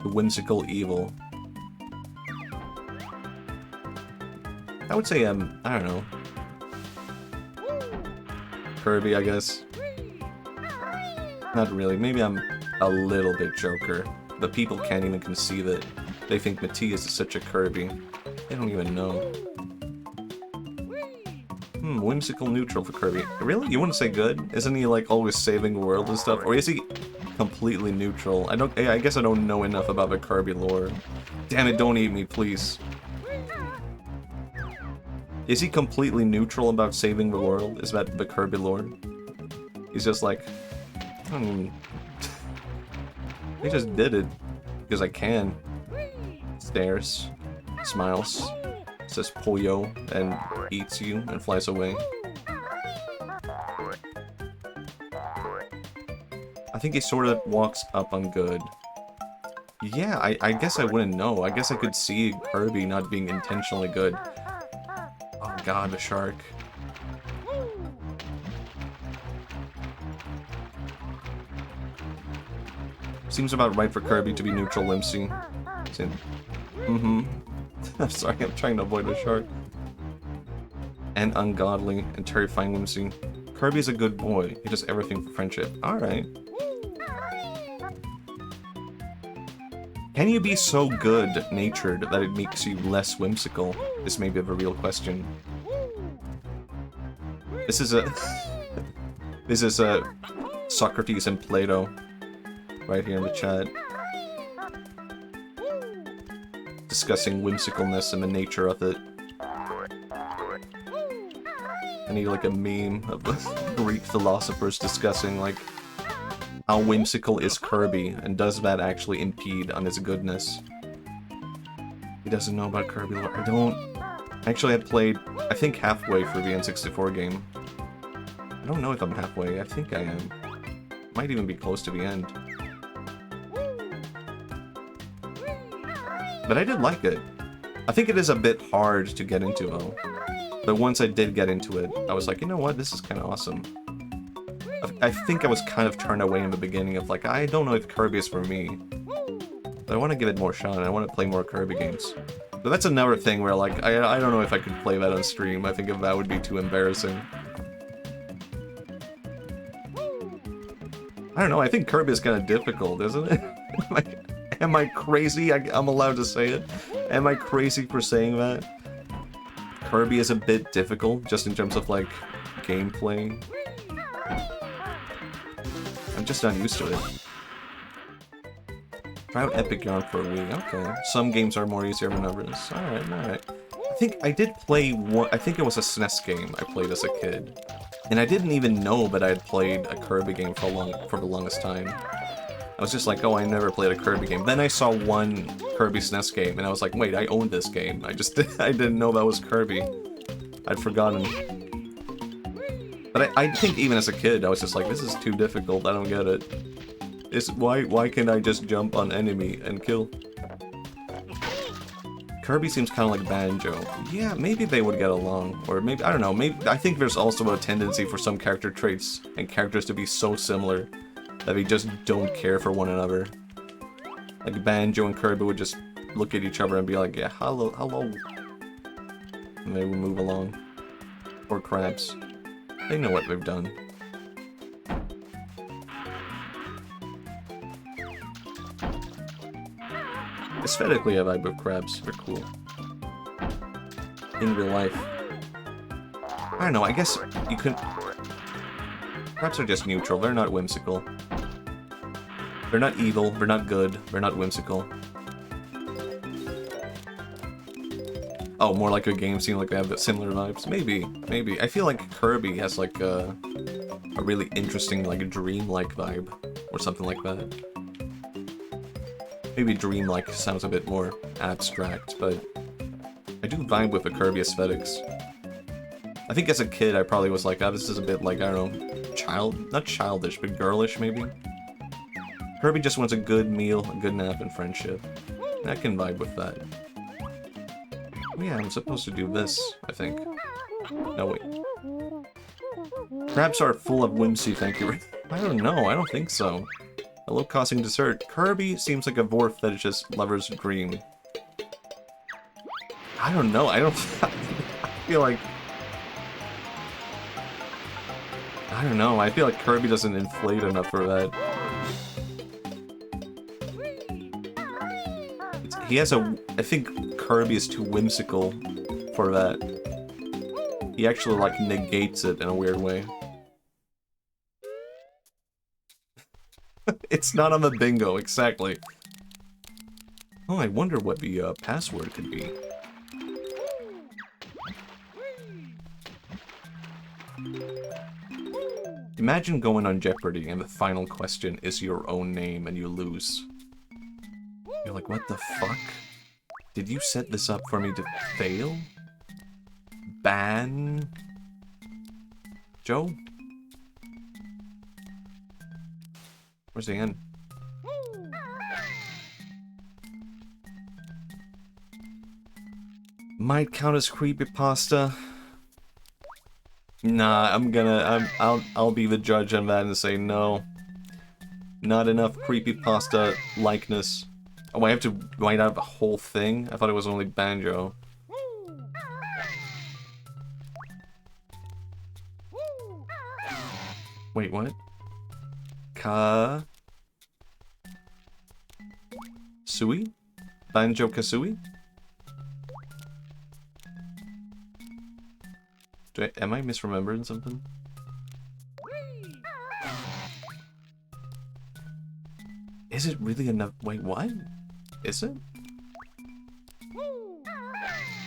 the whimsical evil. I would say, I don't know. Kirby, I guess. Not really. Maybe I'm a little bit Joker, but people can't even conceive it. They think Matthias is such a Kirby. They don't even know. Whimsical neutral for Kirby. Really? You wouldn't say good? Isn't he like always saving the world and stuff? Or is he completely neutral? I guess I don't know enough about the Kirby lore. Damn it, don't eat me, please. Is he completely neutral about saving the world? Is that the Kirby lore? He's just like, I just did it because I can. Stares, smiles, says pollo, and eats you and flies away. I think he sort of walks up on good. Yeah, I guess I wouldn't know. I guess I could see Kirby not being intentionally good. Oh god, the shark. Seems about right for Kirby to be neutral whimsy. I'm sorry, I'm trying to avoid the shark. And ungodly and terrifying whimsy. Kirby's a good boy. He does everything for friendship. Alright. Can you be so good-natured that it makes you less whimsical? Is maybe the real question. This is a... this is a Socrates and Plato. Right here in the chat. Discussing whimsicalness and the nature of it. I need like a meme of Greek philosophers discussing like how whimsical is Kirby and does that actually impede on his goodness. He doesn't know about Kirby lore. I don't. Actually, I played, I think, halfway for the N64 game. I don't know if I'm halfway. I think I am. Might even be close to the end. But I did like it. I think it is a bit hard to get into, though. But once I did get into it, I was like, you know what, this is kind of awesome. I think I was kind of turned away in the beginning of like, I don't know if Kirby is for me. But I want to give it more shot, and I want to play more Kirby games. But that's another thing where like, I don't know if I could play that on stream. I think if that would be too embarrassing. I don't know, I think Kirby is kind of difficult, isn't it? Like, am I crazy? I'm allowed to say it. Am I crazy for saying that? Kirby is a bit difficult, just in terms of, like, gameplay. I'm just not used to it. Try out Epic Yarn for a Wii. Okay. Some games are more easier than others. Alright, alright. I think I did play one... I think it was a SNES game I played as a kid. And I didn't even know that I had played a Kirby game for the longest time. I was just like, oh, I never played a Kirby game. Then I saw one Kirby SNES game, and I was like, wait, I own this game. I didn't know that was Kirby. I'd forgotten. But I think even as a kid, I was just like, this is too difficult, I don't get it. Why can't I just jump on enemy and kill? Kirby seems kind of like Banjo. Yeah, maybe they would get along. Or maybe, I don't know, maybe I think there's also a tendency for some character traits and characters to be so similar that they just don't care for one another. Like Banjo and Kirby would just look at each other and be like, yeah, hello, hello. And they would move along. Or Crabs. They know what they've done. Aesthetically, I vibe with Crabs. They're cool. In real life. I don't know, I guess you could... Crabs are just neutral, they're not whimsical. They're not evil, they're not good, they're not whimsical. Oh, more like a game scene, like they have similar vibes? Maybe, maybe. I feel like Kirby has like a really interesting, like, dream-like vibe, or something like that. Maybe dream-like sounds a bit more abstract, but I do vibe with the Kirby aesthetics. I think as a kid I probably was like, oh, this is a bit like, I don't know, not childish, but girlish maybe? Kirby just wants a good meal, a good nap, and friendship. And I can vibe with that. Oh yeah, I'm supposed to do this, I think. No, wait. Crabs are full of whimsy, thank you. I don't know, I don't think so. A low-costing dessert. Kirby seems like a vor fetishist lover's dream. I don't know, I feel like... I don't know, I feel like Kirby doesn't inflate enough for that. he has a... I think Kirby is too whimsical for that. He actually, like, negates it in a weird way. It's not on the bingo, exactly. Oh, I wonder what the password could be. Imagine going on Jeopardy and the final question is your own name and you lose. You're like, what the fuck? Did you set this up for me to fail? Ban... Joe? Where's the end? Might count as creepypasta. Nah, I'll be the judge on that and say no. Not enough creepypasta likeness. Oh, I have to write out the whole thing? I thought it was only Banjo. Wait, what? Sui? Banjo Kazooie? Am I misremembering something? Is it really enough? Wait, what? Is it?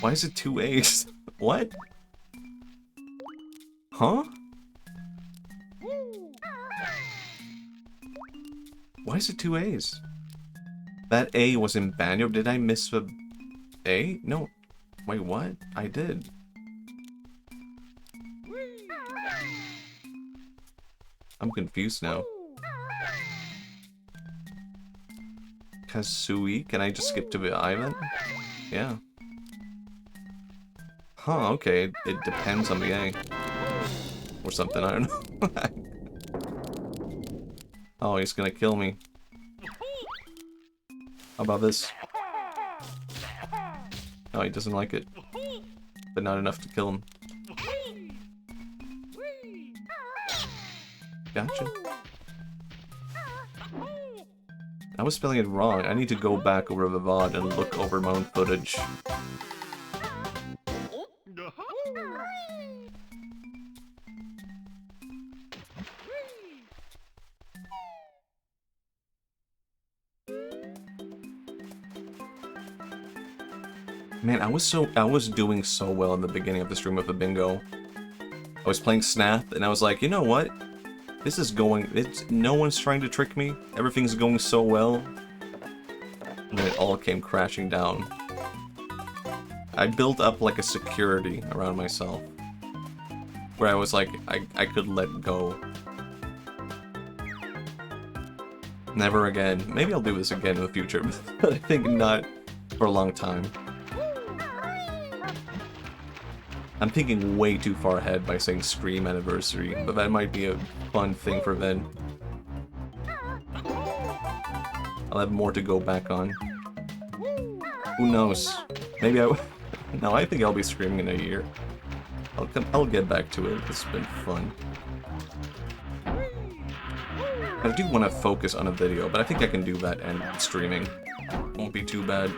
Why is it 2 A's? What? Huh? Why is it 2 A's? That A was in Banjo. Did I miss the A? No. Wait, what? I did. I'm confused now. Kazooie? Can I just skip to the island? Yeah. Huh, okay. It depends on the A. Or something, I don't know. Oh, he's gonna kill me. How about this? Oh, he doesn't like it. But not enough to kill him. Gotcha. I was spelling it wrong. I need to go back over the VOD and look over my own footage. Man, I was doing so well in the beginning of the stream with the bingo. I was playing Snap, and I was like, you know what? This is going... no one's trying to trick me. Everything's going so well. And then it all came crashing down. I built up like a security around myself. Where I was like, I could let go. Never again. Maybe I'll do this again in the future, but I think not for a long time. I'm thinking way too far ahead by saying stream anniversary, but that might be a fun thing for then. I'll have more to go back on. Who knows? Maybe no, I think I'll be streaming in a year. I'll get back to it. It's been fun. I do want to focus on a video, but I think I can do that and streaming. Won't be too bad.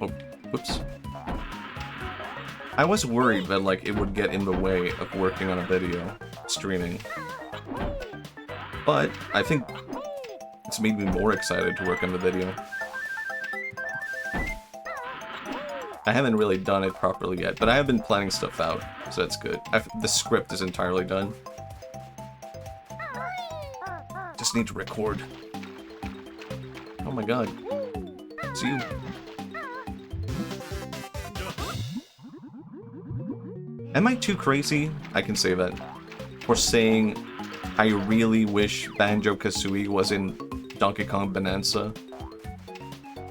Oh, whoops. I was worried that, like, it would get in the way of working on a video, streaming. But I think it's made me more excited to work on the video. I haven't really done it properly yet, but I have been planning stuff out, so that's good. The script is entirely done. Just need to record. Oh my god. It's you. Am I too crazy? I can say that. For saying, I really wish Banjo-Kazooie was in Donkey Kong Bonanza.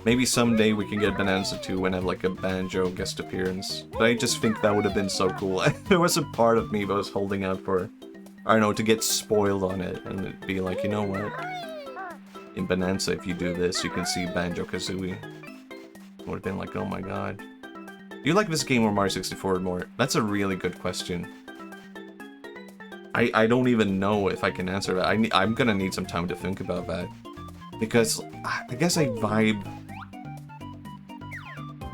Maybe someday we can get Bonanza 2 and have like a Banjo guest appearance. But I just think that would have been so cool. There was a part of me that was holding out for, I don't know, to get spoiled on it. And it'd be like, you know what? In Bonanza, if you do this, you can see Banjo-Kazooie. Would have been like, oh my god. Do you like this game or Mario 64 more? That's a really good question. I don't even know if I can answer that. I'm gonna need some time to think about that. Because I guess I vibe...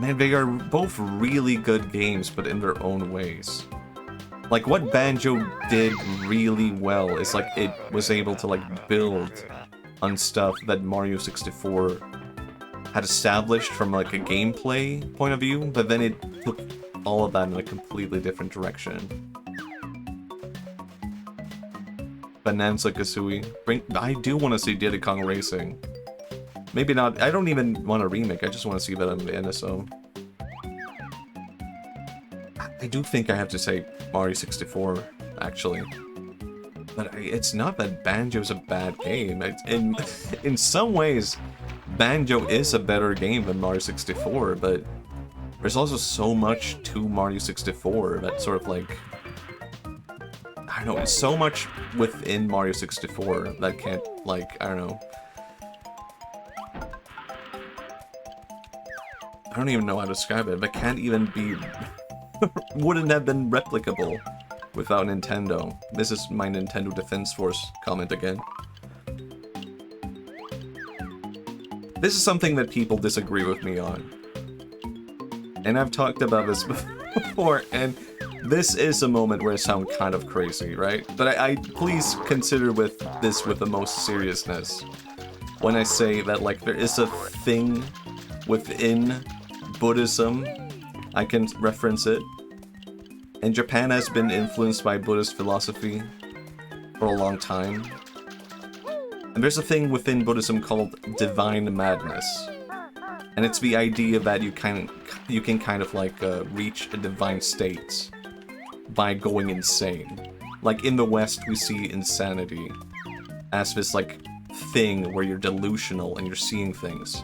Man, they are both really good games, but in their own ways. Like, what Banjo did really well is, like, it was able to, like, build on stuff that Mario 64 had established from, like, a gameplay point of view, but then it took all of that in a completely different direction. Bonanza Kazooie. I do want to see Diddy Kong Racing. Maybe not. I don't even want a remake. I just want to see that on the NSO. I do think I have to say Mario 64, actually. But it's not that Banjo's a bad game. In some ways, Banjo is a better game than Mario 64, but there's also so much to Mario 64 that sort of like... I don't know, it's so much within Mario 64 that can't, like, I don't know. I don't even know how to describe it, but can't even be... wouldn't have been replicable without Nintendo. This is my Nintendo Defense Force comment again. This is something that people disagree with me on. And I've talked about this before, and this is a moment where I sound kind of crazy, right? But I please consider this with the most seriousness. When I say that, like, there is a thing within Buddhism, I can reference it. And Japan has been influenced by Buddhist philosophy for a long time. And there's a thing within Buddhism called divine madness. And it's the idea that you can kind of like reach a divine state by going insane. Like in the West, we see insanity as this like thing where you're delusional and you're seeing things.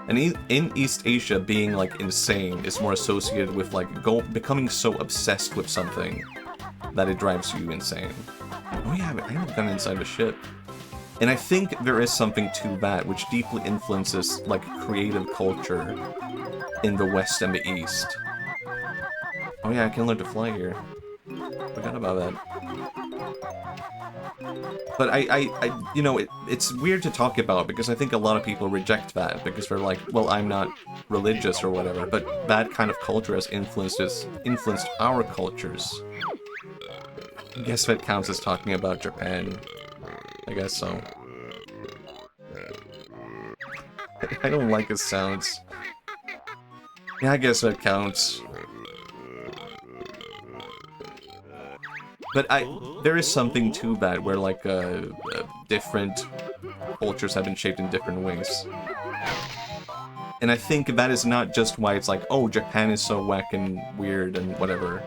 And in East Asia, being like insane is more associated with like becoming so obsessed with something that it drives you insane. Oh yeah, I haven't gone inside the ship. And I think there is something to that which deeply influences like creative culture in the West and the East. Oh yeah, I can learn to fly here. Forgot about that. But you know, it's weird to talk about because I think a lot of people reject that because they're like, well, I'm not religious or whatever. But that kind of culture has influenced our cultures. I guess that counts as talking about Japan. I guess so. I don't like his sounds. Yeah, I guess that counts. But there is something to that where like different cultures have been shaped in different ways. And I think that is not just why it's like, oh, Japan is so whack and weird and whatever.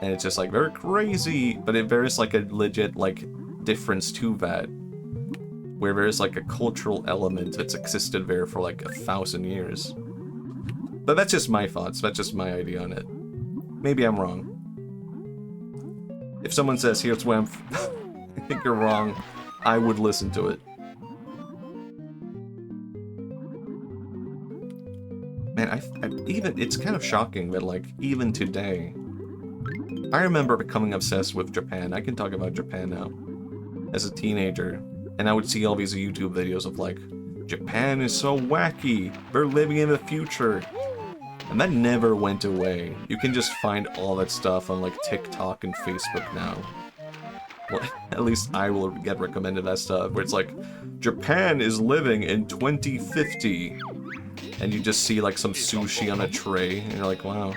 And it's just like, they're crazy, but there is like a legit like difference to that. Where there is like a cultural element that's existed there for like 1,000 years. But that's just my thoughts, that's just my idea on it. Maybe I'm wrong. If someone says, here's where I think you're wrong, I would listen to it. Man, it's kind of shocking that, like, even today, I remember becoming obsessed with Japan. I can talk about Japan now. As a teenager, and I would see all these YouTube videos of, like, Japan is so wacky, they're living in the future. And that never went away. You can just find all that stuff on, like, TikTok and Facebook now. Well, at least I will get recommended that stuff, where it's like, Japan is living in 2050. And you just see, like, some sushi on a tray, and you're like, wow.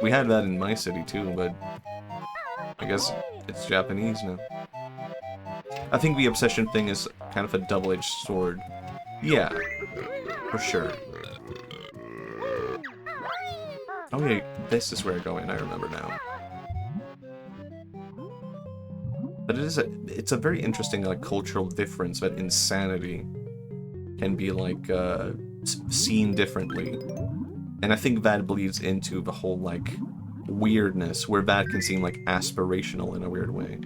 We had that in my city, too, but I guess it's Japanese now. I think the obsession thing is kind of a double-edged sword. Yeah, for sure. Oh yeah, this is where I go in, I remember now. But it's a very interesting, like, cultural difference that insanity can be, like, seen differently. And I think that bleeds into the whole, like, weirdness, where that can seem, like, aspirational in a weird way.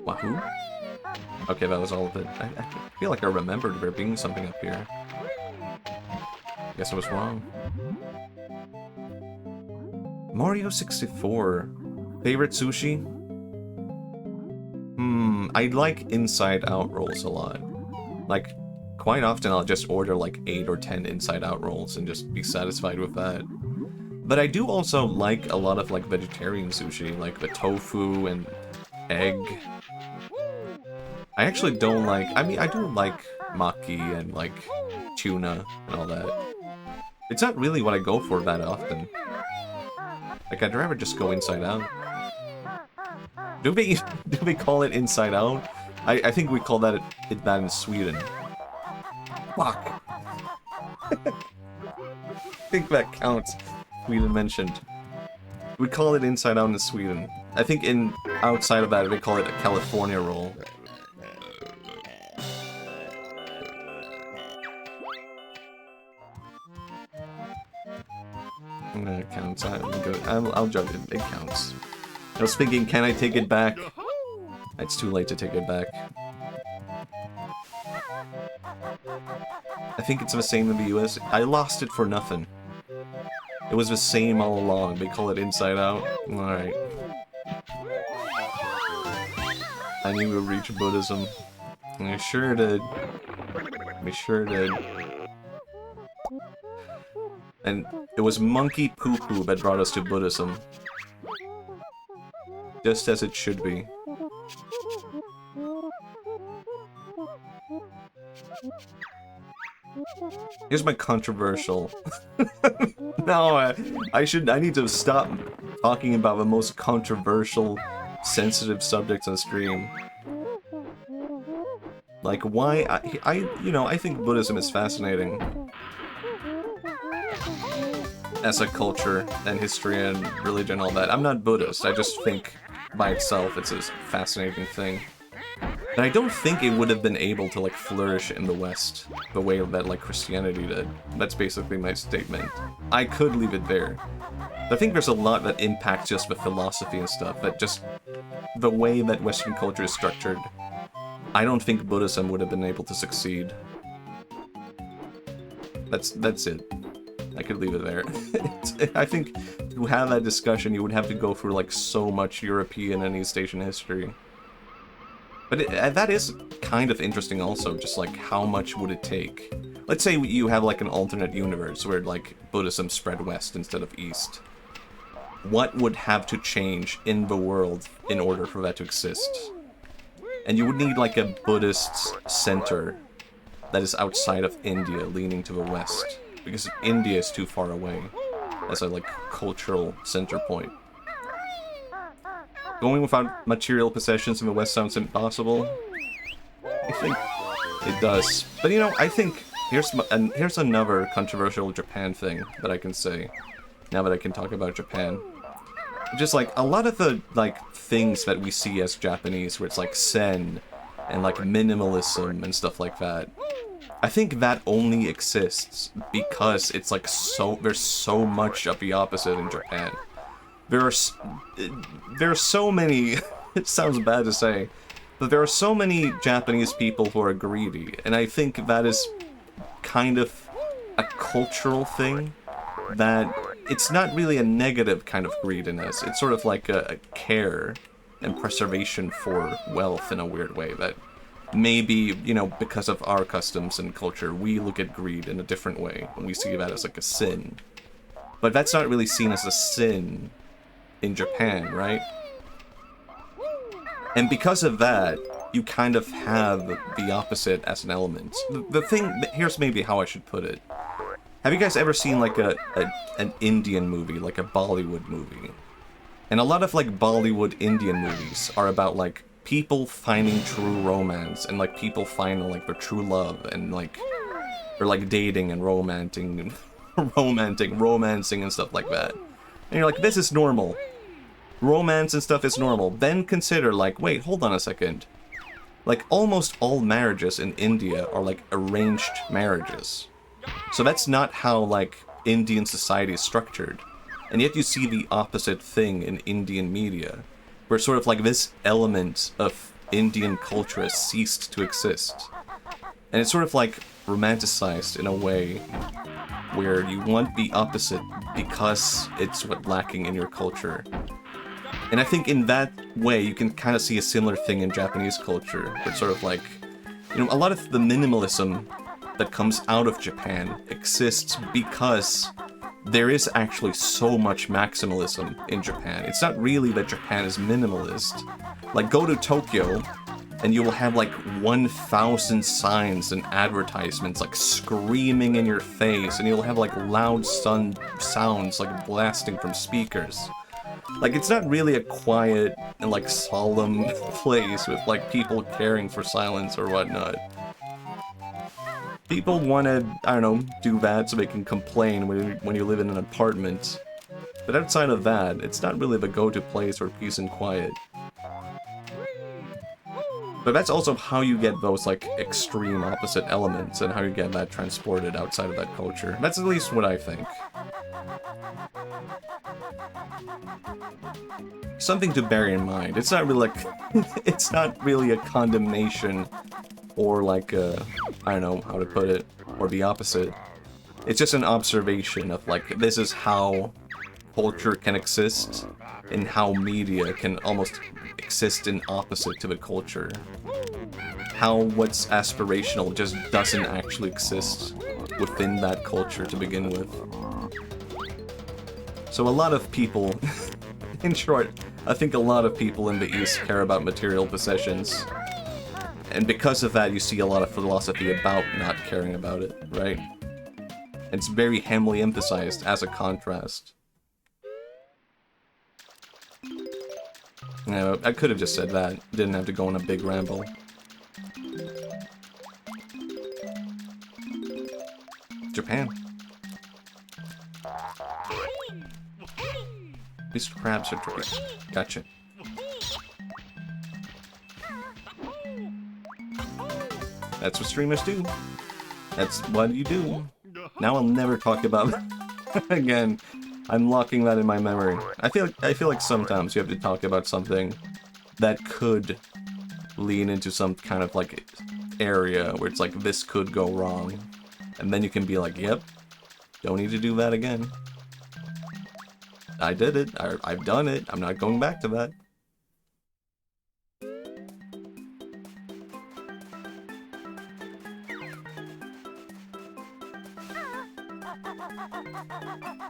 Wahoo? Okay, that was all of it. I feel like I remembered there being something up here. Guess I was wrong. Mario 64. Favorite sushi? I like inside-out rolls a lot. Like, quite often I'll just order like 8 or 10 inside-out rolls and just be satisfied with that. But I do also like a lot of like vegetarian sushi, like the tofu and egg. I actually don't like, I mean, I do like maki and like tuna and all that. It's not really what I go for that often. Like, I'd rather just go inside out. Do we call it inside out? I think we call that in Sweden. Fuck. I think that counts. Sweden mentioned. We call it inside out in Sweden. I think in outside of that, we call it a California roll. It counts. I'll judge it. It counts. I was thinking, can I take it back? It's too late to take it back. I think it's the same in the US. I lost it for nothing. It was the same all along. They call it inside out. Alright. I knew we'd reach Buddhism. I sure did. We sure did. And it was monkey poo-poo that brought us to Buddhism. Just as it should be. Here's my controversial. No, I need to stop talking about the most controversial, sensitive subjects on stream. Like, why, I think Buddhism is fascinating. As a culture, and history, and religion, and all that. I'm not Buddhist, I just think by itself it's a fascinating thing. And I don't think it would have been able to, like, flourish in the West the way that, like, Christianity did. That's basically my statement. I could leave it there. I think there's a lot that impacts just the philosophy and stuff, that just the way that Western culture is structured. I don't think Buddhism would have been able to succeed. That's it. I could leave it there. I think to have that discussion, you would have to go through, like, so much European and East Asian history. But that is kind of interesting also, just like, how much would it take? Let's say you have, like, an alternate universe where, like, Buddhism spread west instead of east. What would have to change in the world in order for that to exist? And you would need, like, a Buddhist center that is outside of India, leaning to the west. Because India is too far away as a, like, cultural center point. Going without material possessions in the West sounds impossible. I think it does. But, you know, I think here's another controversial Japan thing that I can say, now that I can talk about Japan. Just, like, a lot of the, like, things that we see as Japanese, where it's, like, Zen, and, like, minimalism and stuff like that, I think that only exists because it's, like, there's so much of the opposite in Japan. There are so many, it sounds bad to say, but there are so many Japanese people who are greedy, and I think that is kind of a cultural thing, that it's not really a negative kind of greediness, it's sort of like a care and preservation for wealth in a weird way, that maybe, you know, because of our customs and culture, we look at greed in a different way, and we see that as like a sin. But that's not really seen as a sin in Japan, right? And because of that, you kind of have the opposite as an element. The thing, here's maybe how I should put it. Have you guys ever seen like an Indian movie, like a Bollywood movie? And a lot of like Bollywood Indian movies are about like people finding true romance and like people finding like their true love and like, or like dating and romancing and stuff like that. And you're like, this is normal. Romance and stuff is normal. Then consider, like, wait, hold on a second. Like, almost all marriages in India are, like, arranged marriages. So that's not how, like, Indian society is structured. And yet you see the opposite thing in Indian media, where sort of, like, this element of Indian culture has ceased to exist. And it's sort of, like, romanticized in a way where you want the opposite because it's what lacking in your culture. And I think in that way, you can kind of see a similar thing in Japanese culture. It's sort of like, you know, a lot of the minimalism that comes out of Japan exists because there is actually so much maximalism in Japan. It's not really that Japan is minimalist. Like, go to Tokyo, and you will have like 1,000 signs and advertisements like screaming in your face, and you'll have like loud sounds like blasting from speakers. Like, it's not really a quiet and like solemn place with like people caring for silence or whatnot. People want to, I don't know, do that so they can complain when you live in an apartment. But outside of that, it's not really the go-to place for peace and quiet. But that's also how you get those, like, extreme opposite elements and how you get that transported outside of that culture. That's at least what I think. Something to bear in mind. It's not really, like, it's not really a condemnation or, like, I don't know how to put it, or the opposite. It's just an observation of, like, this is how culture can exist, and how media can almost exist in opposite to the culture. How what's aspirational just doesn't actually exist within that culture to begin with. So a lot of people, in short, I think a lot of people in the East care about material possessions. And because of that, you see a lot of philosophy about not caring about it, right? It's very heavily emphasized as a contrast. No, I could have just said that. Didn't have to go on a big ramble. Japan. These crabs are tricky. Gotcha. That's what streamers do. That's what you do. Now I'll never talk about it again. I'm locking that in my memory. I feel like sometimes you have to talk about something that could lean into some kind of like area where it's like this could go wrong, and then you can be like, yep, don't need to do that again. I did it. I've done it. I'm not going back to that.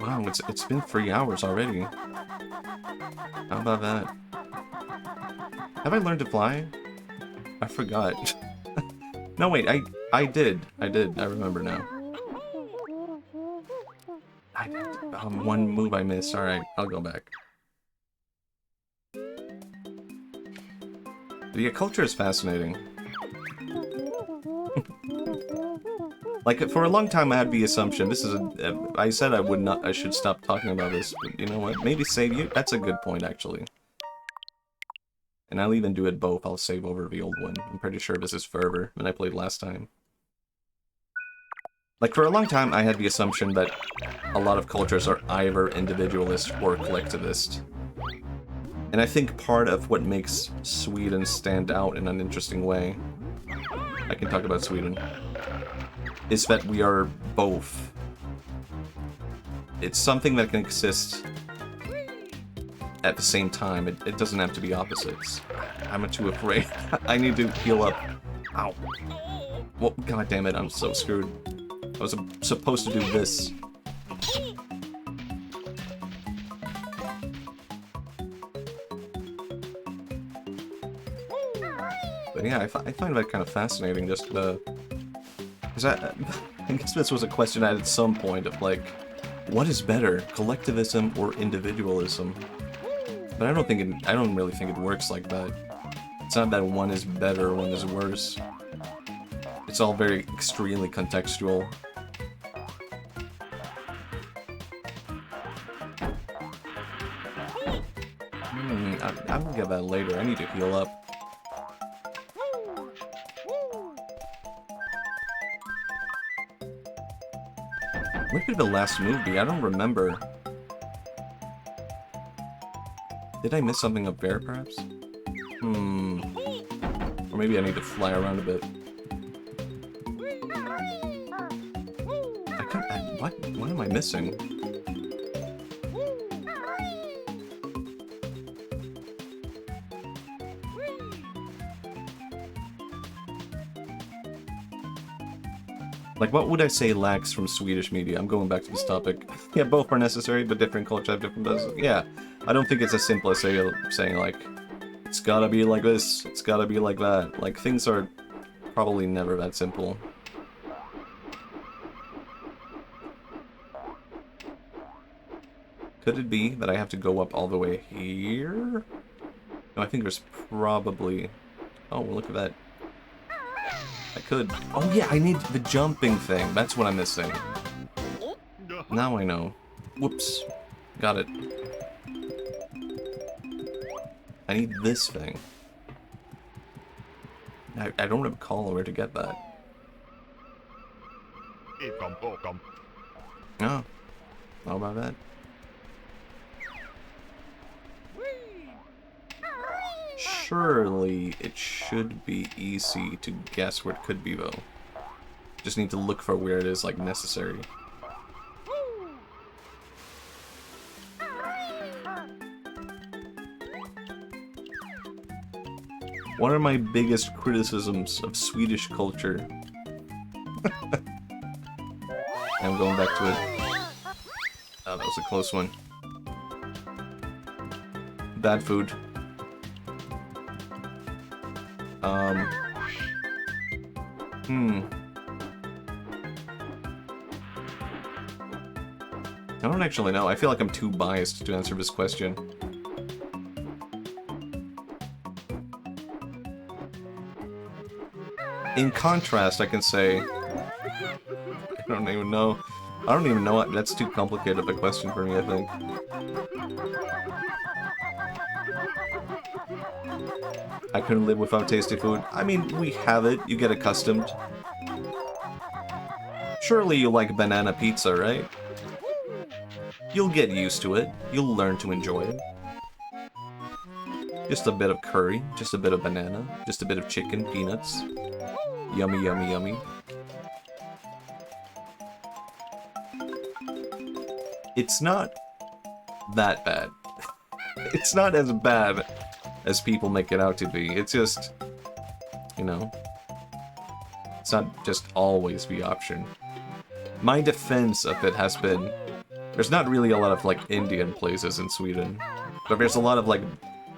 Wow, it's been 3 hours already. How about that? Have I learned to fly? I forgot. No, wait, I did. I remember now. One move I missed. Alright, I'll go back. But yeah, culture is fascinating. Like, for a long time I had the assumption, this is I said I should stop talking about this, but you know what, maybe save you? That's a good point, actually. And I'll even do it both, I'll save over the old one. I'm pretty sure this is further than I played last time. Like, for a long time I had the assumption that a lot of cultures are either individualist or collectivist. And I think part of what makes Sweden stand out in an interesting way, I can talk about Sweden, is that we are both. It's something that can exist at the same time. It doesn't have to be opposites. I'm too afraid. I need to heal up. Ow. Well, god damn it, I'm so screwed. I was supposed to do this. But yeah, I find that kind of fascinating, just the... I guess this was a question I had at some point of like, what is better, collectivism or individualism? But I don't really think it works like that. It's not that one is better, one is worse. It's all very extremely contextual. I'm gonna get that later. I need to heal up. What did the last move be? I don't remember. Did I miss something up there, perhaps? Or maybe I need to fly around a bit. What? What am I missing? Like, what would I say lacks from Swedish media? I'm going back to this topic. Yeah, both are necessary, but different cultures have different business. Yeah, I don't think it's as simple as saying, like, it's gotta be like this, it's gotta be like that. Like, things are probably never that simple. Could it be that I have to go up all the way here? No, I think there's probably... Oh, well, look at that. I could... Oh yeah, I need the jumping thing. That's what I'm missing. Now I know. Whoops. Got it. I need this thing. I don't recall where to get that. Oh. How about that? Surely it should be easy to guess where it could be, though. Just need to look for where it is, like, necessary. What are my biggest criticisms of Swedish culture? I'm going back to it. Oh, that was a close one. Bad food. I don't actually know. I feel like I'm too biased to answer this question. In contrast, I can say... I don't even know. I don't even know. That's too complicated of a question for me, I think. I couldn't live without tasty food. I mean, we have it. You get accustomed. Surely you like banana pizza, right? You'll get used to it. You'll learn to enjoy it. Just a bit of curry, just a bit of banana, just a bit of chicken, peanuts. Yummy, yummy, yummy. It's not that bad. It's not as bad as people make it out to be. It's just, you know, it's not just always the option. My defense of it has been, there's not really a lot of, like, Indian places in Sweden, but there's a lot of, like,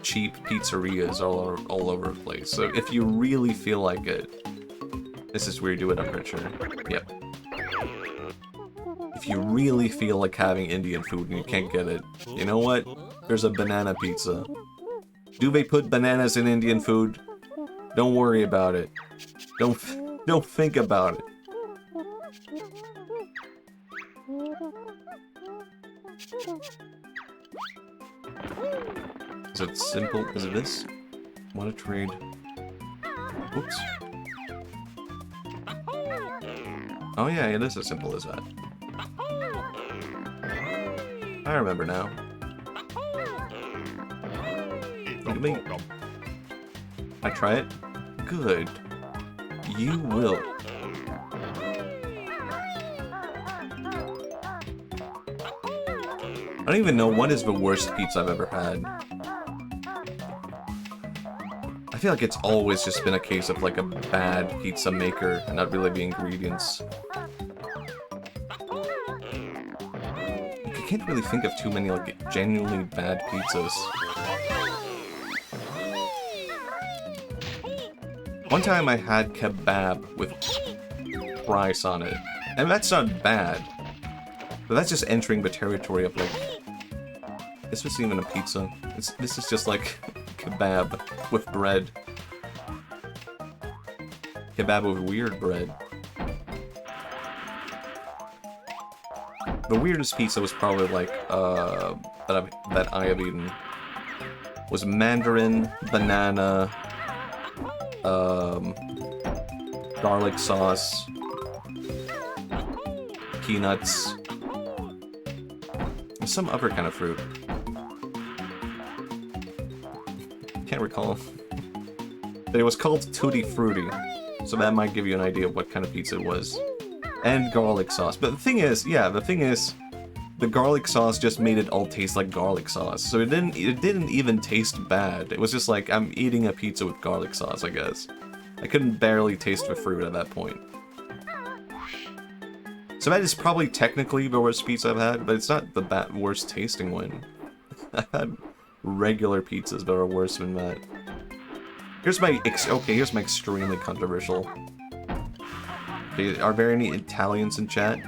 cheap pizzerias all over the place. So if you really feel like it, this is where you do it, I'm pretty sure. Yep. If you really feel like having Indian food and you can't get it, you know what? There's a banana pizza. Do they put bananas in Indian food? Don't worry about it. Don't think about it. Is it simple? Is it this? Want to trade? Whoops. Oh yeah, it is as simple as that. I remember now. Look at me. I try it? Good. You will. I don't even know what is the worst pizza I've ever had. I feel like it's always just been a case of like a bad pizza maker and not really the ingredients. I can't really think of too many like genuinely bad pizzas. One time I had kebab with rice on it, and that's not bad. But that's just entering the territory of like, this wasn't even a pizza. This is just like kebab with bread. Kebab with weird bread. The weirdest pizza was probably like that I have eaten was mandarin, banana, garlic sauce, peanuts, and some other kind of fruit. Can't recall. But it was called Tutti Frutti, so that might give you an idea of what kind of pizza it was. And garlic sauce. But the thing is, the garlic sauce just made it all taste like garlic sauce. So it didn't even taste bad. It was just like, I'm eating a pizza with garlic sauce, I guess. I couldn't barely taste the fruit at that point. So that is probably technically the worst pizza I've had, but it's not the worst tasting one. I've had regular pizzas that are worse than that. Here's my extremely controversial. Okay, are there any Italians in chat?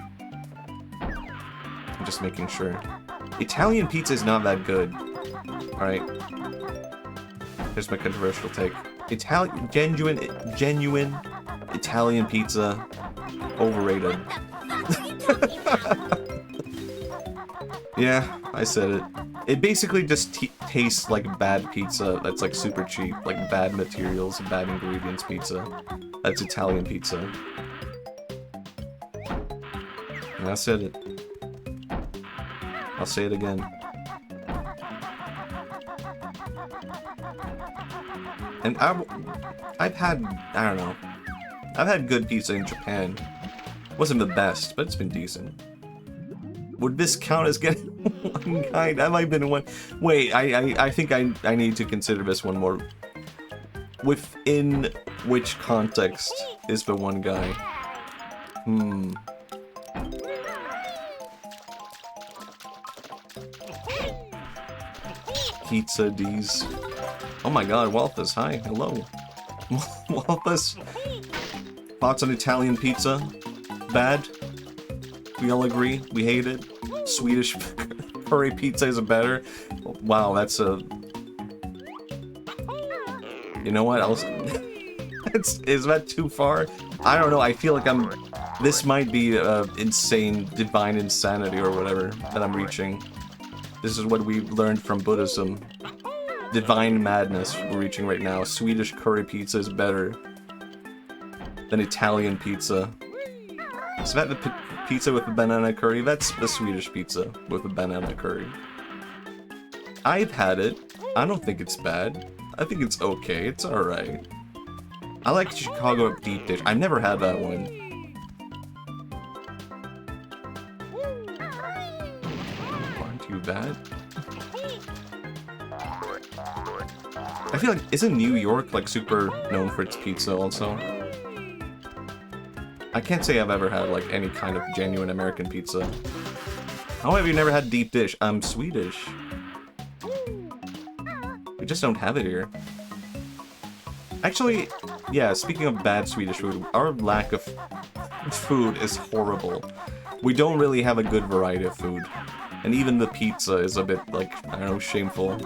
I'm just making sure. Italian pizza is not that good. Alright. Here's my controversial take. Genuine Italian pizza, overrated. Yeah, I said it. It basically just tastes like bad pizza that's like super cheap, like bad materials, bad ingredients pizza. That's Italian pizza. And I said it. I'll say it again. And I've had, I don't know, I've had good pizza in Japan. Wasn't the best, but it's been decent. Would this count as getting one kind? I might have been one. Wait, I think I need to consider this one more. Within which context is the one guy? Pizza D's. Oh my god, Walthus, hi, hello. Walthus. Thoughts on Italian pizza? Bad? We all agree? We hate it? Swedish curry pizza is better? Wow, that's a... You know what else? Is that too far? I don't know, I feel like this might be insane, divine insanity or whatever that I'm reaching. This is what we learned from Buddhism. Divine madness we're reaching right now. Swedish curry pizza is better than Italian pizza. Is that the pizza with the banana curry? That's the Swedish pizza with the banana curry. I've had it. I don't think it's bad. I think it's okay. It's alright. I like Chicago deep dish. I've never had that one. Aren't you bad? I feel like, isn't New York like super known for its pizza also? I can't say I've ever had like any kind of genuine American pizza. How have you never had deep dish? I'm Swedish. We just don't have it here. Actually, yeah, speaking of bad Swedish food, our lack of food is horrible. We don't really have a good variety of food. And even the pizza is a bit, like, I don't know, shameful.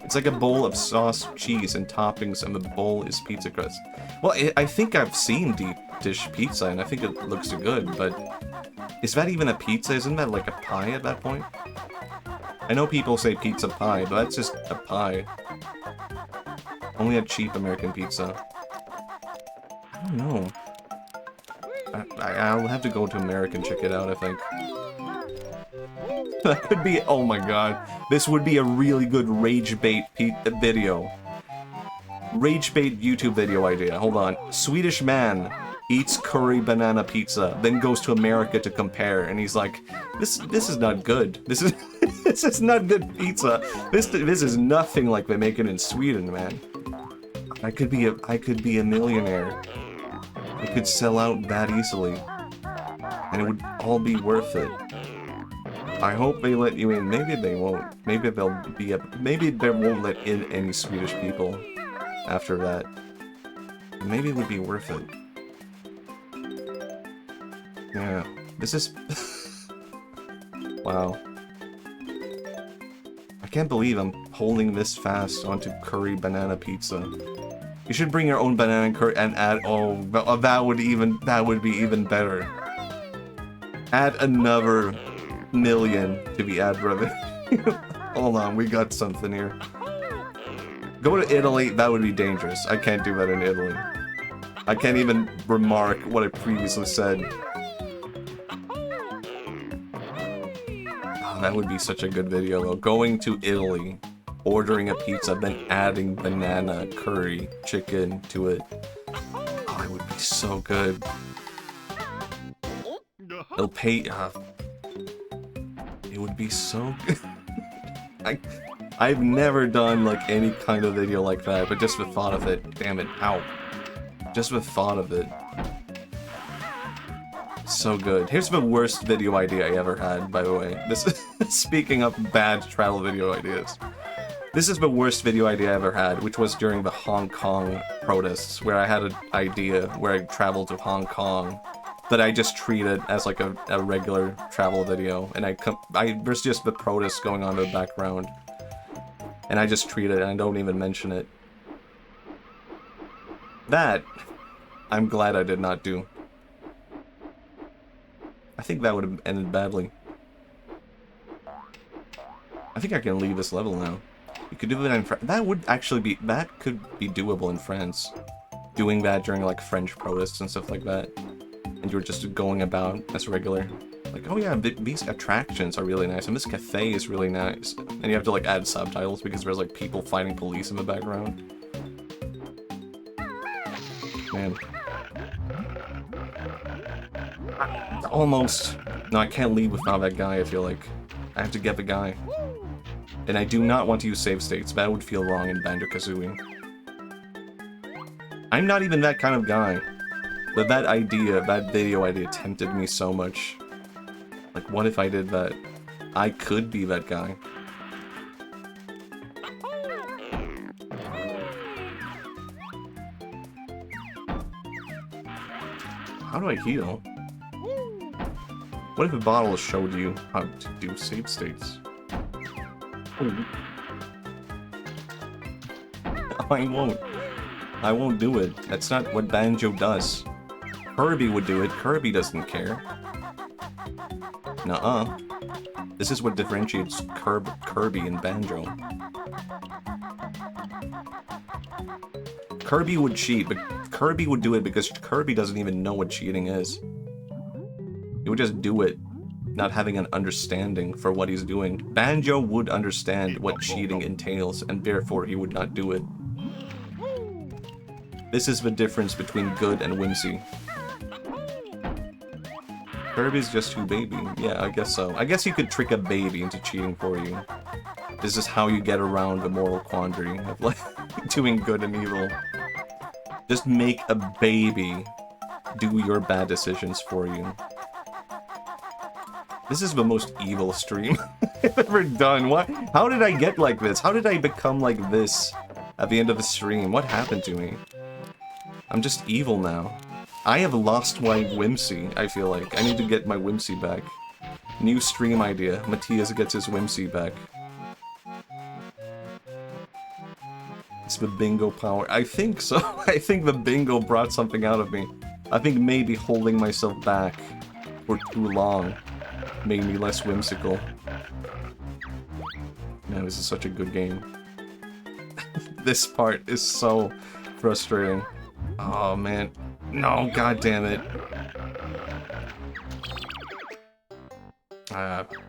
It's like a bowl of sauce, cheese, and toppings, and the bowl is pizza crust. Well, I think I've seen deep dish pizza, and I think it looks good, but... Is that even a pizza? Isn't that like a pie at that point? I know people say pizza pie, but that's just a pie. Only a cheap American pizza. I don't know. I'll have to go to America and check it out, I think. That could be... Oh my god. This would be a really good rage bait video. Rage bait YouTube video idea. Hold on. Swedish man eats curry banana pizza, then goes to America to compare, and he's like, this is not good. This is this is not good pizza. This is nothing like they make it in Sweden, man. I could be a millionaire. I could sell out that easily, and it would all be worth it. I hope they let you in. Maybe they won't. Maybe they'll be maybe they won't let in any Swedish people after that. Maybe it would be worth it. Yeah, this is... Wow. I can't believe I'm holding this fast onto curry banana pizza. You should bring your own banana curry and add... Oh, that would be even better. Add another million to be ad revenue. Hold on, we got something here. Go to Italy, that would be dangerous. I can't do that in Italy. I can't even remark what I previously said. Oh, that would be such a good video though. Going to Italy, ordering a pizza, then adding banana, curry, chicken to it. Oh, it would be so good. It'll pay. It would be so good. I've never done like any kind of video like that, but just the thought of it, damn it, ow. Just the thought of it. So good. Here's the worst video idea I ever had, by the way. This is speaking of bad travel video ideas. This is the worst video idea I ever had, which was during the Hong Kong protests, where I had an idea where I traveled to Hong Kong that I just treated as like a regular travel video, and there's just the protests going on in the background. And I just treat it, and I don't even mention it. That, I'm glad I did not do. I think that would have ended badly. I think I can leave this level now. You could do that in France. That would actually be, that could be doable in France. Doing that during like French protests and stuff like that. And you're just going about as regular. Like, oh yeah, these attractions are really nice, and this cafe is really nice. And you have to like add subtitles because there's like people fighting police in the background. Man. Almost. No, I can't leave without that guy, I feel like. I have to get the guy. And I do not want to use save states. That would feel wrong in Banjo-Kazooie. I'm not even that kind of guy. But that idea, that video idea tempted me so much. Like, what if I did that? I could be that guy. How do I heal? What if a bottle showed you how to do save states? Oh. I won't. I won't do it. That's not what Banjo does. Kirby would do it. Kirby doesn't care. Nuh-uh. This is what differentiates Kirby and Banjo. Kirby would cheat, but Kirby would do it because Kirby doesn't even know what cheating is. He would just do it, not having an understanding for what he's doing. Banjo would understand what cheating entails, and therefore he would not do it. This is the difference between good and whimsy. Kirby's just too baby. Yeah, I guess so. I guess you could trick a baby into cheating for you. This is how you get around the moral quandary of, like, doing good and evil. Just make a baby do your bad decisions for you. This is the most evil stream I've ever done. What? How did I get like this? How did I become like this at the end of the stream? What happened to me? I'm just evil now. I have lost my whimsy, I feel like. I need to get my whimsy back. New stream idea. Matthias gets his whimsy back. It's the bingo power. I think so. I think the bingo brought something out of me. I think maybe holding myself back for too long made me less whimsical. Man, this is such a good game. This part is so frustrating. Oh man. No, god damn it.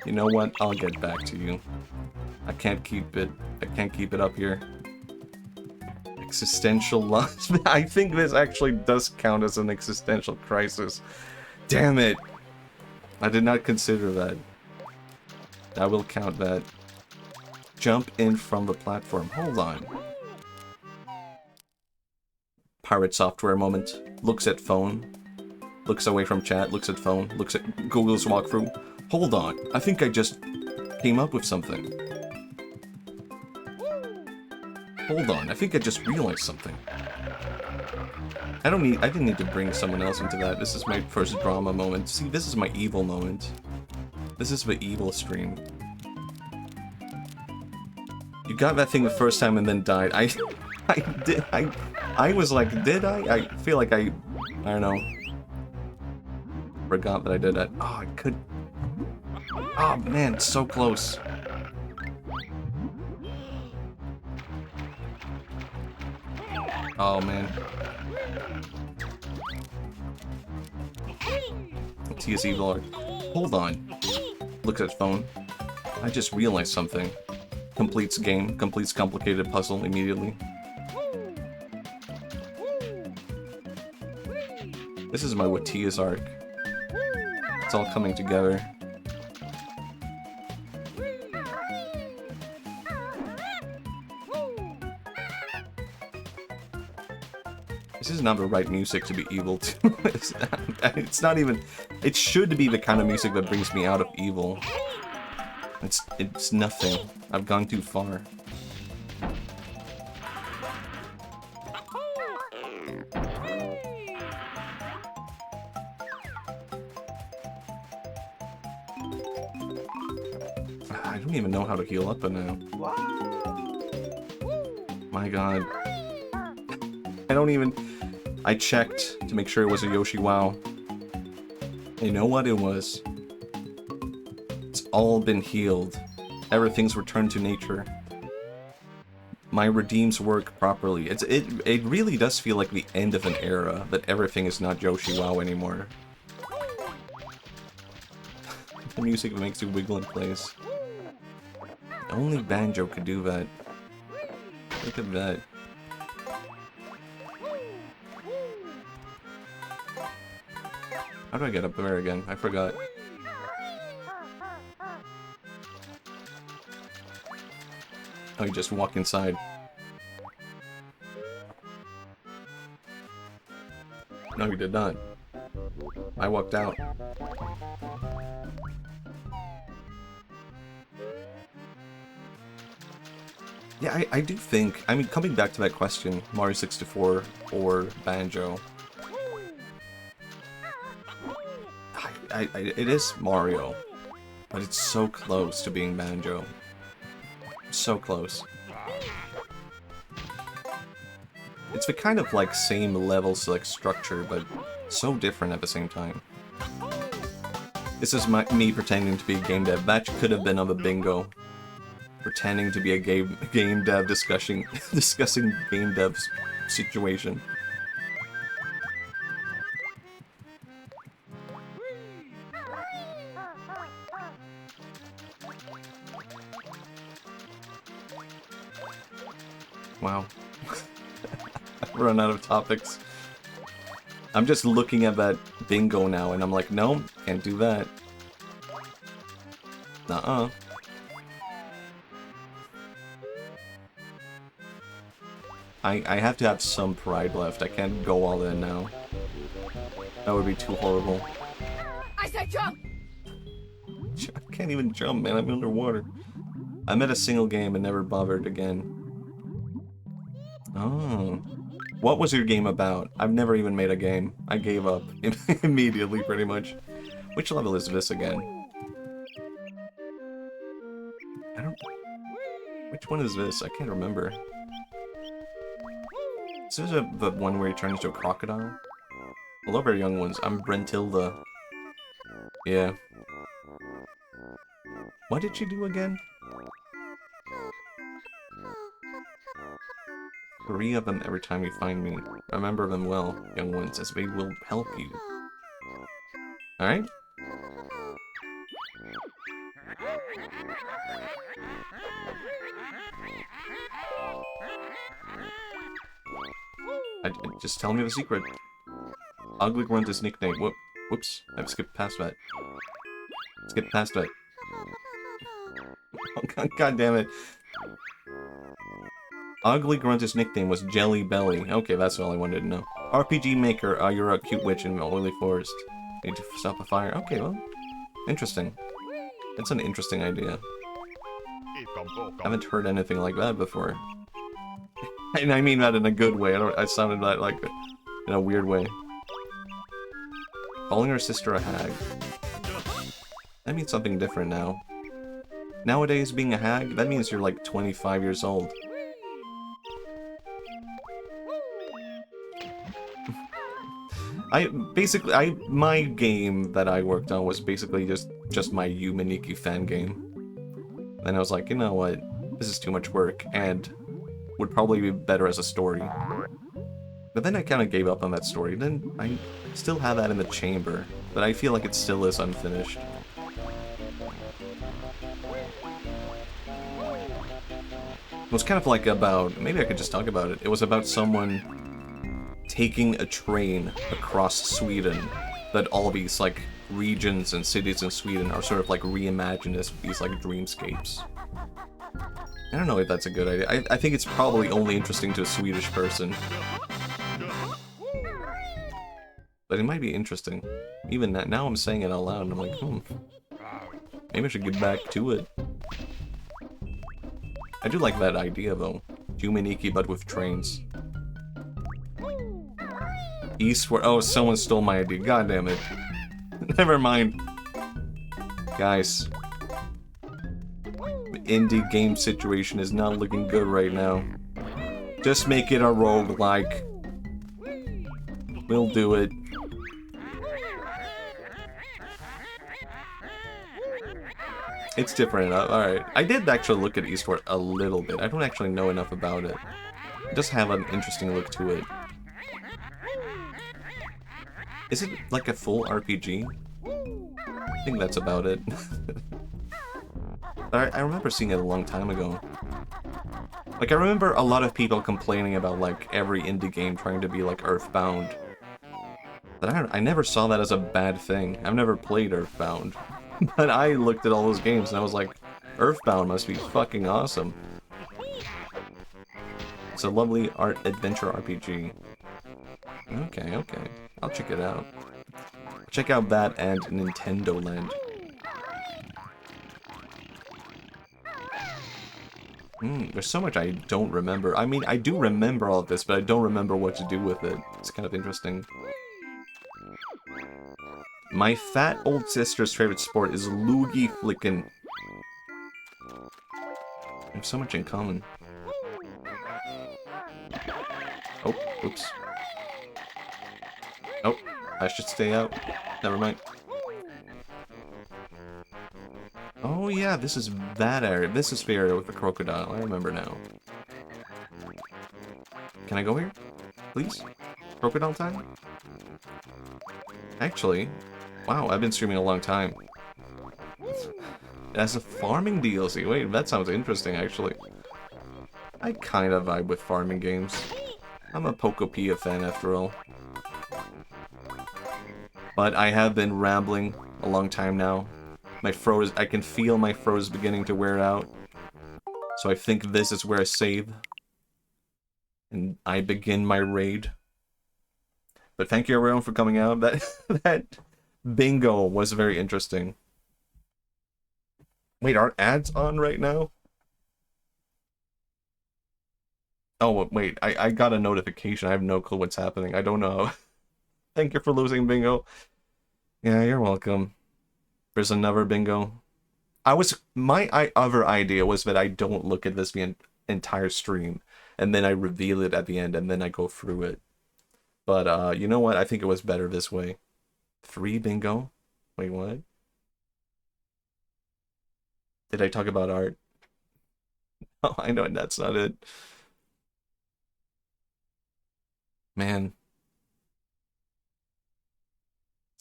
You know what? I'll get back to you. I can't keep it up here. Existential loss. I think this actually does count as an existential crisis. Damn it. I did not consider that. I will count that. Jump in from the platform. Hold on. Pirate software moment. Looks at phone. Looks away from chat. Looks at phone. Looks at Google's walkthrough. Hold on. I think I just came up with something. Hold on. I think I just realized something. I didn't need to bring someone else into that. This is my first drama moment. See, this is my evil moment. This is the evil stream. You got that thing the first time and then died. I was like, did I? I feel like I don't know. Forgot that I did that. Oh, I could. Oh man, so close. Oh man. T.S. Evil Art. Hold on. Looks at phone. I just realized something. Completes game. Completes complicated puzzle immediately. This is my Watia's arc. It's all coming together. This is not the right music to be evil to. It's not even... It should be the kind of music that brings me out of evil. It's nothing. I've gone too far. I don't even know how to heal up now. My god. I don't even... I checked to make sure it was a Yoshi WoW. You know what it was? It's all been healed. Everything's returned to nature. My redeems work properly. It really does feel like the end of an era, that everything is not Yoshi WoW anymore. The music makes you wiggle in place. Only Banjo could do that. Look at that. How do I get up there again? I forgot. Oh, you just walk inside. No, you did not. I walked out. Yeah, I do think... I mean, coming back to that question, Mario 64 or Banjo... it is Mario, but it's so close to being Banjo. So close. It's the kind of like same level select structure, but so different at the same time. This is me pretending to be a game dev. That could have been on the bingo. Pretending to be a game dev discussing game dev's situation. Wow. I've run out of topics. I'm just looking at that bingo now and I'm like, no, can't do that. Nuh-uh. I have to have some pride left. I can't go all in now. That would be too horrible. I said jump! I can't even jump, man. I'm underwater. I met a single game and never bothered again. Oh. What was your game about? I've never even made a game. I gave up immediately, pretty much. Which level is this again? I don't... Which one is this? I can't remember. Is this the one where he turns into a crocodile? Hello, very young ones. I'm Brentilda. Yeah. What did she do again? 3 of them every time you find me. Remember them well, young ones, as they will help you. Alright? Just tell me the secret. Ugly Grunt is nickname. Whoops. I've skipped past that. Skip past that. Oh, God damn it. Ugly Grunt's nickname was Jelly Belly. Okay, that's all I wanted to know. RPG Maker, you're a cute witch in Oily Forest. Need to stop a fire. Okay, well, interesting. That's an interesting idea. Haven't heard anything like that before. And I mean that in a good way. I sounded that like in a weird way. Calling her sister a hag. That means something different now. Nowadays, being a hag, that means you're like 25 years old. My game that I worked on was basically just my Yu Maniki fan game. Then I was like, you know what, this is too much work, and would probably be better as a story. But then I kind of gave up on that story. Then I still have that in the chamber, but I feel like it still is unfinished. It was kind of like about, maybe I could just talk about it. It was about someone taking a train across Sweden that all these, like, regions and cities in Sweden are sort of like reimagined as these like dreamscapes. I don't know if that's a good idea. I think it's probably only interesting to a Swedish person. But it might be interesting. Even that, now I'm saying it out loud and I'm like, maybe I should get back to it. I do like that idea though. Humaniki but with trains. Eastward. Oh, someone stole my idea. God damn it. Never mind. Guys. The indie game situation is not looking good right now. Just make it a roguelike. We'll do it. It's different enough. Alright. I did actually look at Eastward a little bit. I don't actually know enough about it. It does have an interesting look to it. Is it like a full RPG? I think that's about it. I remember seeing it a long time ago. Like, I remember a lot of people complaining about, like, every indie game trying to be, like, Earthbound. But I never saw that as a bad thing. I've never played Earthbound. But I looked at all those games and I was like, Earthbound must be fucking awesome. It's a lovely adventure RPG. Okay, okay. I'll check it out. Check out that and Nintendo Land. There's so much I don't remember. I mean, I do remember all of this, but I don't remember what to do with it. It's kind of interesting. My fat old sister's favorite sport is loogie flickin'. We have so much in common. Oh, oops. Oh, I should stay out. Never mind. Oh yeah, this is that area. This is the area with the crocodile. I remember now. Can I go here? Please? Crocodile time? Actually, wow, I've been streaming a long time. As a farming DLC. Wait, that sounds interesting, actually. I kind of vibe with farming games. I'm a Pokopia fan, after all. But I have been rambling a long time now. My throat is... I can feel my throat is beginning to wear out. So I think this is where I save. And I begin my raid. But thank you everyone for coming out. That bingo was very interesting. Wait, aren't ads on right now? Oh, wait, I got a notification. I have no clue what's happening. I don't know. Thank you for losing, bingo. Yeah, you're welcome. There's another bingo. My other idea was that I don't look at this the entire stream, and then I reveal it at the end, and then I go through it. But, you know what? I think it was better this way. 3 bingo? Wait, what? Did I talk about art? Oh, I know that's not it. Man.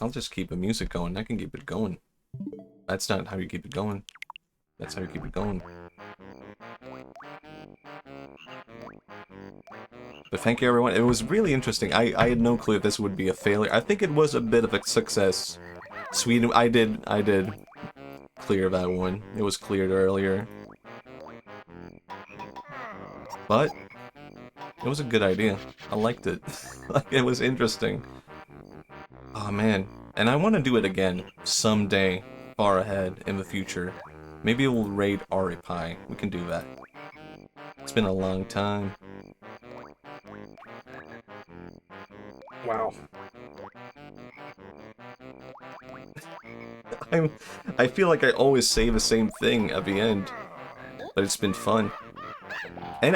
I'll just keep the music going. I can keep it going. That's not how you keep it going. That's how you keep it going. But thank you everyone. It was really interesting. I had no clue if this would be a failure. I think it was a bit of a success. Sweden, I did clear that one. It was cleared earlier. But it was a good idea. I liked it. Like, it was interesting. Oh man. And I want to do it again someday, far ahead in the future. Maybe we'll raid Aripai. We can do that. It's been a long time. Wow. I feel like I always say the same thing at the end, but it's been fun. And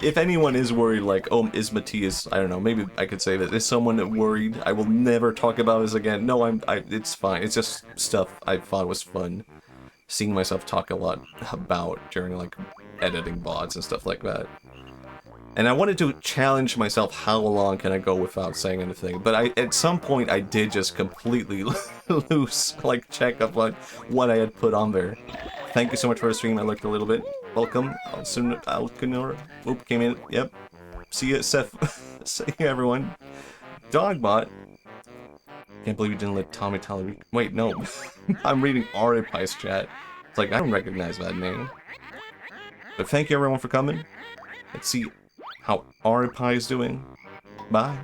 if anyone is worried, like, oh, is Matthias, I don't know, maybe I could say that, is someone worried I will never talk about this again? No, it's fine. It's just stuff I thought was fun. Seeing myself talk a lot about during, like, editing VODs and stuff like that. And I wanted to challenge myself, how long can I go without saying anything? But at some point, I did just completely lose, like, check of what I had put on there. Thank you so much for the stream. I looked a little bit. Welcome. Alcanor. Oop, came in. Yep. See you, Seth. See you, everyone. Dogbot. Can't believe you didn't let Tommy Tyler. Wait, no. I'm reading Aripai's chat. It's like, I don't recognize that name. But thank you everyone for coming. Let's see how Aripai is doing. Bye.